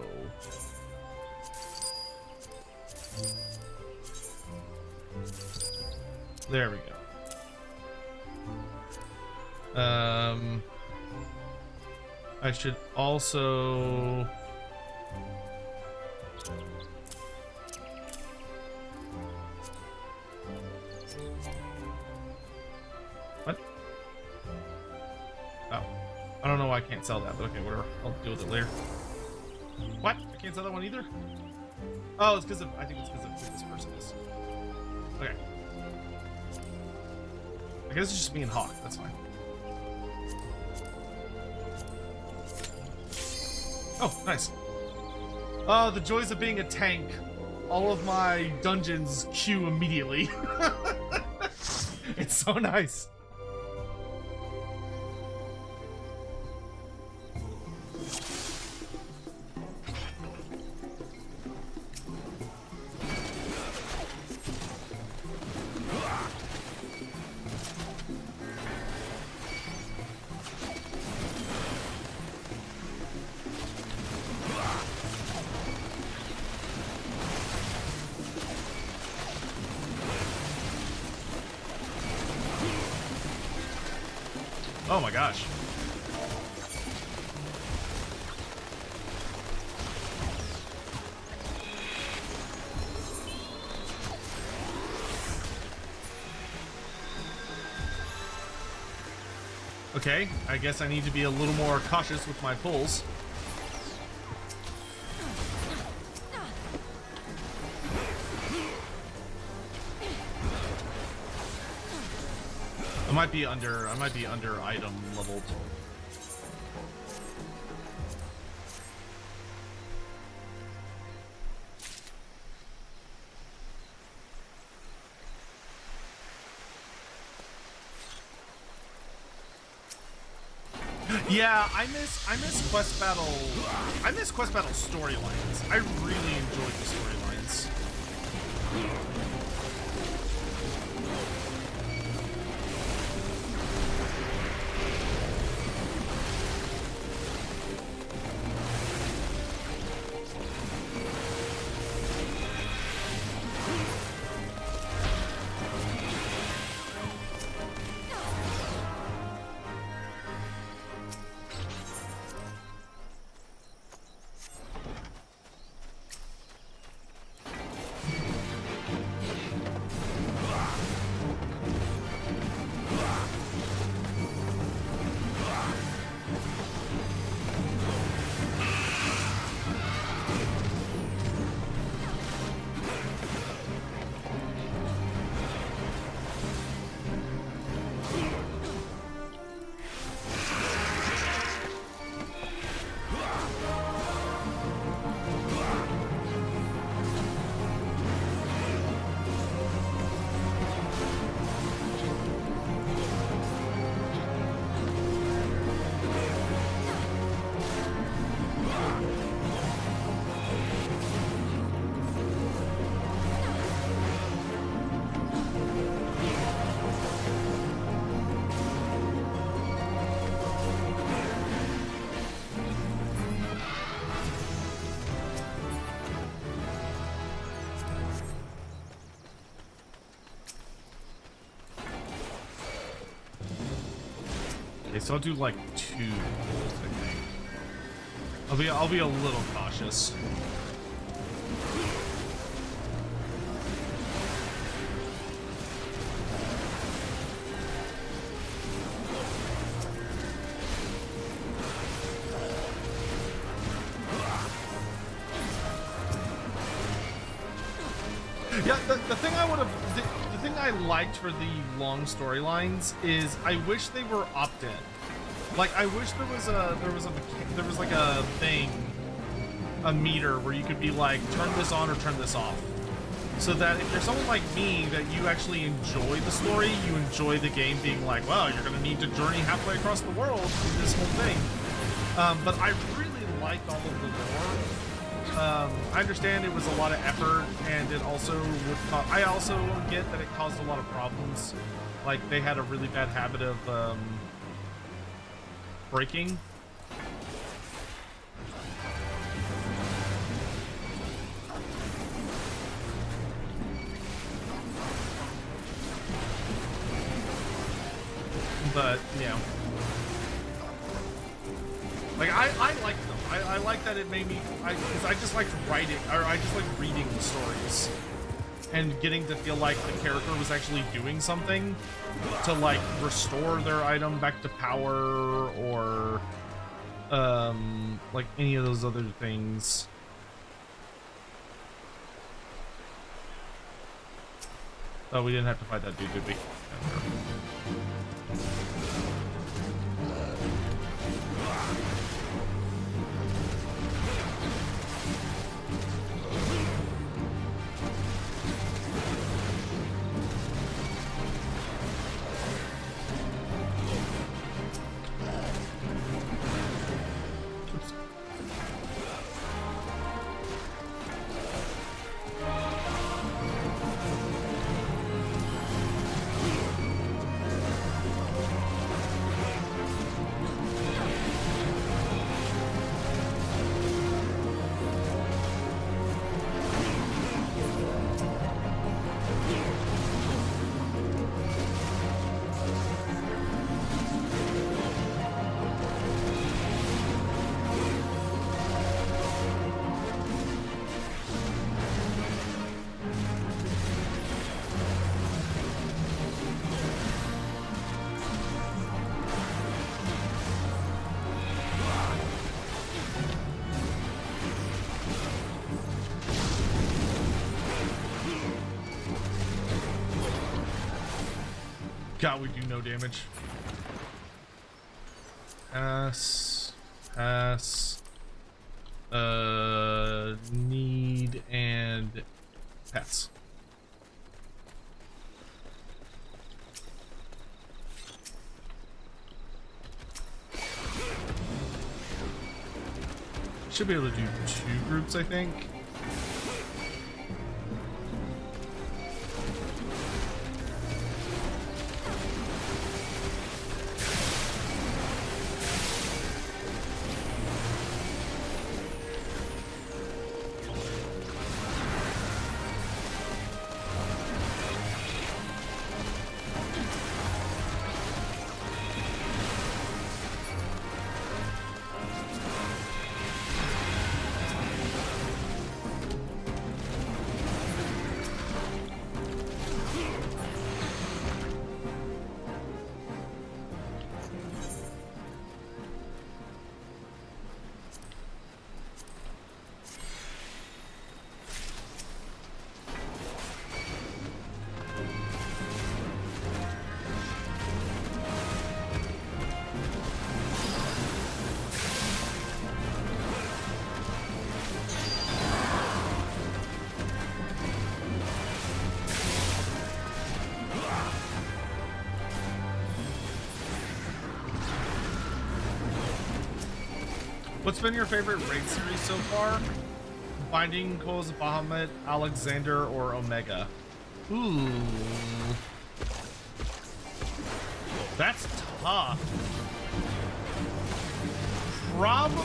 There we go. I should also... What? Oh. I don't know why I can't sell that, but okay, whatever. I'll deal with it later. What? I can't sell that one either? Oh, it's because of... I think it's because of who this person is. Okay. I guess it's just me and Hawk. That's fine. Oh, nice. Oh, the joys of being a tank. All of my dungeons queue immediately. It's so nice. Oh my gosh. Okay, I guess I need to be a little more cautious with my pulls. I might be under item leveled. Yeah, I miss quest battle. I miss quest battle storylines. I really enjoyed the storylines. Okay, so I'll do like 2 rolls, I think. I'll be a little cautious. Yeah, the thing I would have, the thing I liked for the long storylines is I wish they were opt-in. Like, I wish there was like a thing, a meter where you could be like, turn this on or turn this off. So that if you're someone like me, that you actually enjoy the story, you enjoy the game being like, well, you're going to need to journey halfway across the world through this whole thing. But I really liked all of the lore. I understand it was a lot of effort, and it also would I also get that it caused a lot of problems. Like, they had a really bad habit of breaking. But, yeah. Like, I like them. I like that it made me, because I just liked writing, or I just liked reading the stories. And getting to feel like the character was actually doing something to, like, restore their item back to power, or, like, any of those other things. Oh, we didn't have to fight that dude, did we? God, we do no damage. Pass. Need and pass. Should be able to do 2 groups, I think. What's been your favorite raid series so far? Binding Coils of Bahamut, Alexander, or Omega? Ooh. That's tough. Probably...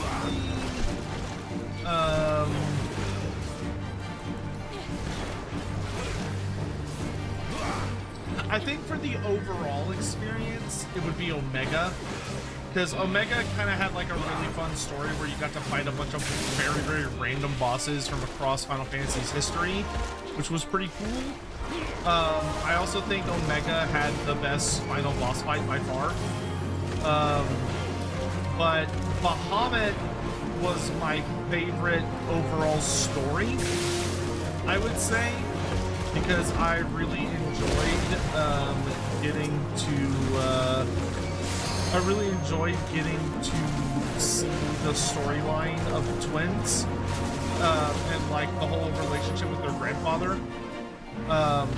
I think for the overall experience, it would be Omega. Because Omega kind of had like a really fun story where you got to fight a bunch of very, very random bosses from across Final Fantasy's history, which was pretty cool. I also think Omega had the best final boss fight by far. But Bahamut was my favorite overall story, I would say. because I really enjoyed getting to see the storyline of the twins and like the whole relationship with their grandfather.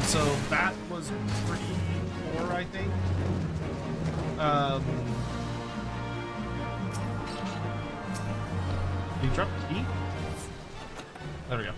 So that was pretty cool, I think. Did you drop the key? There we go.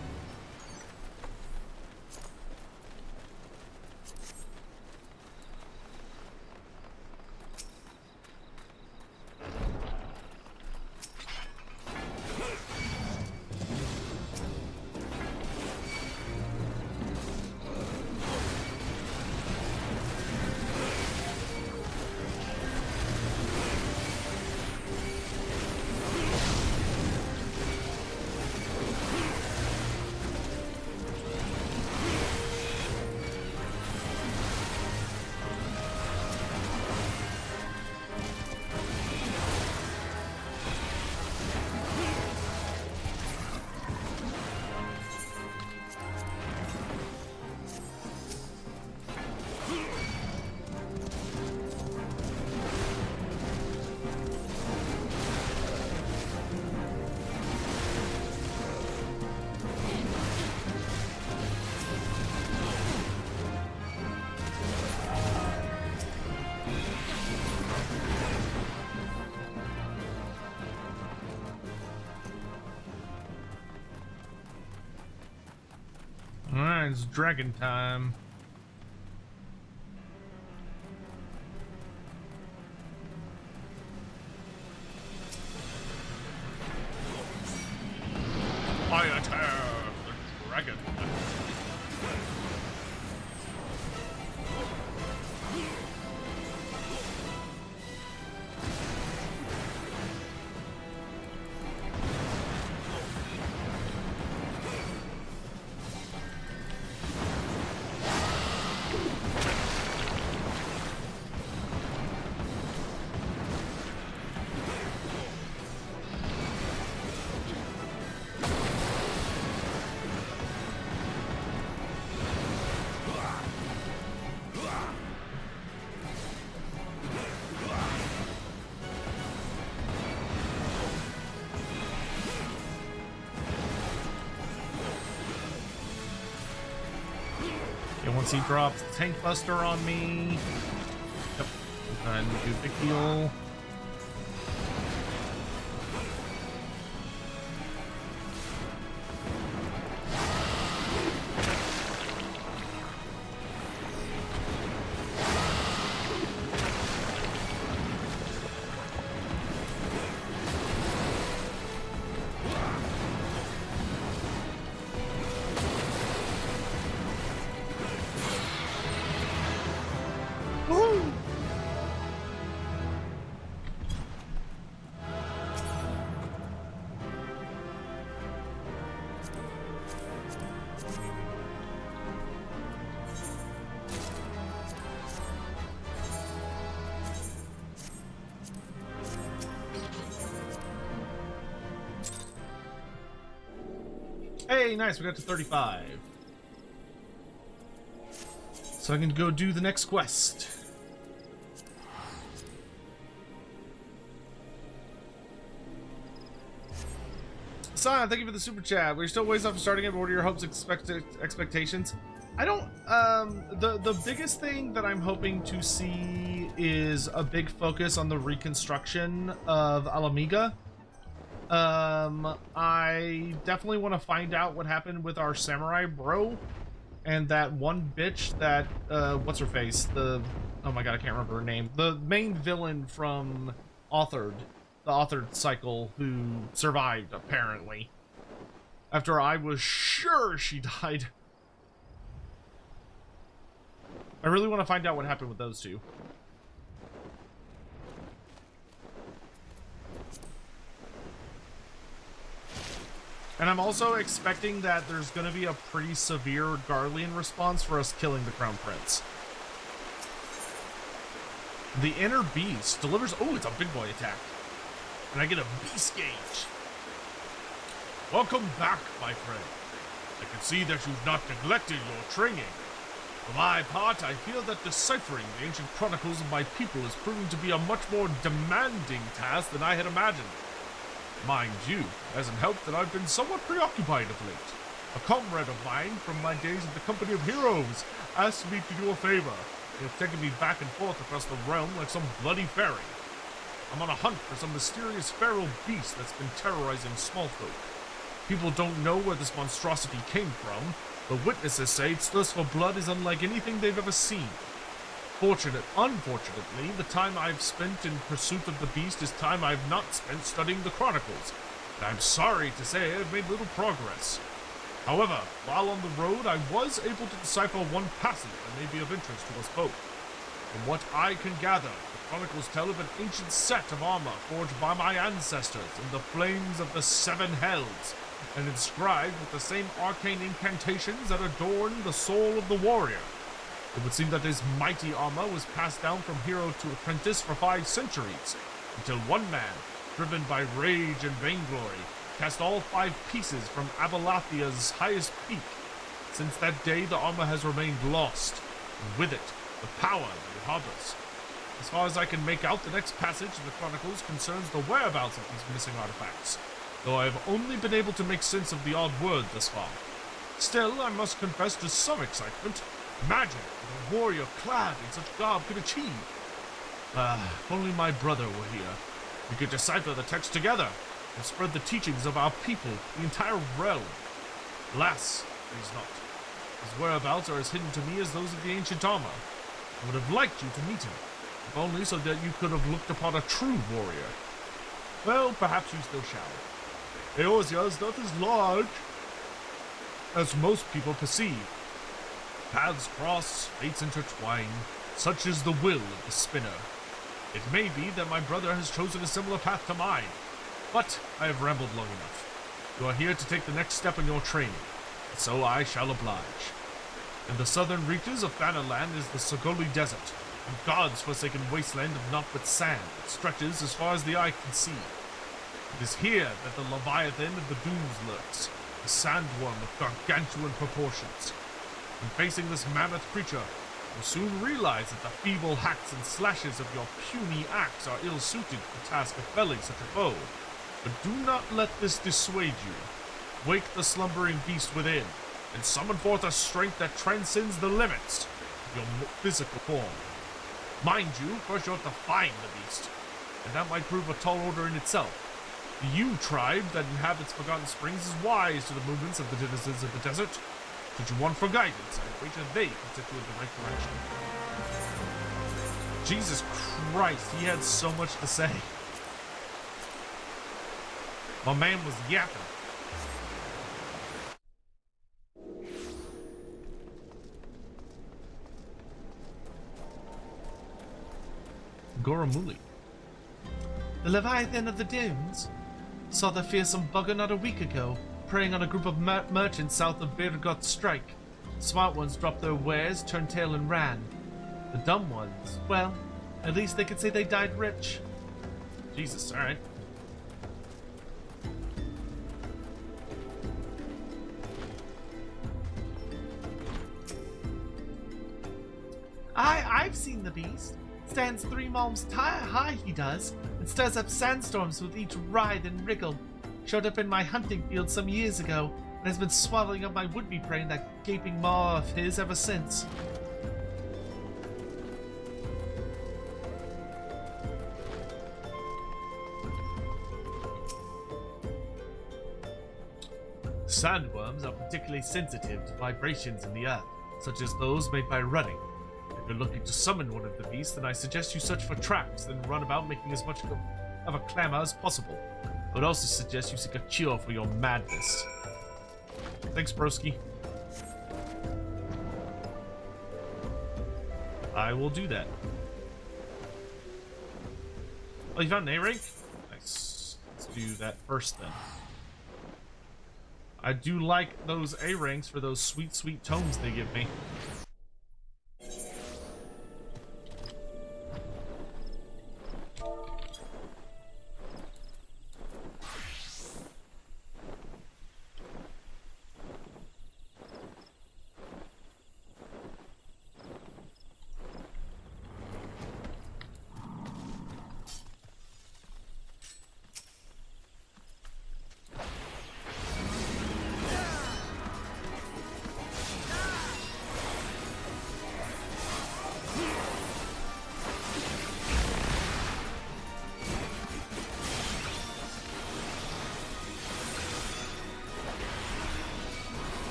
Alright, it's dragon time. I attack the dragon. Once he drops the tank buster on me, yep, and do big heal. Hey, nice, we got to 35. So I can go do the next quest. Sion, thank you for the super chat. We're still ways off starting it, but what are your hopes, expectations? I don't, the biggest thing that I'm hoping to see is a big focus on the reconstruction of Alamiga. I definitely want to find out what happened with our samurai bro and that one bitch that, what's her face? Oh my god, I can't remember her name. The main villain from the Authored cycle who survived, apparently. After I was sure she died. I really want to find out what happened with those two. And I'm also expecting that there's going to be a pretty severe Garlean response for us killing the Crown Prince. The Inner Beast delivers... Oh, it's a big boy attack. And I get a Beast Gauge. Welcome back, my friend. I can see that you've not neglected your training. For my part, I feel that deciphering the ancient chronicles of my people is proving to be a much more demanding task than I had imagined. Mind you, it hasn't helped that I've been somewhat preoccupied of late. A comrade of mine from my days at the Company of Heroes asked me to do a favor. They have taken me back and forth across the realm like some bloody fairy. I'm on a hunt for some mysterious feral beast that's been terrorizing small folk. People don't know where this monstrosity came from, but witnesses say its thirst for blood is unlike anything they've ever seen. Unfortunately, the time I've spent in pursuit of the beast is time I've not spent studying the chronicles, and I'm sorry to say I've made little progress. However, while on the road, I was able to decipher one passage that may be of interest to us both. From what I can gather, the chronicles tell of an ancient set of armor forged by my ancestors in the flames of the Seven Hells, and inscribed with the same arcane incantations that adorn the soul of the warrior. It would seem that this mighty armor was passed down from hero to apprentice for 5 centuries, until one man, driven by rage and vainglory, cast all 5 pieces from Abalathia's highest peak. Since that day, the armor has remained lost, and with it, the power that it harbors. As far as I can make out, the next passage in the Chronicles concerns the whereabouts of these missing artifacts, though I have only been able to make sense of the odd word thus far. Still, I must confess to some excitement. Imagine what a warrior clad in such garb could achieve. If only my brother were here. We could decipher the text together and spread the teachings of our people, the entire realm. Alas, he's not. His whereabouts are as hidden to me as those of the ancient armor. I would have liked you to meet him, if only so that you could have looked upon a true warrior. Well, perhaps you still shall. Eorzea is not as large as most people perceive. Paths cross, fates intertwine, such is the will of the spinner. It may be that my brother has chosen a similar path to mine, but I have rambled long enough. You are here to take the next step in your training, and so I shall oblige. In the southern reaches of Thanaland is the Sogoli Desert, a god's forsaken wasteland of naught but sand that stretches as far as the eye can see. It is here that the Leviathan of the Dunes lurks, a sandworm of gargantuan proportions. In facing this mammoth creature, you'll soon realize that the feeble hacks and slashes of your puny axe are ill-suited to the task of felling such a foe. But do not let this dissuade you. Wake the slumbering beast within, and summon forth a strength that transcends the limits of your physical form. Mind you, first you have to find the beast, and that might prove a tall order in itself. The Yu tribe that inhabits Forgotten Springs is wise to the movements of the denizens of the desert. Should you want for guidance, I wager they can take you in the right direction. Jesus Christ, he had so much to say. My man was yapping. Goramuli. The Leviathan of the Dunes? Saw the fearsome bugger not a week ago, preying on a group of merchants south of Birgoth Strike. Smart ones dropped their wares, turned tail and ran. The dumb ones, well, at least they could say they died rich. Jesus, alright. I've seen the beast. Stands 3 malms high, he does, and stirs up sandstorms with each writhe and wriggle. Showed up in my hunting field some years ago, and has been swallowing up my would-be prey in that gaping maw of his ever since. Sandworms are particularly sensitive to vibrations in the earth, such as those made by running. If you're looking to summon one of the beasts, then I suggest you search for traps, then run about making as much of a clamor as possible. I would also suggest you seek a cure for your madness. Thanks, broski. I will do that. Oh, you found an A rank? Nice. Let's do that first then. I do like those A ranks for those sweet, sweet tomes they give me.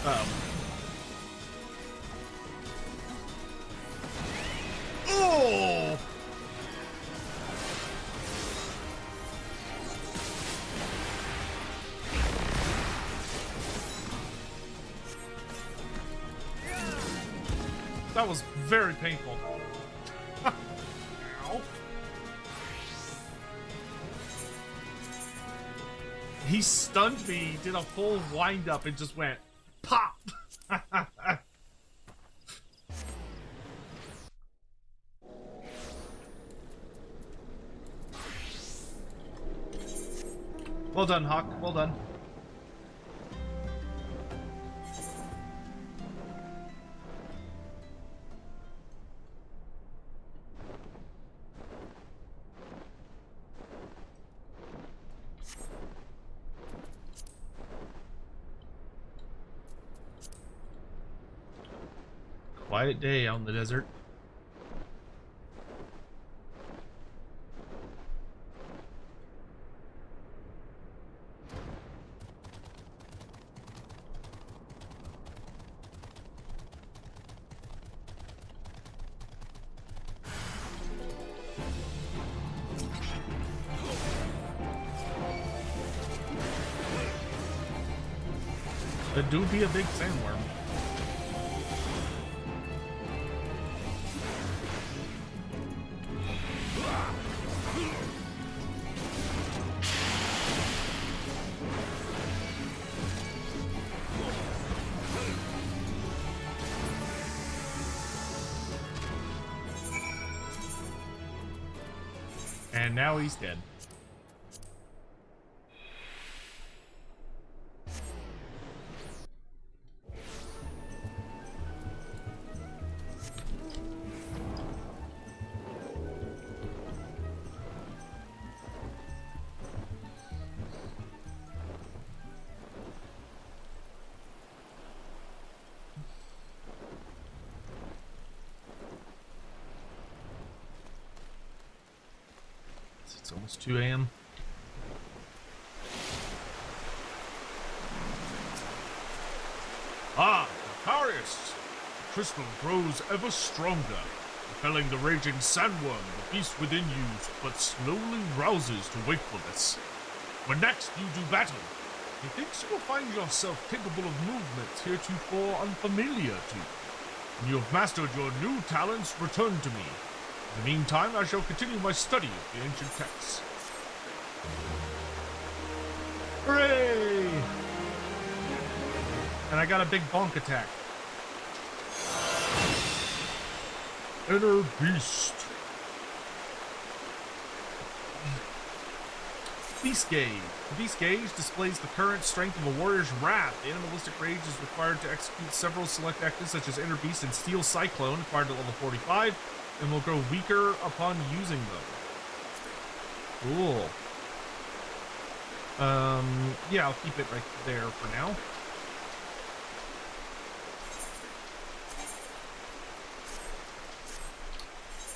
Uh-oh. Oh! That was very painful. Ow. He stunned me, did a full wind up, and just went pop. Well done, Hawk. Well done. Quiet day out in the desert. That do be a big sandworm. And now he's dead. It's almost 2 a.m. Ah, Macarius! The crystal grows ever stronger, repelling the raging sandworm. The beast within you but slowly rouses to wakefulness. When next you do battle, methinks you will find yourself capable of movements heretofore unfamiliar to you. When you have mastered your new talents, return to me. In the meantime, I shall continue my study of the ancient texts. Hooray! And I got a big bonk attack. Inner Beast. Beast Gauge. The Beast Gauge displays the current strength of a warrior's wrath. The animalistic rage is required to execute several select actions such as Inner Beast and Steel Cyclone, acquired at level 45. And will grow weaker upon using them. Cool. Yeah, I'll keep it right there for now.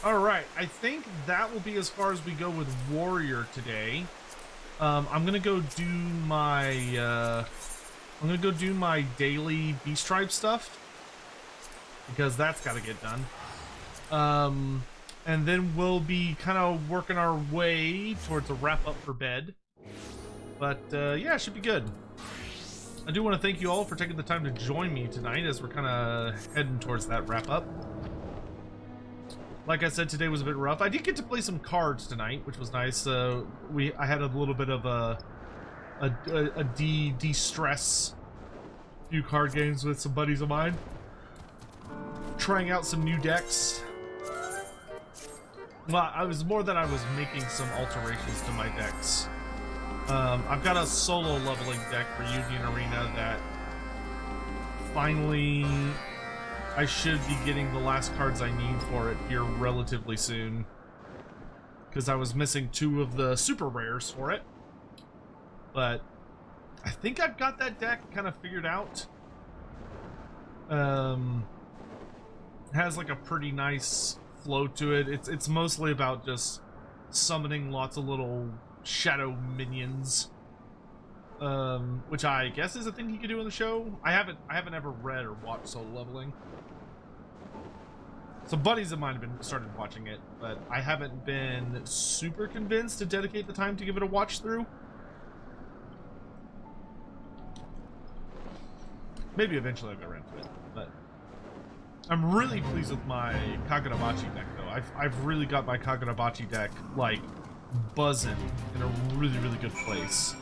Alright, I think that will be as far as we go with Warrior today. I'm gonna go do my daily Beast Tribe stuff. Because that's gotta get done. And then we'll be kind of working our way towards a wrap up for bed. But yeah, it should be good. I do want to thank you all for taking the time to join me tonight as we're kind of heading towards that wrap up. Like I said, today was a bit rough. I did get to play some cards tonight, which was nice. I had a little bit of a de-stress few card games with some buddies of mine, trying out some new decks. Well, I was more that I was making some alterations to my decks. I've got a solo leveling deck for Union Arena that finally I should be getting the last cards I need for it here relatively soon. Because I was missing 2 of the super rares for it. But I think I've got that deck kind of figured out. Has like a pretty nice flow to it. It's mostly about just summoning lots of little shadow minions which I guess is a thing he could do in the show. I haven't ever read or watched Solo Leveling. Some buddies of mine have been started watching it, but I haven't been super convinced to dedicate the time to give it a watch through. Maybe eventually I'll get around to it, but I'm really pleased with my Kagurabachi deck, though. I've really got my Kagurabachi deck, like, buzzing in a really, really good place.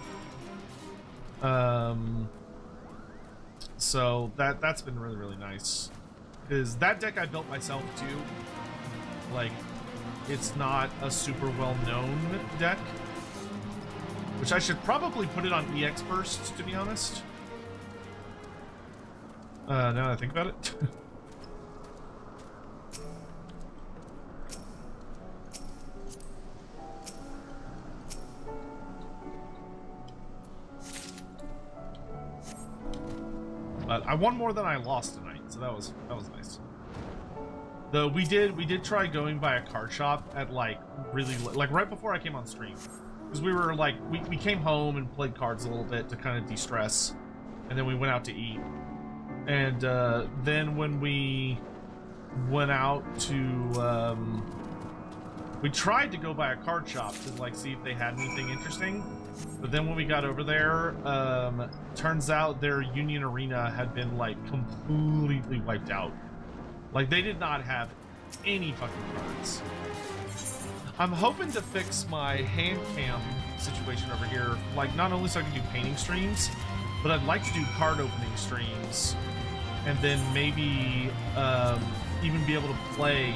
So that's been really, really nice. Because that deck I built myself, too. Like, it's not a super well-known deck. Which I should probably put it on EX first, to be honest. Now that I think about it. But I won more than I lost tonight, so that was nice. Though we did try going by a card shop at like like right before I came on stream, because we were like we came home and played cards a little bit to kind of de-stress, and then we went out to eat, and then when we went out to we tried to go by a card shop to like see if they had anything interesting. But then when we got over there, turns out their Union Arena had been like completely wiped out. Like they did not have any fucking cards. I'm hoping to fix my hand cam situation over here, like not only so I can do painting streams, but I'd like to do card opening streams, and then maybe even be able to play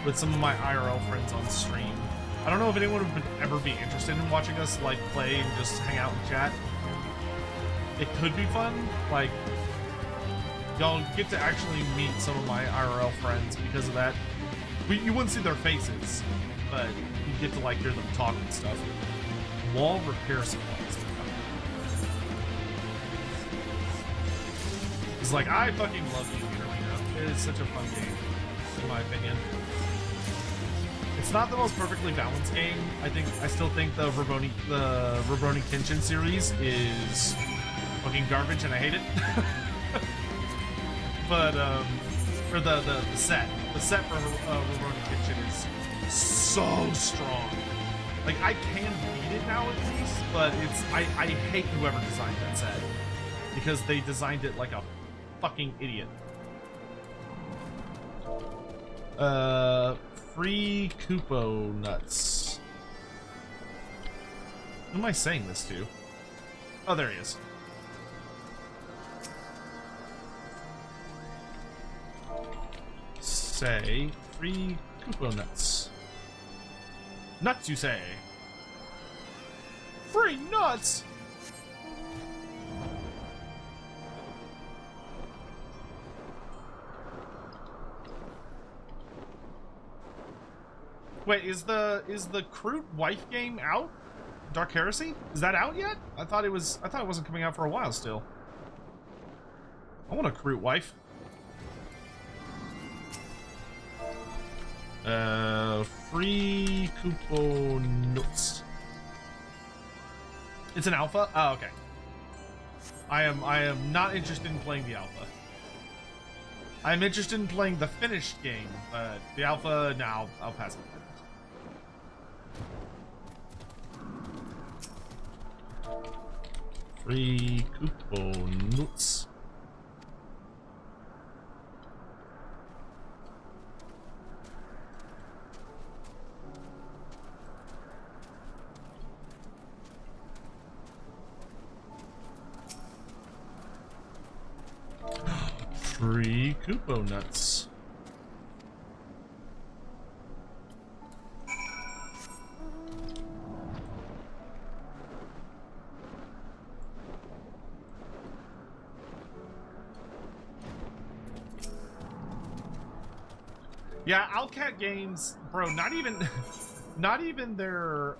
with some of my IRL friends on stream. I don't know if anyone would ever be interested in watching us like play and just hang out and chat. It could be fun. Like, y'all get to actually meet some of my IRL friends because of that. You wouldn't see their faces, but you get to like hear them talk and stuff. Wall repair supplies. It's like, I fucking love Union Arena. It is such a fun game, in my opinion. It's not the most perfectly balanced game. I still think the Rurouni Kenshin series is fucking garbage, and I hate it. But for the set for Rurouni Kenshin is so strong. Like I can beat it now at least, but I hate whoever designed that set because they designed it like a fucking idiot. Free Kupo nuts. Who am I saying this to? Oh, there he is. Say free Kupo nuts. Nuts, you say? Free nuts! Wait, is the Crude Wife game out? Dark Heresy? Is that out yet? I thought it wasn't coming out for a while still. I want a Crude Wife. Free Kupo notes. It's an alpha? Oh, okay. I am not interested in playing the alpha. I'm interested in playing the finished game, but the alpha, now I'll pass it. Free Kupo notes. Free Kupo nuts. Yeah, Owlcat Games, bro, not even their,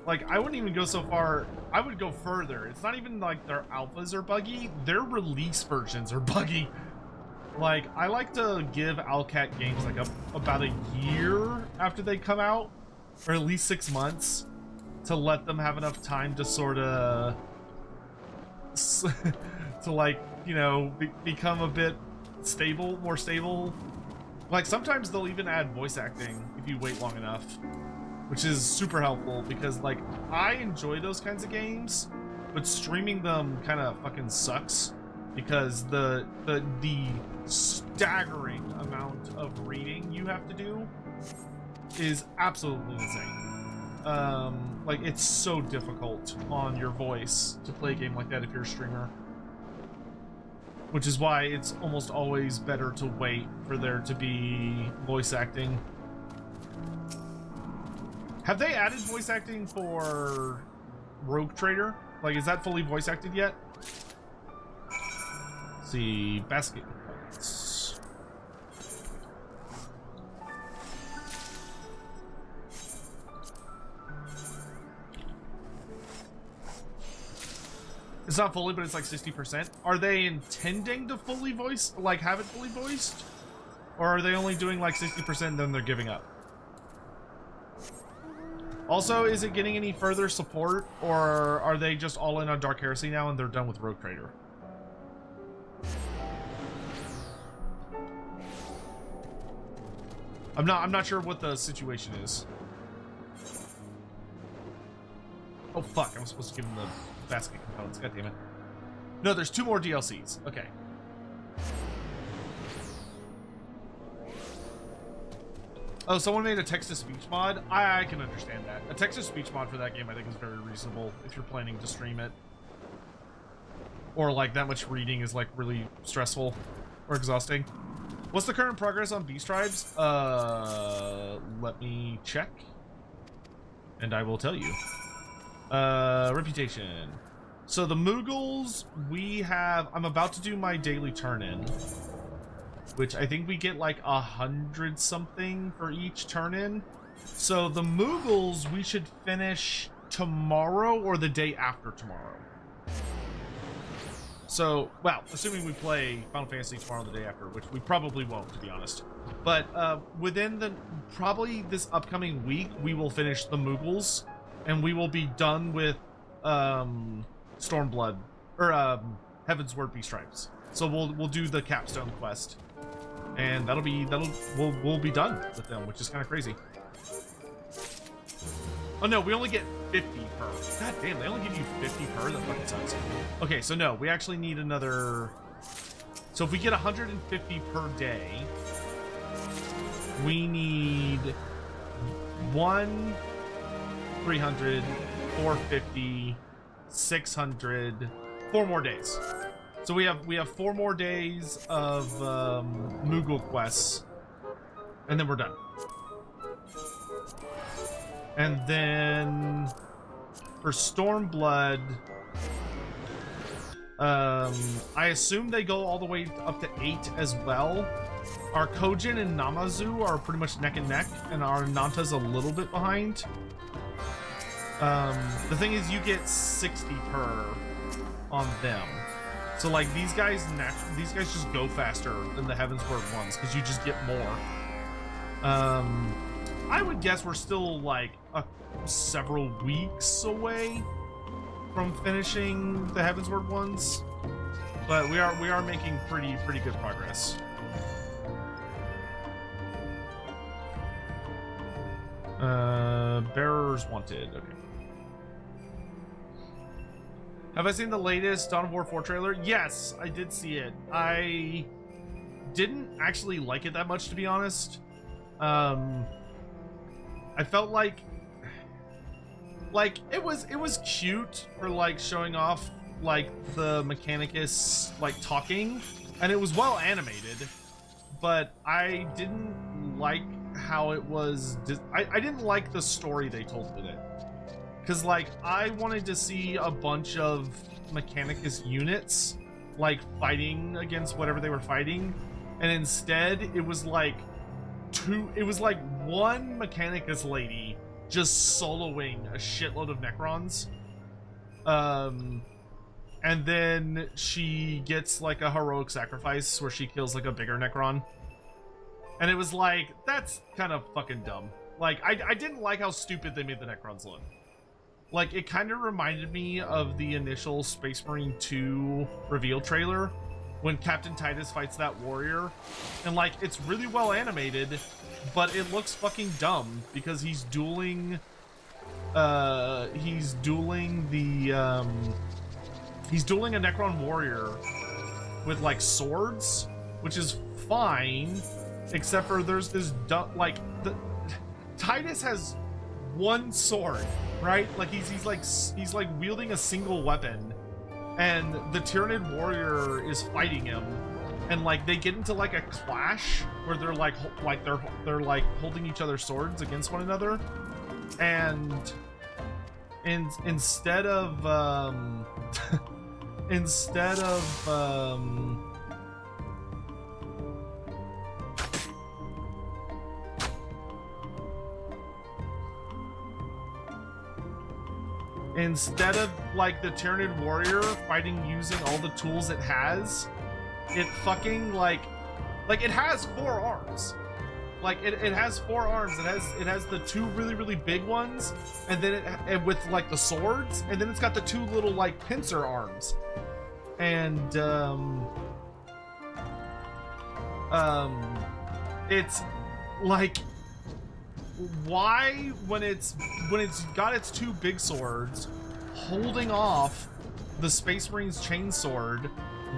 like, I wouldn't even go so far, I would go further. It's not even like their alphas are buggy, their release versions are buggy. Like, I like to give Owlcat Games like about a year after they come out, or at least 6 months, to let them have enough time to sort of to like, you know, become a bit stable, more stable. Like sometimes they'll even add voice acting if you wait long enough, which is super helpful because like I enjoy those kinds of games, but streaming them kind of fucking sucks because the staggering amount of reading you have to do is absolutely insane. Like it's so difficult on your voice to play a game like that if you're a streamer, which is why it's almost always better to wait for there to be voice acting. Have they added voice acting for Rogue Trader? Like, is that fully voice acted yet? Let's see, basket components. It's not fully, but it's like 60%. Are they intending to fully voice, like have it fully voiced? Or are they only doing like 60% and then they're giving up? Also, is it getting any further support, or are they just all in on Dark Heresy now and they're done with Rogue Trader? I'm not sure what the situation is. Oh fuck, I'm supposed to give them the basket components, god damn it. No, there's 2 more DLCs. Okay. Oh, someone made a text-to-speech mod? I can understand that. A text-to-speech mod for that game I think is very reasonable if you're planning to stream it. Or like that much reading is like really stressful or exhausting. What's the current progress on Beast Tribes? Let me check. And I will tell you. Reputation. So the Moogles, we have... I'm about to do my daily turn-in, which I think we get like 100 something for each turn-in. So the Moogles we should finish tomorrow or the day after tomorrow. So, well, assuming we play Final Fantasy tomorrow or the day after, which we probably won't, to be honest. But within the probably this upcoming week, we will finish the Moogles, and we will be done with Stormblood or Heaven's Word Beast Tribes. So we'll do the capstone quest, and we'll be done with them, which is kind of crazy. Oh no, we only get 50 per. God damn, they only give you 50 per? That fucking sucks. Okay, so no, we actually need another... So if we get 150 per day, we need 300, 450, 600, 4 more days. So we have 4 more days of Moogle quests, and then we're done. And then for Stormblood, I assume they go all the way up to 8 as well. Our Kojin and Namazu are pretty much neck and neck, and our Nanta's a little bit behind. The thing is, you get 60 per on them. So like these guys just go faster than the Heaven's Word ones because you just get more. I would guess we're still like several weeks away from finishing the Heaven's Word ones, but we are making pretty good progress. Bearers wanted. Okay. Have I seen the latest Dawn of War 4 trailer? Yes, I did see it. I didn't actually like it that much, to be honest. I felt like it was cute for like showing off like the Mechanicus like talking, and it was well animated, but I didn't like how it was. I didn't like the story they told with it, because like I wanted to see a bunch of Mechanicus units like fighting against whatever they were fighting, and instead it was like one Mechanicus lady just soloing a shitload of Necrons, and then she gets like a heroic sacrifice where she kills like a bigger Necron, and it was like, that's kind of fucking dumb. Like I didn't like how stupid they made the Necrons look. Like, it kind of reminded me of the initial Space Marine 2 reveal trailer when Captain Titus fights that warrior. And, like, it's really well animated, but it looks fucking dumb because he's dueling... he's dueling a Necron warrior with, like, swords, which is fine, except for there's this like Titus has one sword, right? Like he's like wielding a single weapon, and the Tyranid warrior is fighting him, and like they get into like a clash where they're holding each other's swords against one another, and instead of like the Tyranid warrior fighting using all the tools it has, it fucking like it has 4 arms. Like it has 4 arms. It has the 2 really big ones, and then it with like the swords, and then it's got the 2 little like pincer arms. And it's like, why when it's got its 2 big swords holding off the Space Marine's chainsword,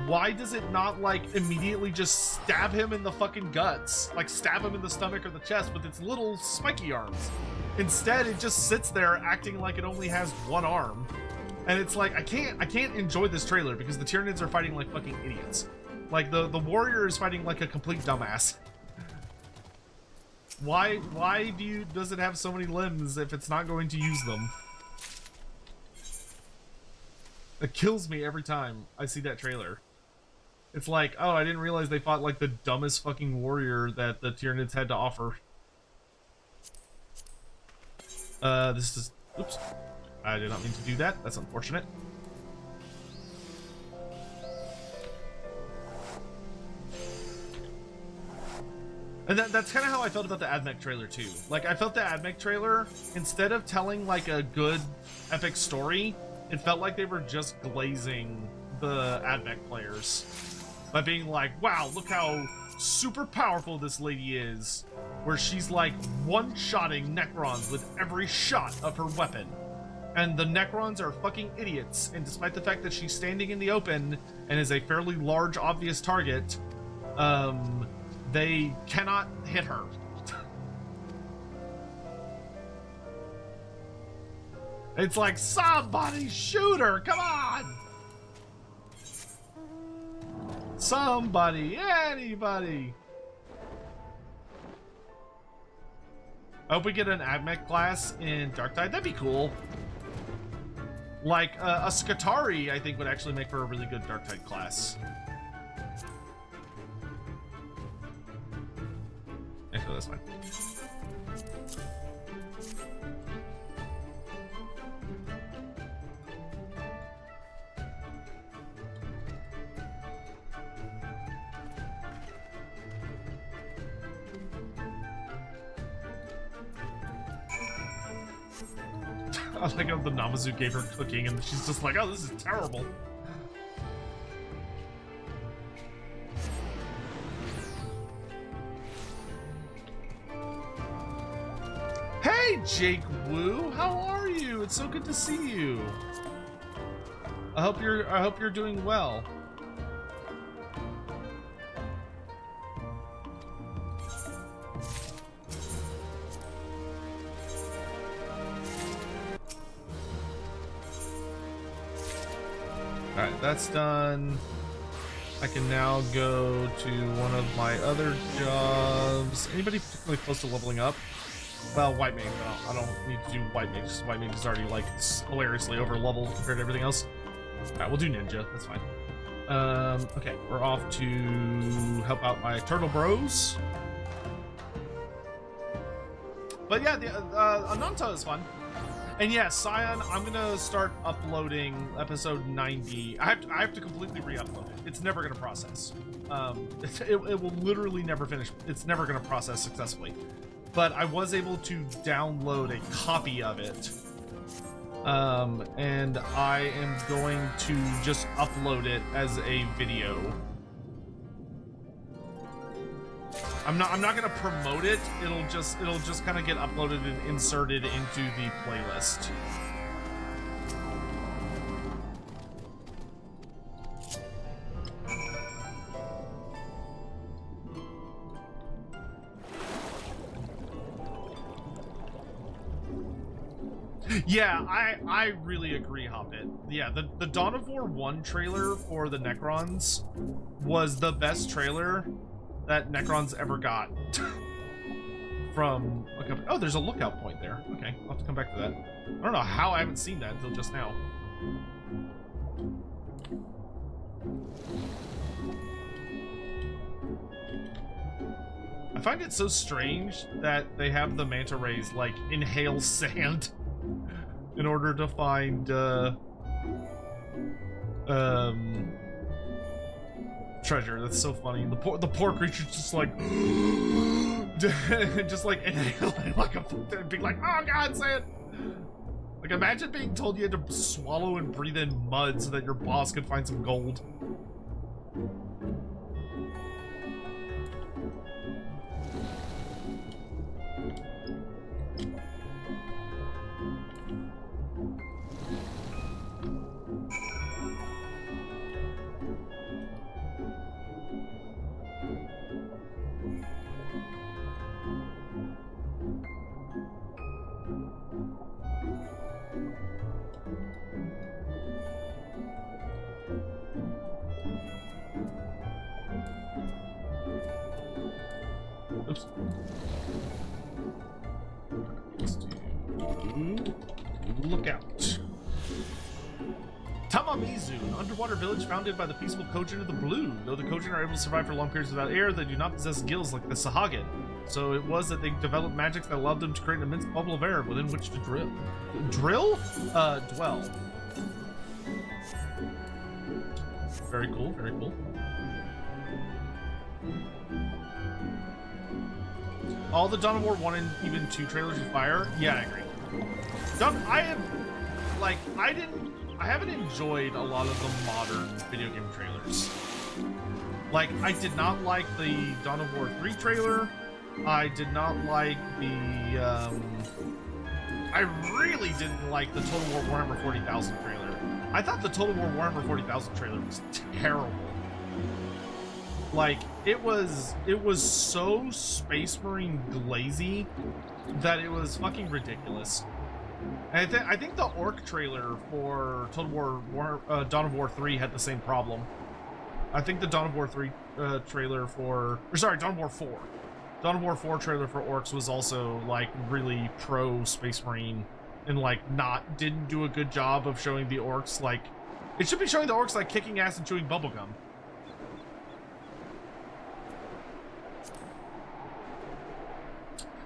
why does it not like immediately just stab him in the fucking guts, like stab him in the stomach or the chest with its little spiky arms? Instead, it just sits there acting like it only has 1 arm. And it's like, I can't enjoy this trailer because the Tyranids are fighting like fucking idiots. Like the warrior is fighting like a complete dumbass. Why does it have so many limbs if it's not going to use them? It kills me every time I see that trailer. It's like, oh, I didn't realize they fought like the dumbest fucking warrior that the Tyranids had to offer. This is, oops. I did not mean to do that. That's unfortunate. And that's kind of how I felt about the AdMech trailer too. Like, I felt the AdMech trailer, instead of telling like a good epic story, it felt like they were just glazing the AdMech players by being like, wow, look how super powerful this lady is, where she's like one-shotting Necrons with every shot of her weapon. And the Necrons are fucking idiots, and despite the fact that she's standing in the open and is a fairly large, obvious target, they cannot hit her. It's like, somebody shoot her, come on! Somebody, anybody! I hope we get an AdMech class in Darktide, that'd be cool. Like, a Skatari, I think, would actually make for a really good Darktide class. Actually, that's fine. I like how the Namazu gave her cooking and she's just like, oh, this is terrible. Hey, Jake Woo, how are you? It's so good to see you. I hope you're doing well. Alright, that's done. I can now go to one of my other jobs. Anybody particularly close to leveling up? Well, White Mage, I don't need to do White Mage. White Mage is already, like, hilariously over-leveled compared to everything else. Alright, we'll do Ninja. That's fine. Okay, we're off to help out my turtle bros. But yeah, the Ananta is fun. And yeah, Scion, I'm gonna start uploading episode 90. I have to completely re-upload it. It's never gonna process. It will literally never finish. It's never gonna process successfully. But I was able to download a copy of it and I am going to just upload it as a video. I'm not gonna promote it. It'll just kind of get uploaded and inserted into the playlist. Yeah, I really agree, Hobbit. Yeah, the Dawn of War 1 trailer for the Necrons was the best trailer that Necrons ever got from a company. Oh, there's a lookout point there. Okay, I'll have to come back to that. I don't know how I haven't seen that until just now. I find it so strange that they have the manta rays like inhale sand in order to find treasure. That's so funny. The poor creature's just like just like inhaling like a being like, oh god, say it. Like, imagine being told you had to swallow and breathe in mud so that your boss could find some gold. Oops. Let's do lookout. Tamamizu, an underwater village founded by the peaceful Kojin of the Blue. Though the Kojin are able to survive for long periods without air, they do not possess gills like the Sahagin. So it was that they developed magics that allowed them to create an immense bubble of air within which to drill. Drill? Dwell. Very cool, very cool. All the Dawn of War 1 and even 2 trailers are fire. Yeah, I agree. I haven't enjoyed a lot of the modern video game trailers. Like, I did not like the Dawn of War 3 trailer. I did not like the, I really didn't like the Total War Warhammer 40,000 trailer. I thought the Total War Warhammer 40,000 trailer was terrible. Like, it was so Space Marine glazy that it was fucking ridiculous. And I think the Orc trailer for Total War Dawn of War 3 had the same problem. I think the Dawn of War 3 trailer for... Or sorry, Dawn of War 4. Dawn of War 4 trailer for Orcs was also, like, really pro Space Marine and, like, didn't do a good job of showing the Orcs, like... It should be showing the Orcs, like, kicking ass and chewing bubblegum.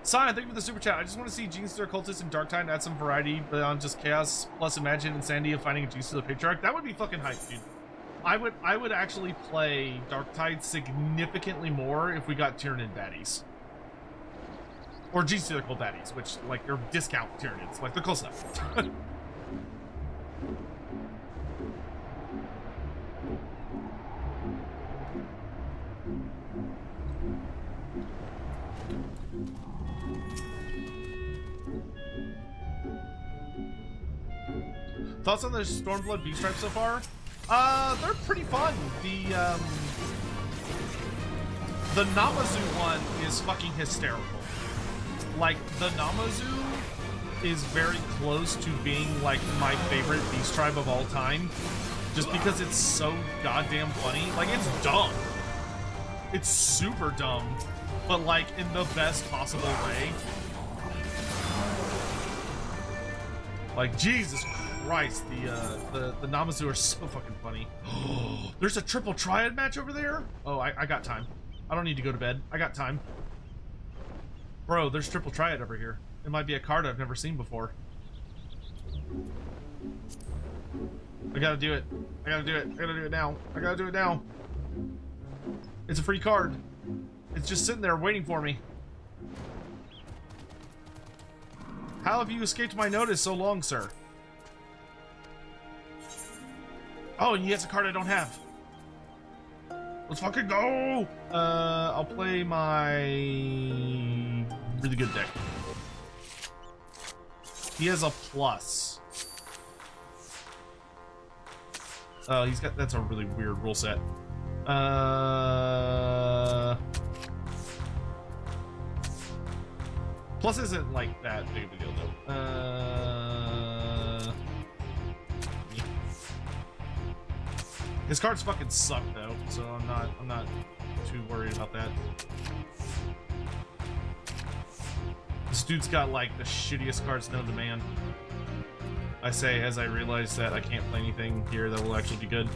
Sion, thank you for the super chat. I just want to see Genestealer Cultist and Dark Tide add some variety beyond just chaos, plus imagine insanity of finding a Genestealer Patriarch. That would be fucking hype, dude. I would actually play Dark Tide significantly more if we got Tyranid baddies. Or Genestealer Cult baddies, which, like, they're discount Tyranids. Like, they're close enough. Thoughts on the Stormblood Beast Tribe so far? They're pretty fun. The Namazu one is fucking hysterical. Like, the Namazu is very close to being, like, my favorite Beast Tribe of all time. Just because it's so goddamn funny. Like, it's dumb. It's super dumb. But, like, in the best possible way. Like, Jesus Christ, the Namazu are so fucking funny. There's a triple triad match over there? Oh, I got time. I don't need to go to bed. I got time. Bro, there's triple triad over here. It might be a card I've never seen before. I gotta do it. I gotta do it. I gotta do it now. I gotta do it now. It's a free card. It's just sitting there waiting for me. How have you escaped my notice so long, sir? Oh, and he has a card I don't have. Let's fucking go! I'll play my really good deck. He has a plus. Oh, he's got, that's a really weird rule set. Plus isn't like that big of a deal though. Yeah. His cards fucking suck though, so I'm not too worried about that. This dude's got like the shittiest cards known to man. I say as I realize that I can't play anything here that will actually be good.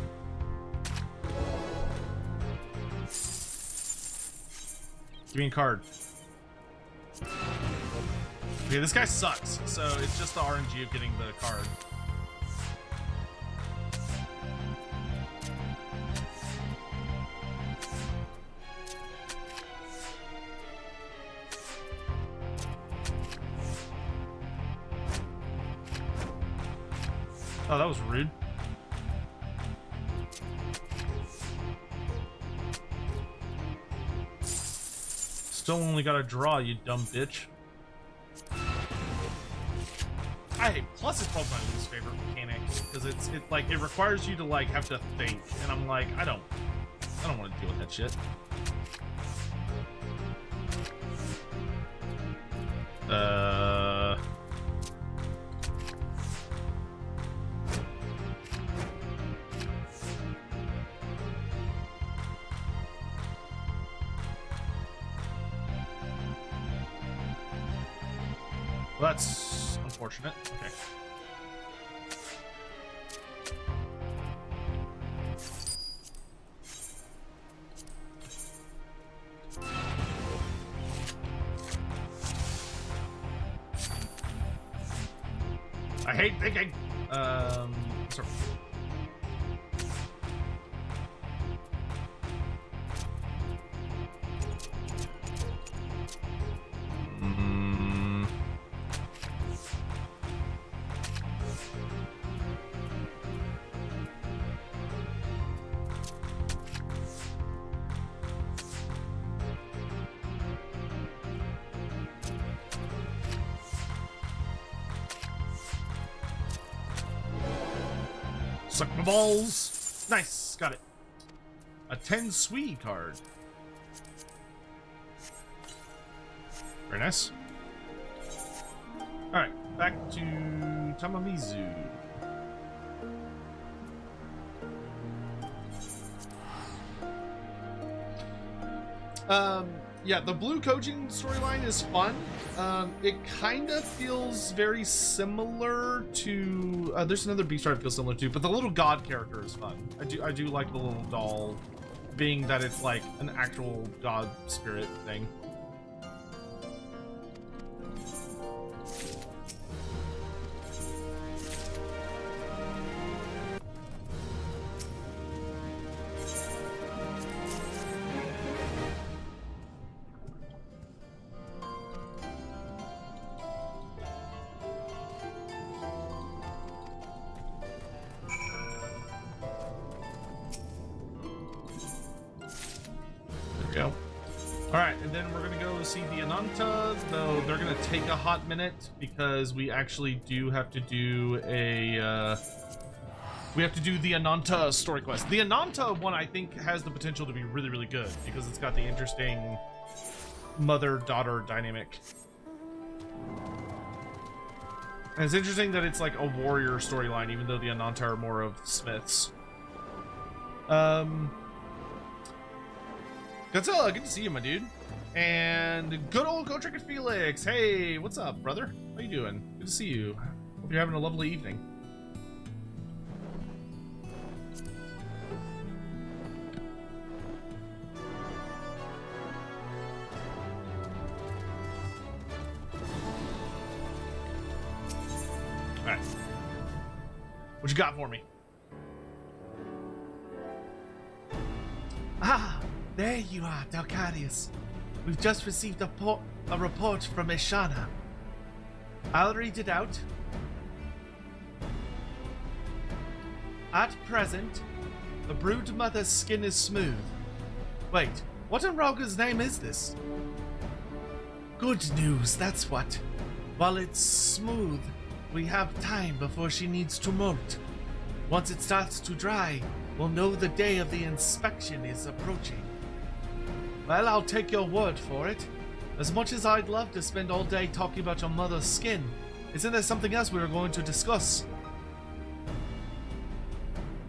Give me a card. Okay, this guy sucks, so it's just the RNG of getting the card. Oh, that was rude. Still only got a draw, you dumb bitch. Plus is probably my least favorite mechanic because it requires you to like have to think, and I'm like, I don't want to deal with that shit. Well, that's unfortunate. Okay. I hate thinking. Sorry. Suck my balls. Nice, got it. A 10 Swee card. Very nice. Alright, back to Tamamizu. Yeah, the blue coaching storyline is fun. It kind of feels very similar to there's another beast I feel similar to, but the little god character is fun. I do like the little doll, being that it's like an actual god spirit thing. Go. Alright, and then we're gonna go see the Anantas, though they're gonna take a hot minute because we actually do have to do a we have to do the Ananta story quest. The Ananta one I think has the potential to be really, really good because it's got the interesting mother-daughter dynamic. And it's interesting that it's like a warrior storyline, even though the Ananta are more of smiths. Godzilla, good to see you, my dude. And good old Go Trick and Felix. Hey, what's up, brother? How you doing? Good to see you. Hope you're having a lovely evening. All right. What you got for me? Ah! There you are, Dalcarius. We've just received a report from Ishana. I'll read it out. At present, the brood mother's skin is smooth. Wait, what in Roga's name is this? Good news, that's what. While it's smooth, we have time before she needs to molt. Once it starts to dry, we'll know the day of the inspection is approaching. Well, I'll take your word for it. As much as I'd love to spend all day talking about your mother's skin, isn't there something else we were going to discuss?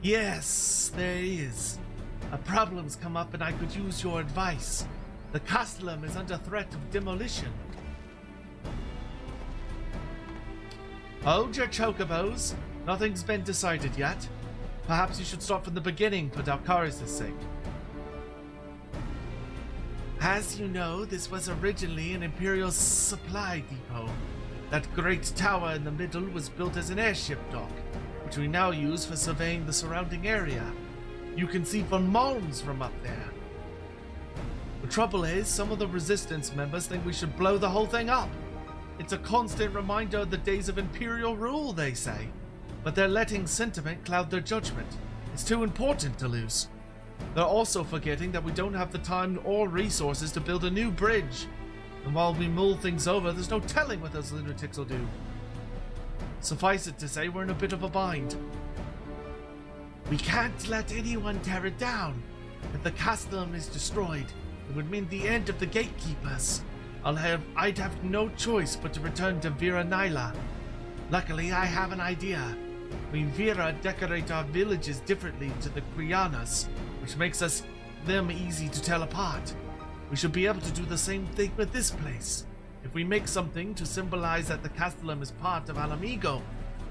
Yes, there is. A problem's come up and I could use your advice. The castellum is under threat of demolition. Hold your chocobos. Nothing's been decided yet. Perhaps you should start from the beginning for Dalkaris' sake. As you know, this was originally an Imperial supply depot. That great tower in the middle was built as an airship dock, which we now use for surveying the surrounding area. You can see von Malms from up there. The trouble is, some of the Resistance members think we should blow the whole thing up. It's a constant reminder of the days of Imperial rule, they say. But they're letting sentiment cloud their judgment. It's too important to lose. They're also forgetting that we don't have the time or resources to build a new bridge. And while we mull things over, there's no telling what those lunatics will do. Suffice it to say, we're in a bit of a bind. We can't let anyone tear it down. If the castellum is destroyed, it would mean the end of the gatekeepers. I'd have no choice but to return to Vera Nyla. Luckily, I have an idea. We Vera decorate our villages differently to the Krianas, which makes them easy to tell apart. We should be able to do the same thing with this place. If we make something to symbolize that the castellum is part of Alamigo,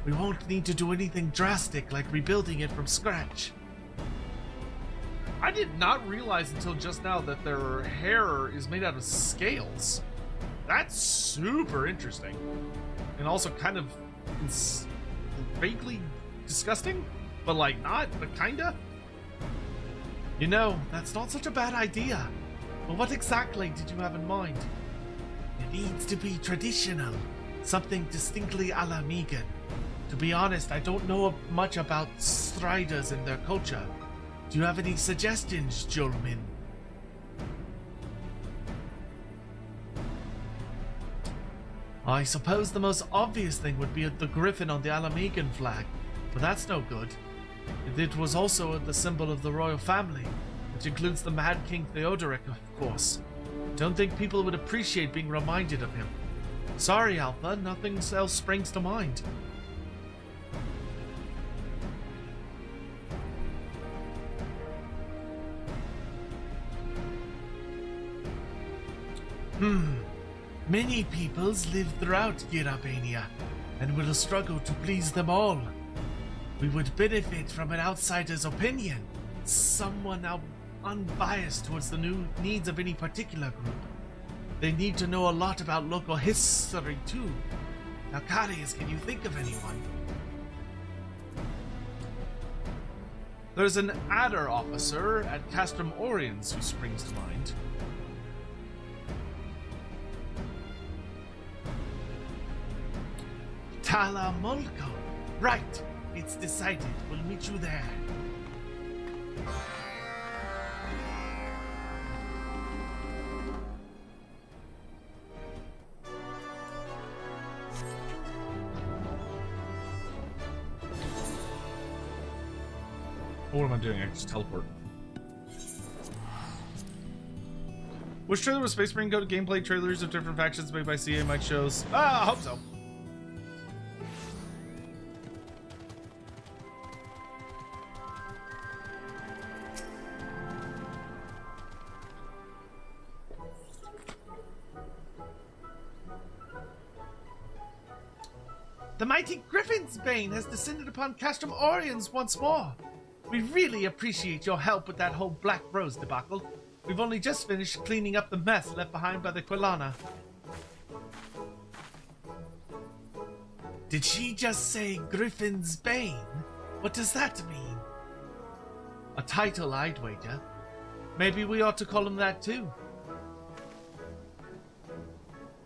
we won't need to do anything drastic like rebuilding it from scratch. I did not realize until just now that their hair is made out of scales. That's super interesting. And also kind of vaguely disgusting, but like not, but kinda. You know, that's not such a bad idea. But what exactly did you have in mind? It needs to be traditional, something distinctly Alamigan. To be honest, I don't know much about Striders and their culture. Do you have any suggestions, Jolmin? I suppose the most obvious thing would be the griffin on the Alamigan flag, but that's no good. It was also the symbol of the royal family, which includes the Mad King Theodoric, of course. Don't think people would appreciate being reminded of him. Sorry, Alpha, nothing else springs to mind. Many peoples live throughout Girabania, and will struggle to please them all. We would benefit from an outsider's opinion, someone unbiased towards the new needs of any particular group. They need to know a lot about local history too. Now, Karius, can you think of anyone? There's an adder officer at Castrum Oriens who springs to mind. Tala Molko. Right, it's decided. We'll meet you there. What am I doing? I just teleport. Which trailer was Space Marine Go to gameplay trailers of different factions made by CA Mike shows? I hope so. The mighty Griffin's Bane has descended upon Castrum Oriens once more. We really appreciate your help with that whole Black Rose debacle. We've only just finished cleaning up the mess left behind by the Quilana. Did she just say Griffin's Bane? What does that mean? A title, I'd wager. Maybe we ought to call him that too.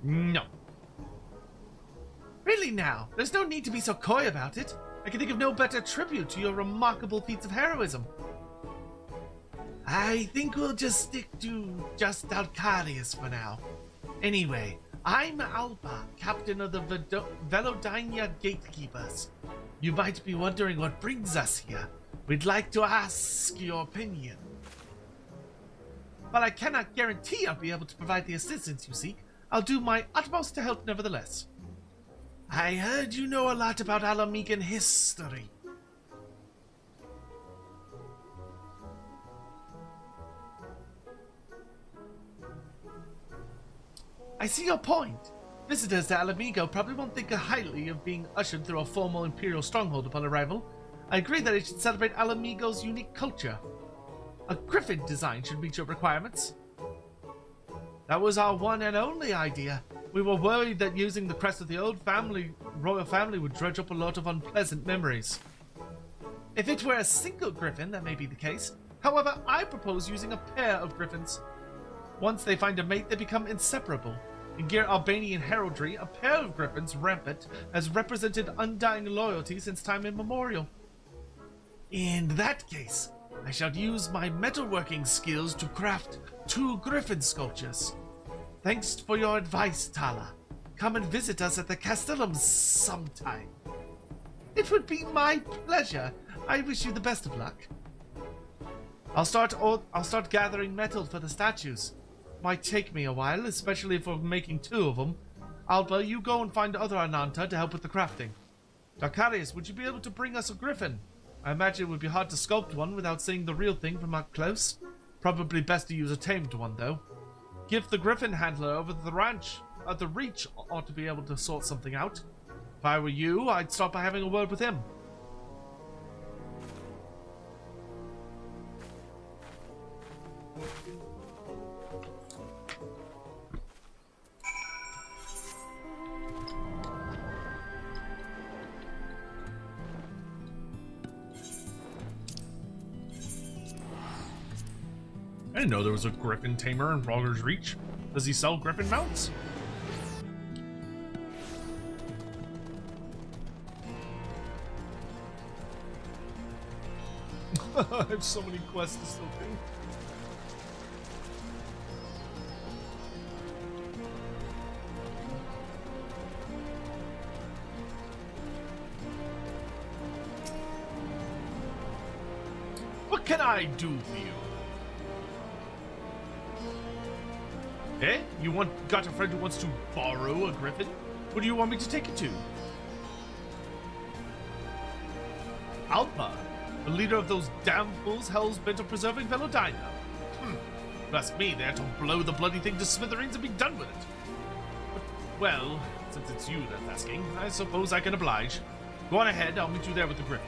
No. Really now? There's no need to be so coy about it. I can think of no better tribute to your remarkable feats of heroism. I think we'll just stick to just Alcarius for now. Anyway, I'm Alba, captain of the Velodina Gatekeepers. You might be wondering what brings us here. We'd like to ask your opinion. While I cannot guarantee I'll be able to provide the assistance you seek, I'll do my utmost to help nevertheless. I heard you know a lot about Alamigan history. I see your point. Visitors to Alamigo probably won't think highly of being ushered through a formal Imperial stronghold upon arrival. I agree that it should celebrate Alamigo's unique culture. A griffin design should meet your requirements. That was our one and only idea. We were worried that using the crest of the old royal family would dredge up a lot of unpleasant memories. If it were a single griffin, that may be the case. However, I propose using a pair of griffins. Once they find a mate, they become inseparable. In Gear Albanian heraldry, a pair of griffins rampant has represented undying loyalty since time immemorial. In that case, I shall use my metalworking skills to craft 2 griffin sculptures. Thanks for your advice, Tala. Come and visit us at the Castellum sometime. It would be my pleasure. I wish you the best of luck. I'll start gathering metal for the statues. Might take me a while, especially if we're making 2 of them. Alba, you go and find other Ananta to help with the crafting. Alcarius, would you be able to bring us a griffin? I imagine it would be hard to sculpt one without seeing the real thing from up close. Probably best to use a tamed one, though. Give the griffin handler over to the ranch. The Reach ought to be able to sort something out. If I were you, I'd start by having a word with him. I didn't know there was a griffin tamer in Marauder's Reach. Does he sell griffin mounts? I have so many quests to still do. What can I do for you? Eh? Got a friend who wants to borrow a griffin? Where do you want me to take it to? Alpa, the leader of those damn fools hell's bent on preserving Velodina. Bless me, they're to blow the bloody thing to smithereens and be done with it. But, well, since it's you that's asking, I suppose I can oblige. Go on ahead, I'll meet you there with the griffin.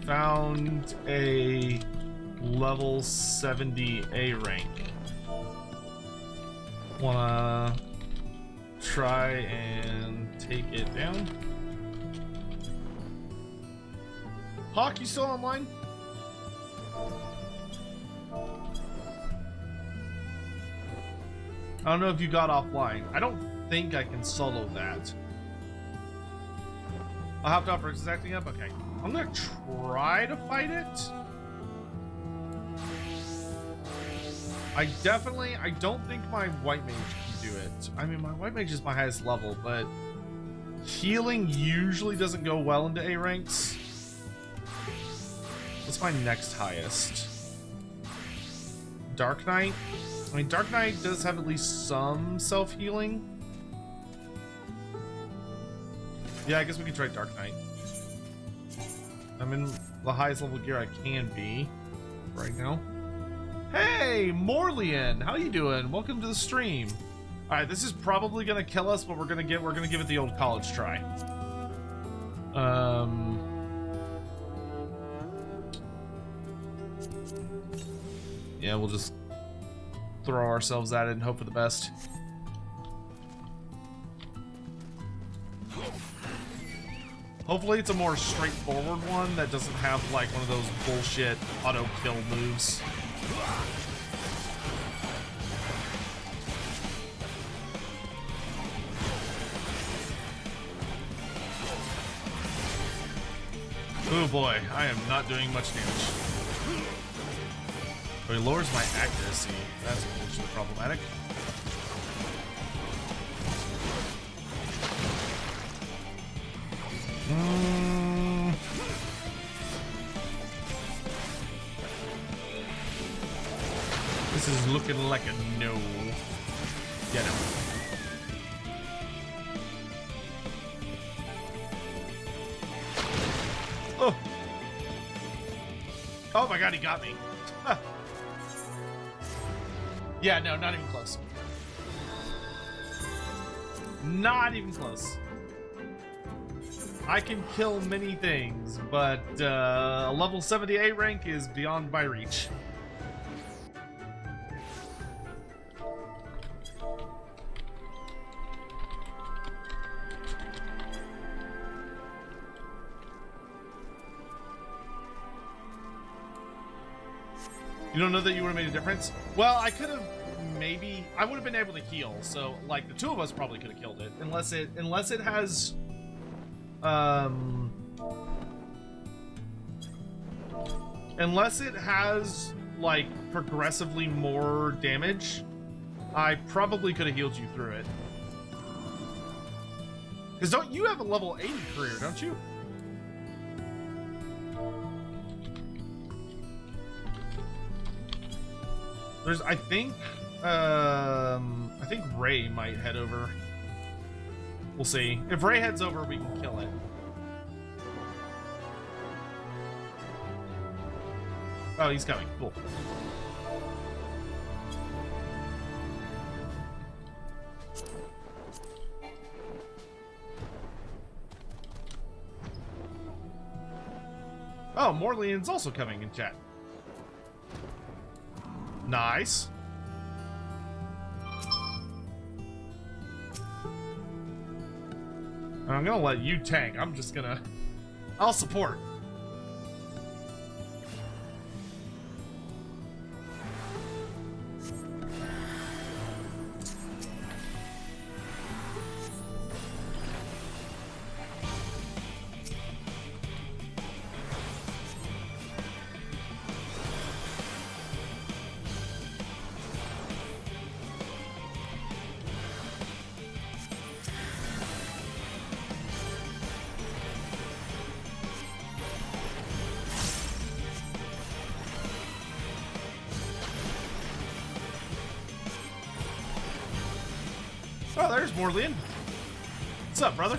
Found a level 70 A rank. Wanna try and take it down? Hawk, you still online? I don't know if you got offline. I don't think I can solo that. I'll have to offer it's acting up? Okay. I'm gonna try to fight it. I don't think my white mage can do it. I mean, my white mage is my highest level, but healing usually doesn't go well into A ranks. What's my next highest? Dark Knight? I mean, Dark Knight does have at least some self-healing. Yeah, I guess we can try Dark Knight. I'm in the highest level gear I can be right now. Hey, Morlian, how you doing? Welcome to the stream. All right, this is probably gonna kill us, but we're gonna give it the old college try. Yeah, we'll just throw ourselves at it and hope for the best. Hopefully it's a more straightforward one that doesn't have like one of those bullshit auto kill moves. Oh boy, I am not doing much damage. But it lowers my accuracy. That's potentially problematic. This is looking like a no. Get him. Oh. Oh my god, he got me. Yeah, no, not even close. Not even close. I can kill many things, but a level 78 rank is beyond my reach. You don't know that you would have made a difference? Well, I could have maybe... I would have been able to heal, so, like, the two of us probably could have killed it. Unless it has... Unless it has, like, progressively more damage, I probably could have healed you through it. Because don't you have a level 80 career, don't you? There's, I think Ray might head over. We'll see. If Ray heads over, we can kill it. Oh, he's coming. Cool. Oh, Morlian's also coming in chat. Nice. I'm gonna let you tank. I'm just gonna... I'll support. Oh, there's Morlian. What's up, brother?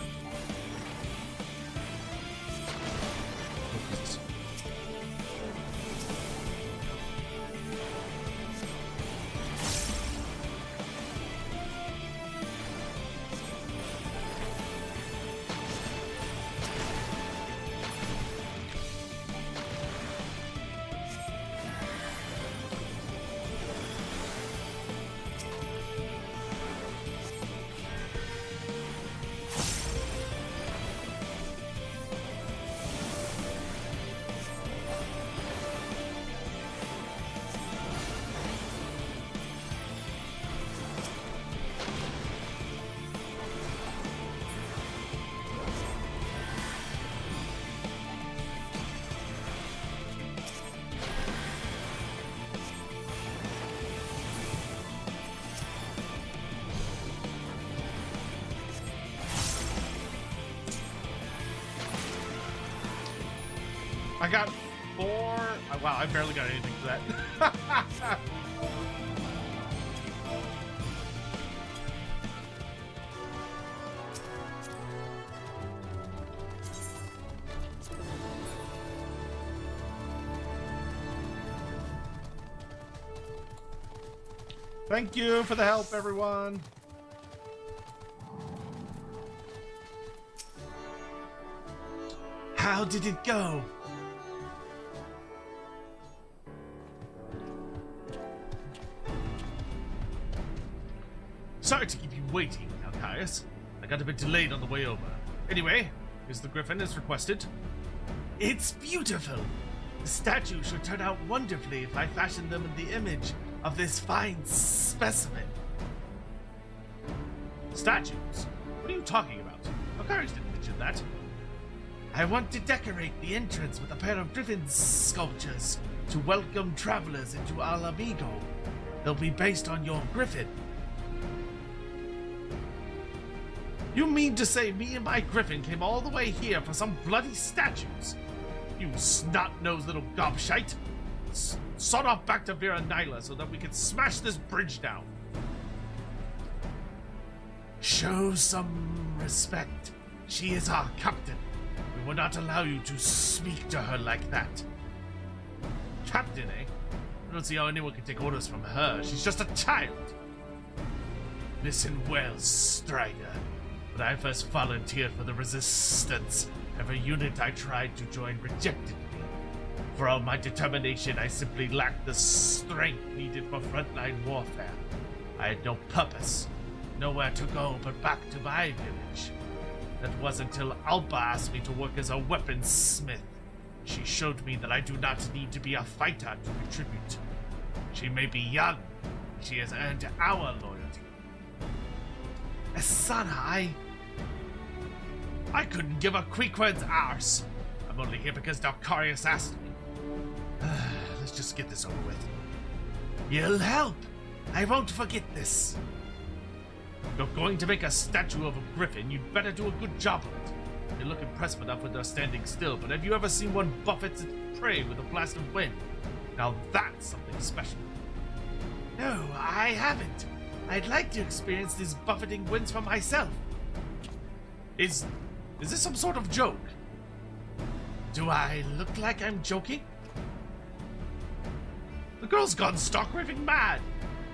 I got 4. Wow, I barely got anything for that. Thank you for the help, everyone. How did it go? Sorry to keep you waiting, Alcaius. I got a bit delayed on the way over. Anyway, here's the griffin as requested. It's beautiful. The statue should turn out wonderfully if I fashion them in the image of this fine specimen. Statues? What are you talking about? Alcaius didn't mention that. I want to decorate the entrance with a pair of griffin sculptures to welcome travelers into Al Amigo. They'll be based on your griffin. You mean to say me and my griffin came all the way here for some bloody statues? You snot-nosed little gobshite! Sod off back to Vera Nyla so that we can smash this bridge down. Show some respect. She is our captain. We will not allow you to speak to her like that. Captain, eh? I don't see how anyone can take orders from her. She's just a child. Listen well, Strider. When I first volunteered for the Resistance, every unit I tried to join rejected me. For all my determination, I simply lacked the strength needed for frontline warfare. I had no purpose, nowhere to go but back to my village. That wasn't until Alba asked me to work as a weaponsmith. She showed me that I do not need to be a fighter to contribute. She may be young, but she has earned our loyalty. Asana, I couldn't give a Queequeg's arse. I'm only here because Dalcarius asked me. Let's just get this over with. You'll help. I won't forget this. If you're going to make a statue of a griffin, you'd better do a good job of it. They look impressive enough when they're standing still, but have you ever seen one buffet its prey with a blast of wind? Now that's something special. No, I haven't. I'd like to experience these buffeting winds for myself. Is this some sort of joke? Do I look like I'm joking? The girl's gone stark raving mad.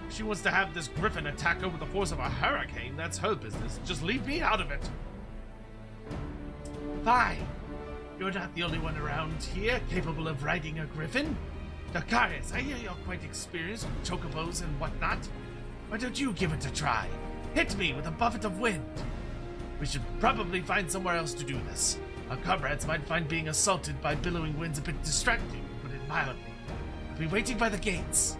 If she wants to have this griffin attack her with the force of a hurricane, that's her business. Just leave me out of it. Fine. You're not the only one around here capable of riding a griffin. Dalcarius, I hear you're quite experienced with chocobos and whatnot. Why don't you give it a try? Hit me with a buffet of wind. We should probably find somewhere else to do this. Our comrades might find being assaulted by billowing winds a bit distracting, to put it mildly. I'll be waiting by the gates.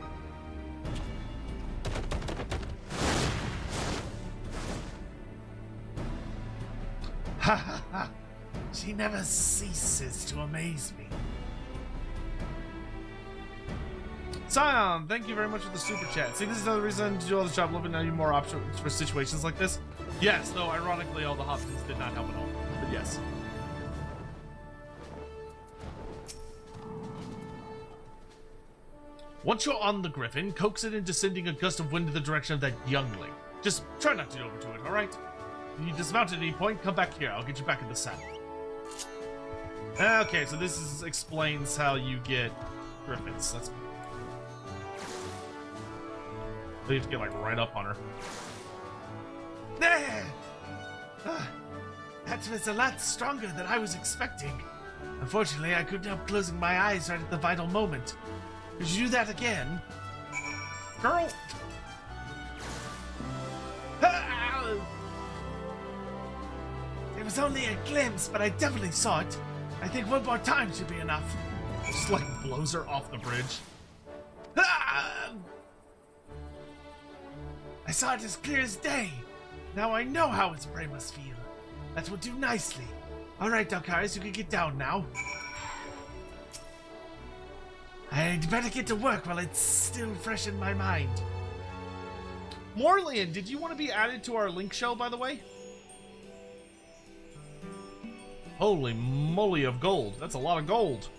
Ha ha ha! She never ceases to amaze me. Scion, thank you very much for the super chat. See, this is another reason to do all this job, living now you more options for situations like this. Yes, though ironically all the hospitals did not help at all. But yes. Once you're on the griffin, coax it into sending a gust of wind in the direction of that youngling. Just try not to do overdo it, alright? If you dismount at any point, come back here. I'll get you back in the saddle. Okay, so this explains how you get griffins. That's... You have to get like right up on her. There! That was a lot stronger than I was expecting. Unfortunately, I couldn't help closing my eyes right at the vital moment. Could you do that again? Girl! It was only a glimpse, but I definitely saw it. I think one more time should be enough. Just like blows her off the bridge. I saw it as clear as day. Now I know how its prey must feel. That will do nicely. Alright, Dalcarius, you can get down now. I'd better get to work while it's still fresh in my mind. Morlian, did you want to be added to our link show, by the way? Holy moly of gold. That's a lot of gold.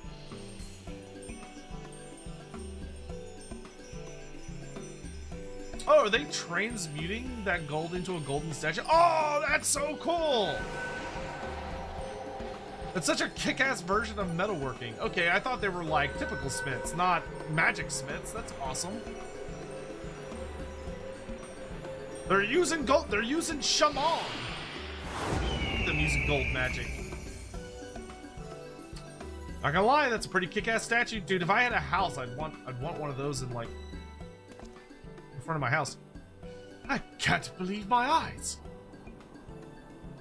Oh, are they transmuting that gold into a golden statue? Oh, that's so cool! It's such a kick-ass version of metalworking. Okay, I thought they were like typical smiths, not magic smiths. That's awesome. They're using gold. They're using shaman. Look at them using gold magic. Not gonna lie, that's a pretty kick-ass statue, dude. If I had a house, I'd want one of those in like in front of my house. A can't believe my eyes.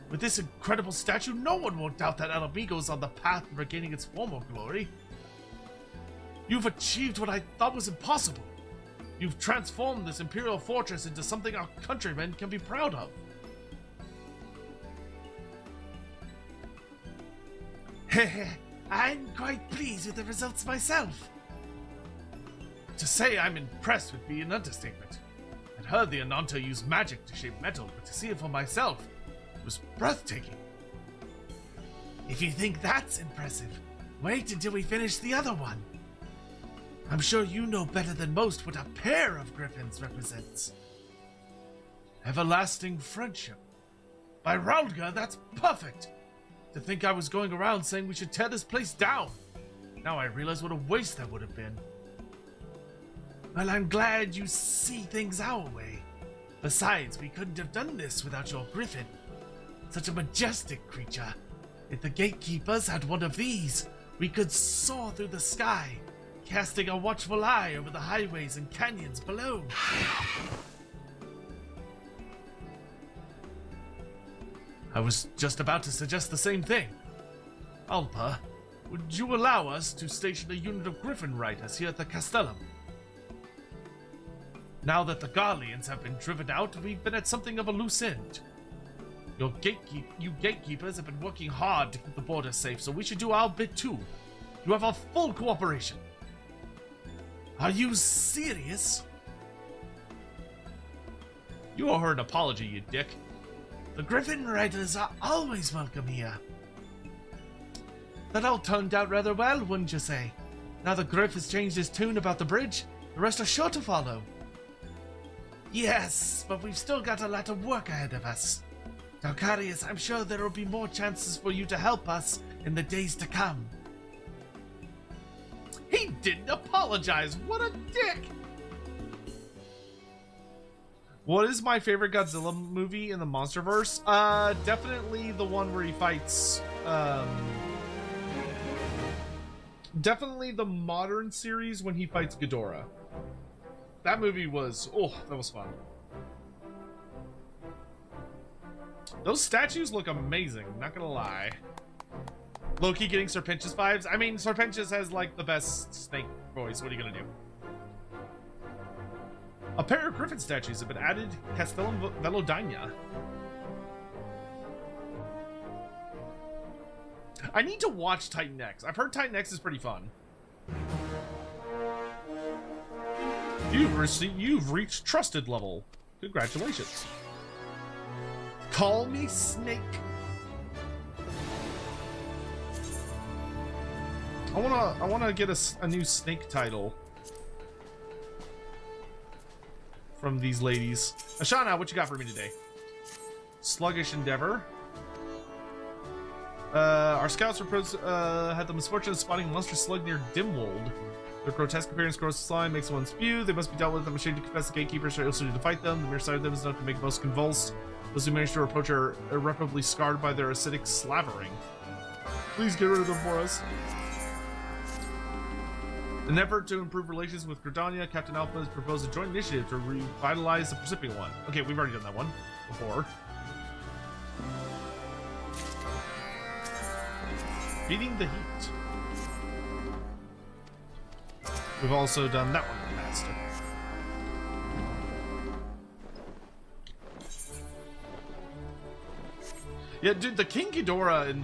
With this incredible statue, no one will doubt that El Amigo is on the path to regaining its former glory. You've achieved what I thought was impossible. You've transformed this Imperial fortress into something our countrymen can be proud of. Heh, I'm quite pleased with the results myself. To say I'm impressed would be an understatement. I'd heard the Ananta use magic to shape metal, but to see it for myself was breathtaking. If you think that's impressive, wait until we finish the other one. I'm sure you know better than most what a pair of griffins represents. Everlasting friendship. By Raulga, that's perfect! To think I was going around saying we should tear this place down. Now I realize what a waste that would have been. Well, I'm glad you see things our way. Besides, we couldn't have done this without your griffin. Such a majestic creature. If the gatekeepers had one of these, we could soar through the sky, casting a watchful eye over the highways and canyons below. I was just about to suggest the same thing. Alpa, would you allow us to station a unit of griffin riders here at the Castellum? Now that the Garleans have been driven out, we've been at something of a loose end. You gatekeepers have been working hard to keep the border safe, so we should do our bit too. You have our full cooperation. Are you serious? You owe her an apology, you dick. The Griffin Riders are always welcome here. That all turned out rather well, wouldn't you say? Now that Griff has changed his tune about the bridge, the rest are sure to follow. Yes, but we've still got a lot of work ahead of us. Dalcarius, I'm sure there will be more chances for you to help us in the days to come. He didn't apologize. What a dick! What is my favorite Godzilla movie in the MonsterVerse? Definitely the one where he fights, definitely the modern series when he fights Ghidorah. That movie was, oh, that was fun. Those statues look amazing, not gonna lie. Loki getting Serpentius vibes. I mean, Serpentius has like the best snake voice. What are you gonna do? A pair of griffin statues have been added to Castellum Velodina. I need to watch Titan X. I've heard Titan X is pretty fun. You've reached trusted level. Congratulations. Call me Snake. I wanna get a new Snake title from these ladies. Ashana, what you got for me today? Sluggish Endeavor. Our scouts had the misfortune of spotting a monstrous slug near Dimwold. Their grotesque appearance grows slime, makes one spew. They must be dealt with. I'm ashamed to confess the gatekeepers are also to fight them. The mere sight of them is enough to make most convulsed. Those who manage to approach are irreparably scarred by their acidic slavering. Please get rid of them for us. In an effort to improve relations with Gridania, Captain Alpha has proposed a joint initiative to revitalize the Percipial one. Okay, we've already done that one before. Beating the heat. We've also done that one in the past. Yeah, dude, the King Ghidorah in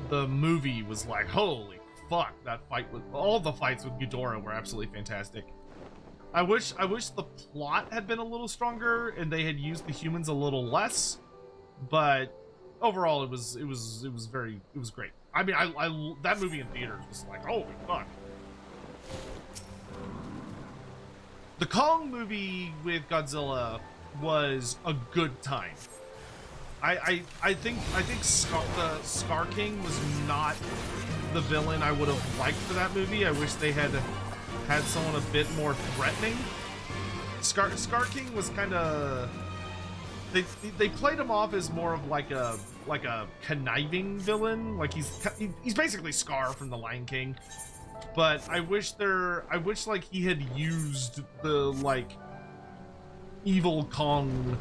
the movie was like, holy fuck, that fight with all the fights with Ghidorah were absolutely fantastic. I wish the plot had been a little stronger and they had used the humans a little less, but overall it was great. I mean, I that movie in theaters was like, holy fuck. The Kong movie with Godzilla was a good time. I think the Scar King was not the villain I would have liked for that movie. I wish they had someone a bit more threatening. Scar King was kind of they played him off as more of like a conniving villain. Like he's basically Scar from The Lion King. But I wish like he had used the evil Kong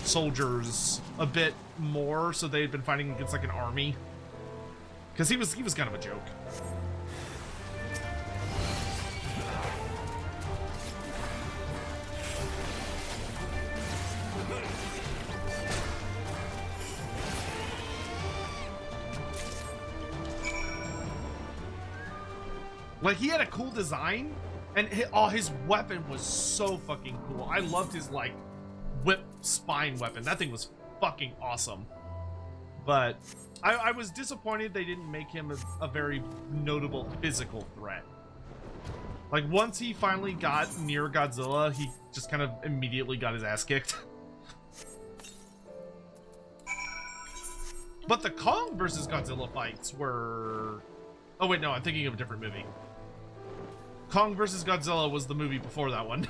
soldiers a bit more, so they had been fighting against like an army, because he was kind of a joke. Like, he had a cool design, and his weapon was so fucking cool. I loved his, like, whip spine weapon. That thing was fucking awesome. But I was disappointed they didn't make him a very notable physical threat. Like, once he finally got near Godzilla, he just kind of immediately got his ass kicked. But the Kong versus Godzilla fights were... Oh, wait, no, I'm thinking of a different movie. Kong vs. Godzilla was the movie before that one.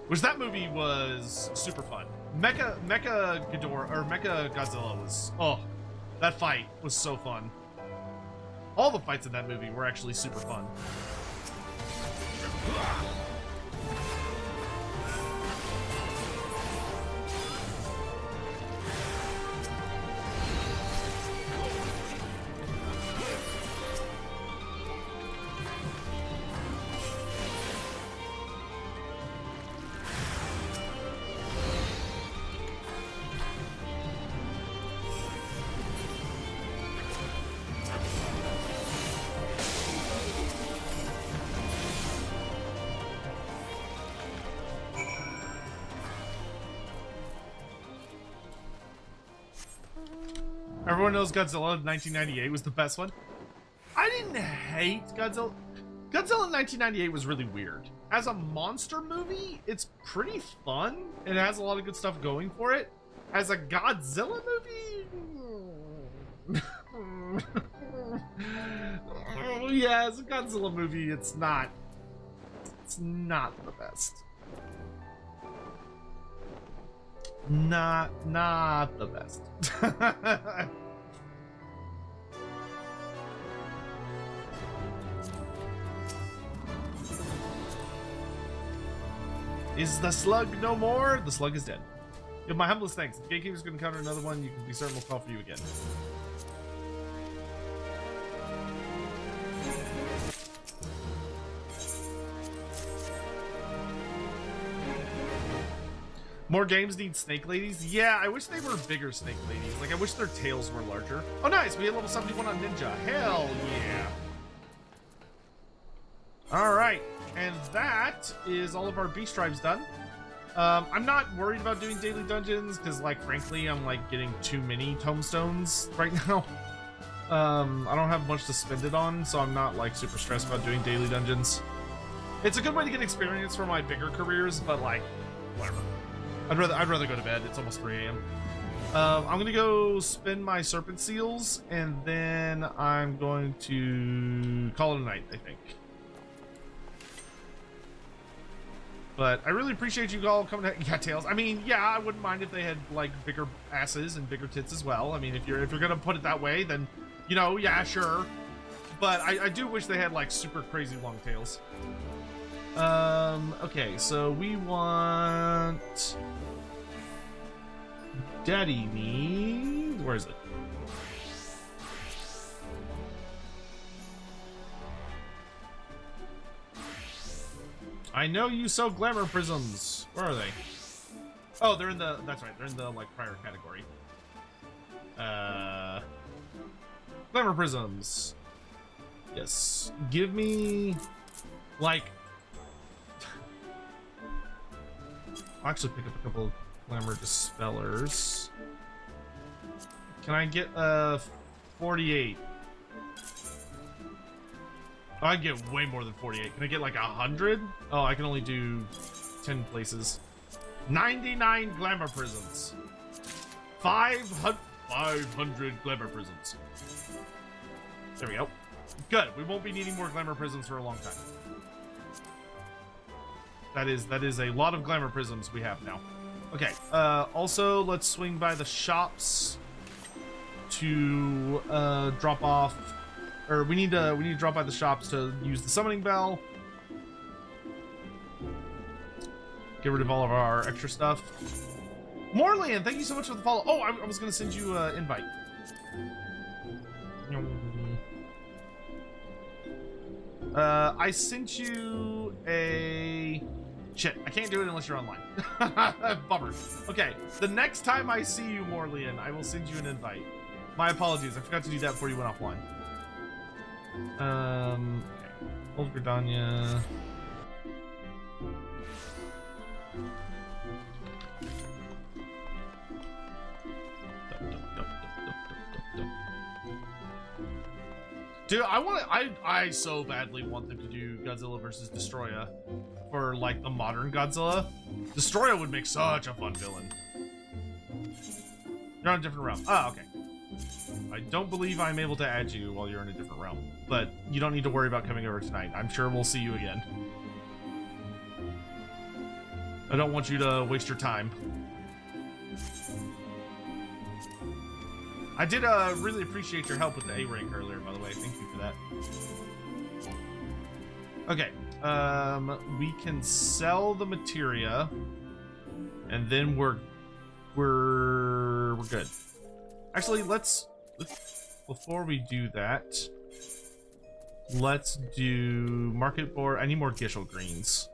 Which that movie was super fun. Mecha Godzilla was... Oh, that fight was so fun. All the fights in that movie were actually super fun. Everyone knows Godzilla in 1998 was the best one. I didn't hate Godzilla. Godzilla in 1998 was really weird. As a monster movie, it's pretty fun. It has a lot of good stuff going for it. As a Godzilla movie... yeah, as a Godzilla movie, it's not the best. Not the best. Is the slug no more? The slug is dead. Give my humblest thanks. If the Gatekeeper's gonna encounter another one, you can be certain we'll call for you again. More games need snake ladies? Yeah, I wish they were bigger snake ladies. Like, I wish their tails were larger. Oh, nice! We hit level 71 on Ninja. Hell yeah! Alright, and that is all of our beast tribes done. I'm not worried about doing daily dungeons, because, like, frankly, I'm, like, getting too many tomestones right now. I don't have much to spend it on, so I'm not, like, super stressed about doing daily dungeons. It's a good way to get experience for my bigger careers, but, like, whatever. I'd rather go to bed. It's almost 3 a.m. I'm gonna go spin my serpent seals, and then I'm going to call it a night, I think. But I really appreciate you all coming. Yeah, tails. I mean, yeah, I wouldn't mind if they had like bigger asses and bigger tits as well. I mean, if you're gonna put it that way, then you know, yeah, sure. But I do wish they had like super crazy long tails. Okay, so we want Daddy needs. Where is it? I know you sell glamour prisms. Where are they? Oh, they're in the. That's right. They're in the like prior category. Glamour prisms. Yes. Give me like. I'll actually pick up a couple of glamour dispellers. Can I get 48? Oh, I can get way more than 48. Can I get like 100? Oh, I can only do 10 places. 99 glamour prisms. 500 glamour prisms. There we go. Good. We won't be needing more glamour prisms for a long time. That is a lot of glamour prisms we have now. Okay. Also, let's swing by the shops to drop off. Or we need to drop by the shops to use the summoning bell. get rid of all of our extra stuff. Morlian, thank you so much for the follow. Oh, I was gonna send you an invite. I sent you a... Shit, I can't do it unless you're online. Bummer. Okay, the next time I see you, Morlian, I will send you an invite. My apologies, I forgot to do that before you went offline. Okay. Old Gridania. Dude, I so badly want them to do Godzilla versus Destroya for like the modern Godzilla. Destroya would make such a fun villain. You're on a different realm. Ah, okay. I don't believe I'm able to add you while you're in a different realm, but you don't need to worry about coming over tonight. I'm sure we'll see you again. I don't want you to waste your time. I did really appreciate your help with the A rank earlier, by the way. Thank you for that. Okay, we can sell the materia, and then we're good. Actually, let's before we do that, let's do market board. I need more Gishel greens.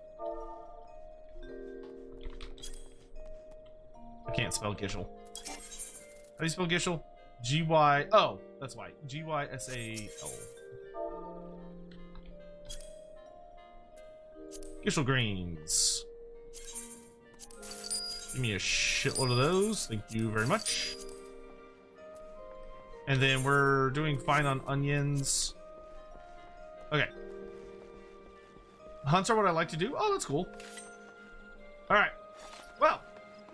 I can't spell Gishel. How do you spell Gishel? G-Y... Oh, that's why. G-Y-S-A-L. Gishel greens. Give me a shitload of those. Thank you very much. And then we're doing fine on onions. Okay. Hunts are what I like to do. Oh, that's cool. All right. Well,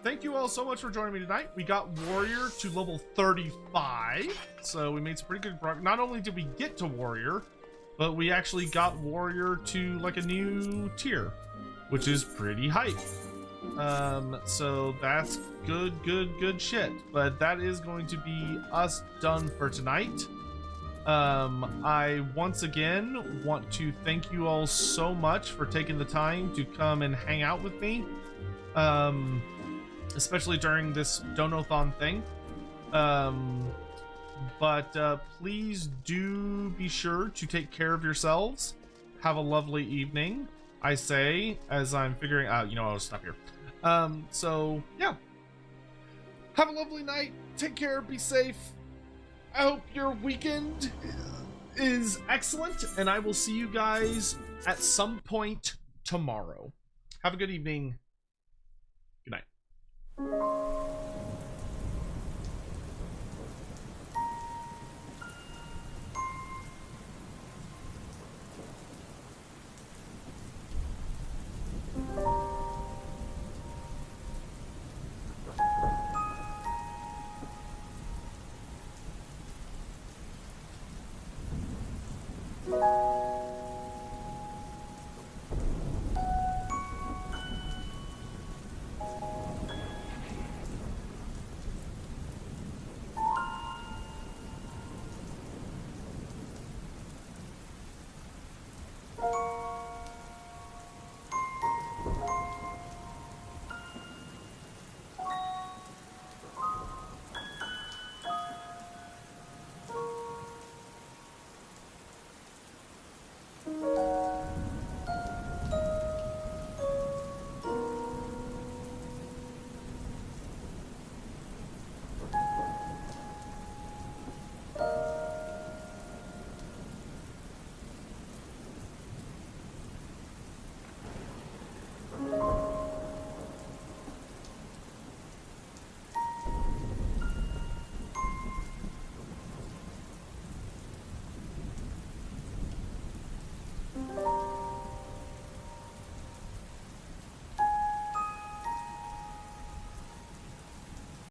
thank you all so much for joining me tonight. We got Warrior to level 35. So we made some pretty good progress. Not only did we get to Warrior, but we actually got Warrior to like a new tier, which is pretty hype. So that's good shit. But that is going to be us done for tonight. I once again want to thank you all so much for taking the time to come and hang out with me. Especially during this Donathon thing. But please do be sure to take care of yourselves. Have a lovely evening, I say, as I'm figuring out, you know, I'll stop here. So yeah, have a lovely night. Take care, be safe. I hope your weekend is excellent, and I will see you guys at some point tomorrow. Have a good evening. Good night.